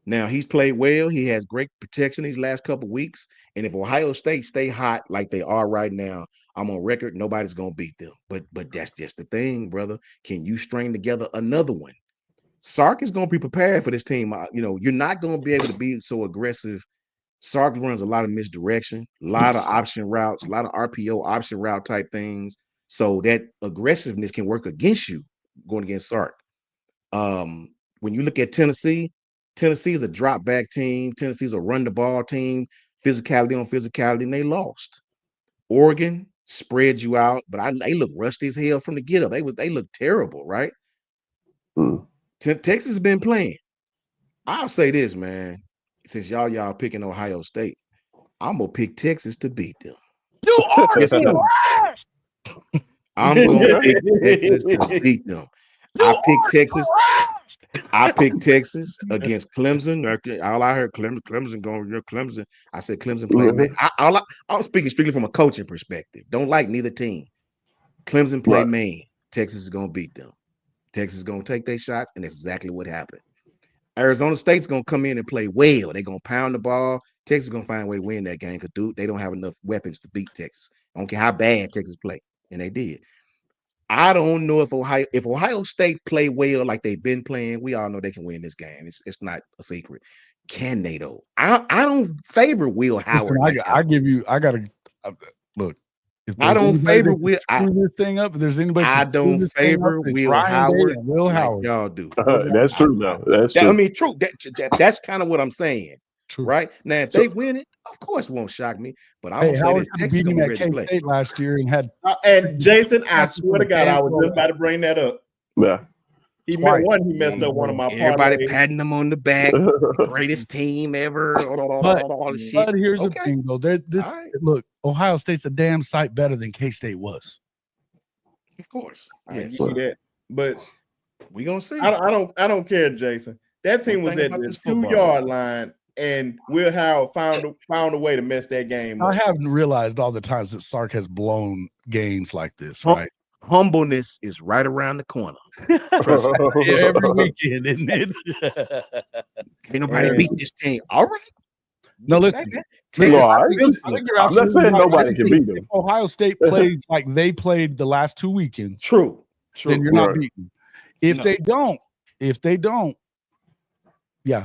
Now, he's played well. He has great protection these last couple of weeks. And if Ohio State stay hot like they are right now, I'm on record, nobody's going to beat them. But that's just the thing, brother. Can you string together another one? Sark is going to be prepared for this team. You know, you're not going to be able to be so aggressive. Sark runs a lot of misdirection, a lot of option routes, a lot of RPO option route type things. So that aggressiveness can work against you going against Sark. When you look at Tennessee is a drop back team. Tennessee's a run the ball team, physicality on physicality, and they lost. Oregon spread you out, but they look rusty as hell from the get up. They look terrible, right? Texas has been playing. I'll say this, man. Since y'all picking Ohio State, I'm gonna pick Texas to beat them. You are trash. I'm gonna pick Texas to beat them. I picked Texas against Clemson. All I heard Clemson going, Clemson. I said Clemson play man. I'm speaking strictly from a coaching perspective. Don't like neither team. Clemson play man. Texas is gonna beat them. Texas is gonna take their shots, and that's exactly what happened. Arizona State's gonna come in and play well. They're gonna pound the ball. Texas is gonna find a way to win that game because they don't have enough weapons to beat Texas. I don't care how bad Texas play, and they did. I don't know if Ohio State play well like they've been playing, we all know they can win this game. It's not a secret. Can they though? I don't favor Will Howard. Listen, I gotta look. If I don't favor Will. Screw this thing up. If there's anybody, I don't favor Will Howard. Will Howard, y'all do. That's true. Now that's true. I mean, true. That's kind of what I'm saying. True. Right now, if they win it, of course, it won't shock me. But I'm gonna say Howard this: beat him at K-State last year and had. And Jason, I swear to God, I was just about to bring that up. Yeah. He messed up one of my everybody parlays. patting them on the back. Greatest team ever. But here's the thing, though. Look, Ohio State's a damn sight better than K-State was. Of course, I give you that. But we gonna see. I don't care, Jason. That team was at the 2-yard line, and Will Howard found a way to mess that game up. I haven't realized all the times that Sark has blown games like this, right? Humbleness is right around the corner. Trust me, every weekend, isn't it? Ain't nobody beat this team. All right. No, listen. No, I think you're I'm not saying absolutely right. nobody can beat them. If Ohio State plays like they played the last 2 weekends, True. then you're not beating. If they don't, yeah,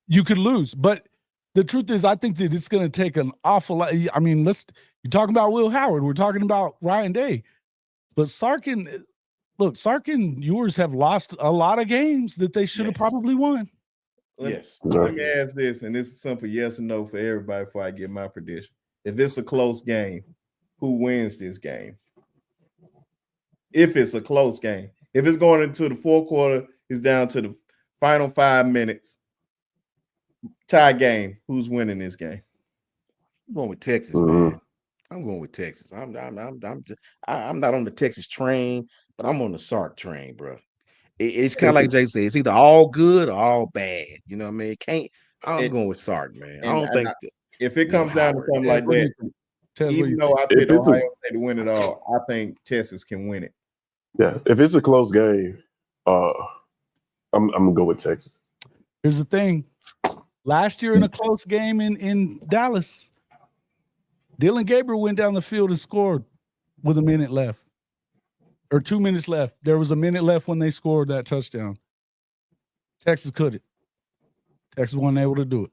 you could lose. But the truth is, I think that it's going to take an awful lot. I mean, you're talking about Will Howard. We're talking about Ryan Day. But Sarkin, yours have lost a lot of games that they should have probably won. Let me ask this, and this is simple yes or no for everybody before I get my prediction. If it's a close game, who wins this game? If it's a close game. If it's going into the fourth quarter, it's down to the final 5 minutes. Tie game. Who's winning this game? I'm going with Texas, man. I'm going with Texas. I'm not on the Texas train, but I'm on the Sark train, bro. It's kind of like Jay said. It's either all good or all bad. You know what I mean? I'm going with Sark, man. I don't think if it comes down to something like that, even though I picked Ohio State to win it all, I think Texas can win it. Yeah, if it's a close game, I'm gonna go with Texas. Here's the thing. Last year in a close game in Dallas, Dylan Gabriel went down the field and scored with a minute left. Or 2 minutes left. There was a minute left when they scored that touchdown. Texas couldn't. Texas wasn't able to do it.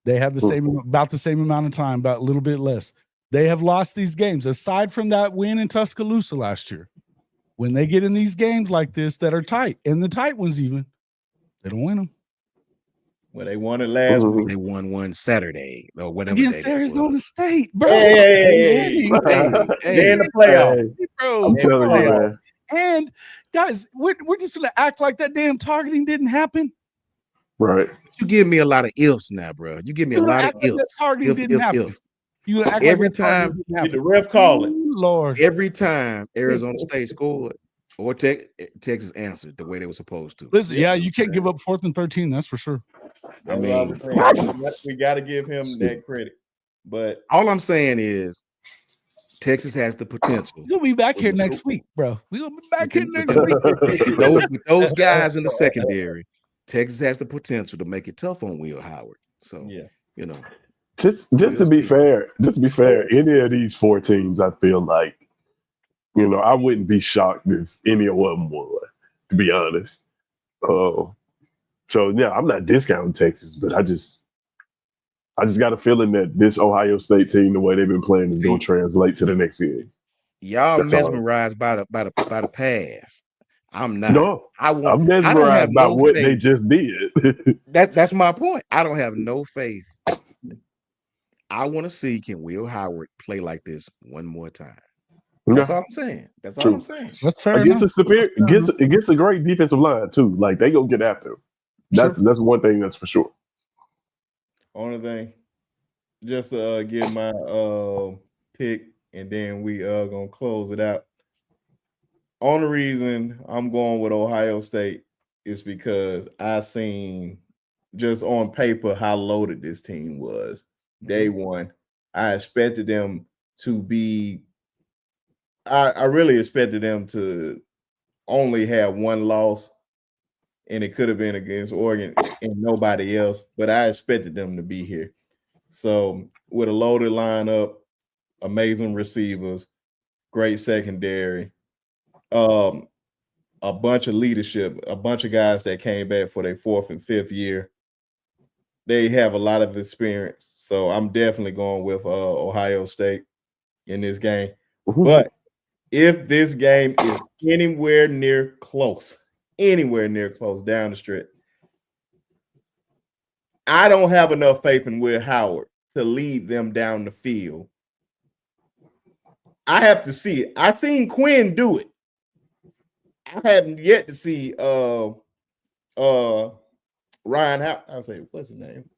They have about the same amount of time, about a little bit less. They have lost these games. Aside from that win in Tuscaloosa last year, when they get in these games like this that are tight, and the tight ones even, they don't win them. Well, they won it last week. They won one Saturday or whatever. Against Arizona State, bro. Hey, in the playoff. Bro. I'm telling you, man. And guys, we're just gonna act like that damn targeting didn't happen. Right. You give me a lot of ifs now, bro. You give me a lot of ifs. Targeting didn't happen. You act every like time the ref call it. Lord. Every time Arizona State scored or Texas answered the way they were supposed to. Listen, you can't give up 4th and 13. That's for sure. I mean, we got to give him that credit. But all I'm saying is, Texas has the potential. We'll be back here next week, bro. We're gonna be back here next week. with those guys in the secondary, Texas has the potential to make it tough on Will Howard. So you know, just to be fair, any of these 4 teams, I feel like, I wouldn't be shocked if any of them won, to be honest. So yeah, I'm not discounting Texas, but I just got a feeling that this Ohio State team, the way they've been playing, is going to translate to the next game. Y'all mesmerized by the pass. I'm not. No, I'm mesmerized by what they just did. That's my point. I don't have no faith. I want to see, can Will Howard play like this one more time? That's all I'm saying. That's all I'm saying. That's fair against enough. Against a great defensive line too. Like, they gonna get after him. That's one thing that's for sure. Only thing, just to give my pick, and then we gonna close it out. Only reason I'm going with Ohio State is because I seen just on paper how loaded this team was day one. I expected them to be. I really expected them to only have one loss, and it could have been against Oregon and nobody else, but I expected them to be here. So with a loaded lineup, amazing receivers, great secondary, a bunch of leadership, a bunch of guys that came back for their 4th and 5th year. They have a lot of experience. So I'm definitely going with Ohio State in this game. But if this game is anywhere near close down the stretch, I don't have enough faith in Will Howard to lead them down the field. I have to see it. I've seen Quinn do it. I haven't yet to see Ryan Howard. I'll say, what's his name?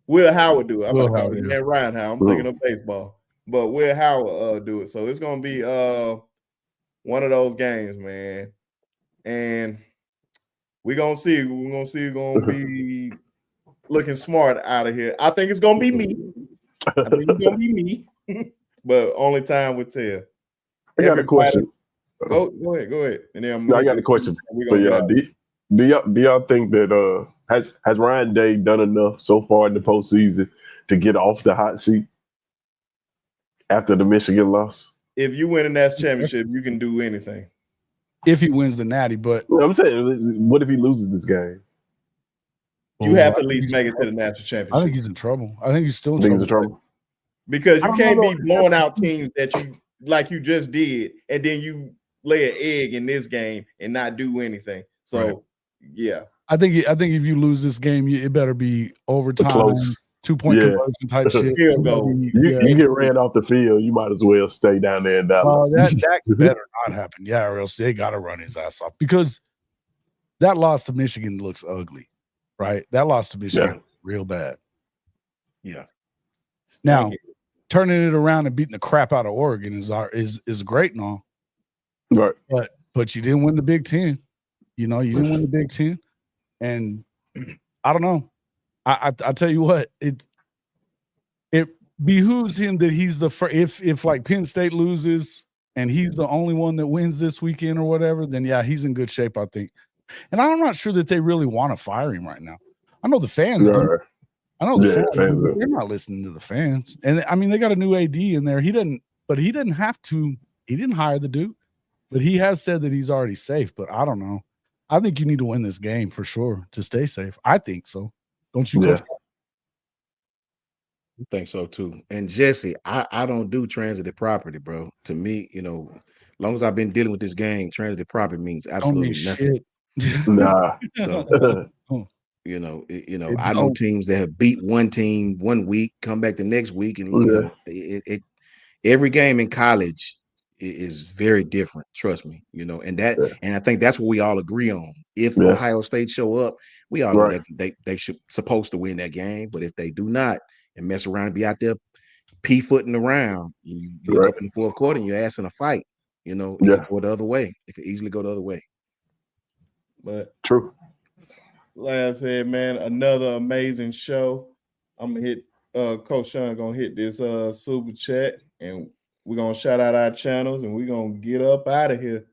Will Howard do it. I'm going to call him Ryan Howard. I'm thinking of baseball. But Will Howard do it. So it's going to be one of those games, man. And we're going to see. We're going to see who's going to be looking smart out of here. I think it's going to be me. But only time will tell. I got a question. Go ahead. And then I got a question for y'all. Do y'all think that Has Ryan Day done enough so far in the postseason to get off the hot seat after the Michigan loss? If you win a national championship, you can do anything. If he wins the Natty, but I'm saying, what if he loses this game? You have to at least make it to the national championship. I think he's in trouble. I think he's still in trouble. Because you can't be blowing out teams that you like you just did, and then you lay an egg in this game and not do anything. So, yeah. I think if you lose this game, it better be overtime, close 2-point conversion type shit. Field goal. You get ran off the field, you might as well stay down there in Dallas. That better not happen. Yeah, or else they got to run his ass off because that loss to Michigan looks ugly, right? That loss to Michigan real bad. Yeah. Now, turning it around and beating the crap out of Oregon is great and all. Right. But you didn't win the Big Ten. You know, you didn't win the Big Ten. And I don't know. I tell you what, it behooves him that he's the first. If like Penn State loses and he's the only one that wins this weekend or whatever, then yeah, he's in good shape, I think. And I'm not sure that they really want to fire him right now. I know the fans do. I know the fans do. They're not listening to the fans. And I mean, they got a new AD in there. He didn't have to. He didn't hire the dude, but he has said that he's already safe. But I don't know. I think you need to win this game for sure to stay safe. I think so. Don't you? Yeah. I think so too. And Jesse, I don't do transitive property, bro. To me, you know, as long as I've been dealing with this game, transitive property means absolutely nothing. Nah. So, you know, I know teams that have beat one team one week, come back the next week, and you know, every game in college is very different. Trust me, you know, and I think that's what we all agree on. If Ohio State show up, we all know that they should supposed to win that game. But if they do not and mess around and be out there pea-footing around, you get up in the fourth quarter and you're asking a fight, you know, it could go the other way. It could easily go the other way. But true. Like I said, man, another amazing show. I'm gonna hit Coach Sean gonna hit this super chat, and we're gonna shout out our channels, and we're gonna get up out of here.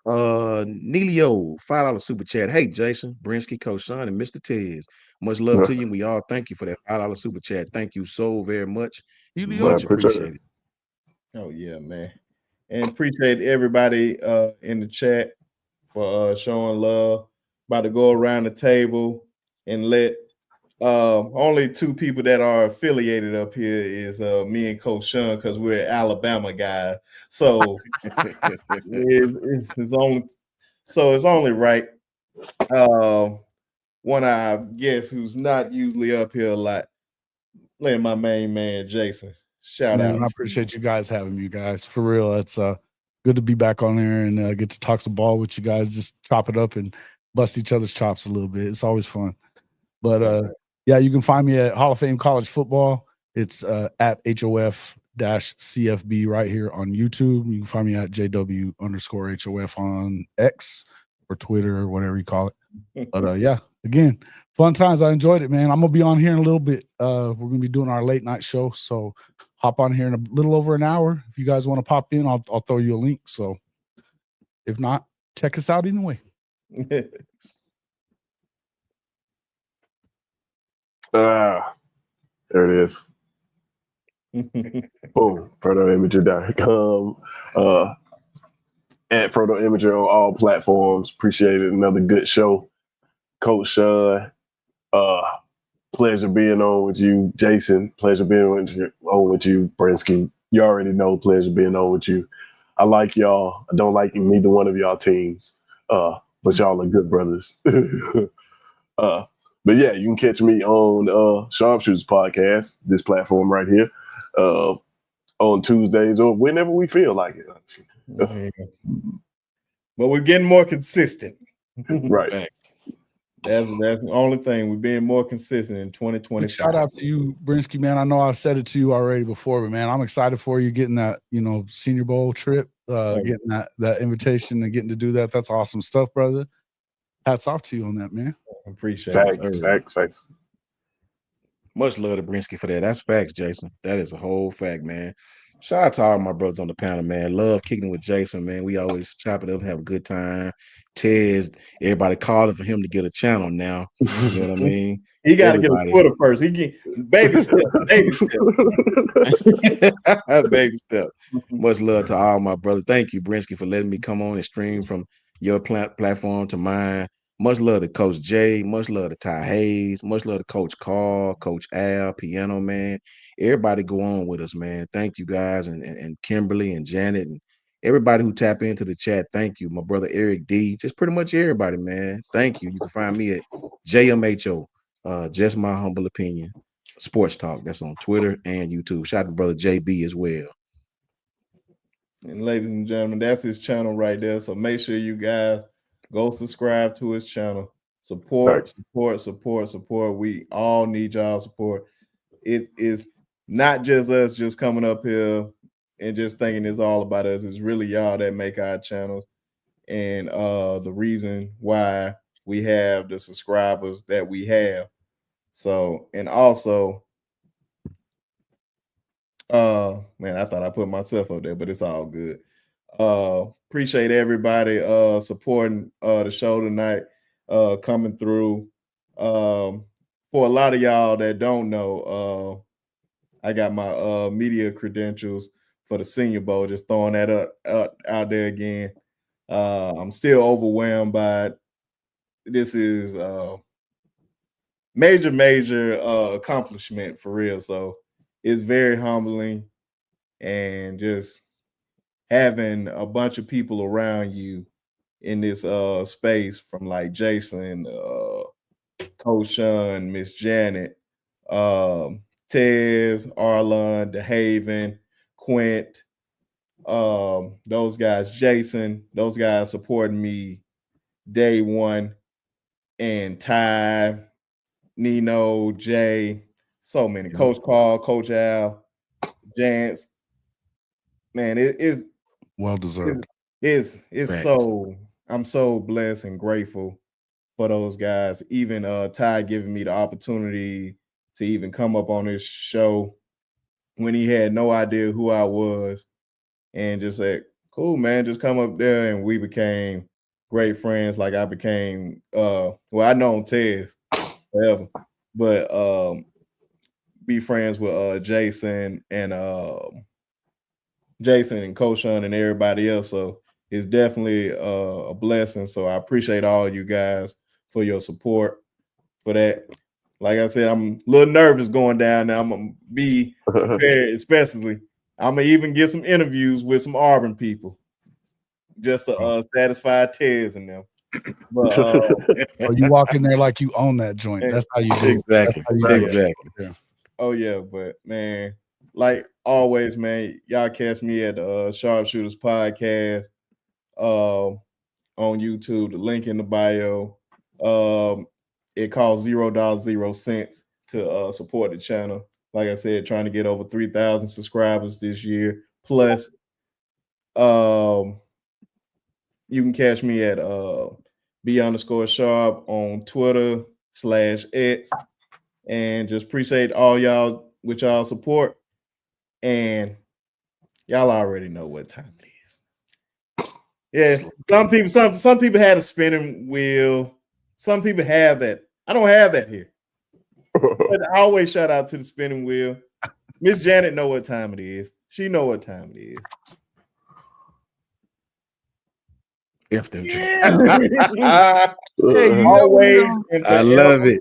Neilio, $5 super chat. Hey, Jason, Brinsky, Coach Sean, and Mr. Tez. Much love to you, and we all thank you for that $5 super chat. Thank you so very much. Much appreciated. Oh yeah, man. And appreciate everybody in the chat for showing love. About to go around the table and let only two people that are affiliated up here is me and Coach Sean, because we're Alabama guys. So it's only right. One of our guests who's not usually up here a lot, letting my main man Jason. Shout out. I appreciate you guys having me, guys. For real, it's good to be back on there and get to talk some ball with you guys. Just chop it up and bust each other's chops a little bit. It's always fun. But yeah, you can find me at Hall of Fame College Football. It's at HOF-CFB right here on YouTube. You can find me at JW_HOF on X or Twitter or whatever you call it. But yeah, again, fun times. I enjoyed it, man. I'm gonna be on here in a little bit. We're gonna be doing our late night show, so hop on here in a little over an hour. If you guys want to pop in, I'll throw you a link. So if not, check us out anyway. There it is. Boom. ProtoImager.com. At Proto Imager on all platforms. Appreciate it. Another good show. Coach Sean, pleasure being on with you. Jason, pleasure being on with you. Brinsky, you already know, pleasure being on with you. I like y'all. I don't like neither one of y'all teams, but y'all are good brothers. But yeah, you can catch me on Sharpshooters Podcast, this platform right here, on Tuesdays or whenever we feel like it. But we're getting more consistent. Right. That's the only thing. We're being more consistent in 2020. Shout out to you, Brinsky, man. I know I've said it to you already before, but man, I'm excited for you getting that, Senior Bowl trip, getting that invitation and getting to do that. That's awesome stuff, brother. Hats off to you on that, man. Appreciate it. Facts. Much love to Brinsky for that. That's facts, Jason. That is a whole fact, man. Shout out to all my brothers on the panel, man. Love kicking it with Jason, man. We always chop it up and have a good time. Tez, everybody calling for him to get a channel now. You know what I mean? He got to get a Twitter first. He get baby step, baby step. Baby step. Much love to all my brothers. Thank you, Brinsky, for letting me come on and stream from your platform to mine. Much love to Coach Jay. Much love to Ty Hayes. Much love to Coach Carl, Coach Al, Piano Man. Everybody go on with us, man. Thank you guys, and Kimberly and Janet and everybody who tap into the chat. Thank you, my brother Eric D. Just pretty much everybody, man. Thank you. You can find me at JMHO. Just my humble opinion. Sports Talk. That's on Twitter and YouTube. Shout out to brother JB as well. And ladies and gentlemen, that's his channel right there. So make sure you guys go subscribe to his channel. Support. We all need y'all support. It is not just us just coming up here and just thinking it's all about us. It's really y'all that make our channels and the reason why we have the subscribers that we have. So, and also, man, I thought I put myself up there, but it's all good. Appreciate everybody supporting the show tonight, coming through. For a lot of y'all that don't know, I got my media credentials for the Senior Bowl, just throwing that out there again. I'm still overwhelmed by it. This is major accomplishment for real. So it's very humbling, and just having a bunch of people around you in this space, from like Jason, Coach Sean, Miss Janet, Tez, Arlon, DeHaven, Quint, those guys, Jason, those guys supporting me day one, and Ty, Nino, Jay, so many. Coach Carl, Coach Al, Jance. Man, it is well deserved. It's so, I'm so blessed and grateful for those guys. Even Ty giving me the opportunity to even come up on this show when he had no idea who I was, and just said, cool, man, just come up there. And we became great friends. Like I became I known Tez forever, but be friends with Jason and Coach Sean and everybody else. So it's definitely a blessing. So I appreciate all you guys for your support for that. Like I said, I'm a little nervous going down there. I'm gonna be prepared, especially. I'm gonna even get some interviews with some Auburn people just to satisfy Tez and them. But you walk in there like you own that joint. That's how you do exactly. Exactly. Yeah. Oh yeah, but man, like always, man, y'all catch me at the Sharpshooters Podcast on YouTube. The link in the bio. It costs $0.00 to support the channel. Like I said, trying to get over 3,000 subscribers this year. Plus, you can catch me at B_Sharp on Twitter /X. And just appreciate all y'all with y'all support. And y'all already know what time it is. Yeah, some people had a spinning wheel. Some people have that. I don't have that here. But I always shout out to the spinning wheel. Miss Janet know what time it is. She know what time it is. F them. Always and forever. I love it.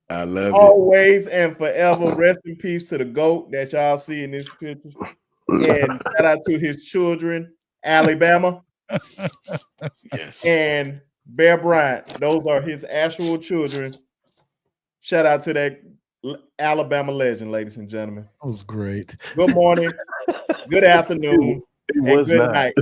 I love always and forever. Rest in peace to the GOAT that y'all see in this picture. And shout out to his children, Alabama. Yes. And Bear Bryant. Those are his actual children. Shout out to that Alabama legend, ladies and gentlemen. That was great. Good morning, good afternoon, and good night.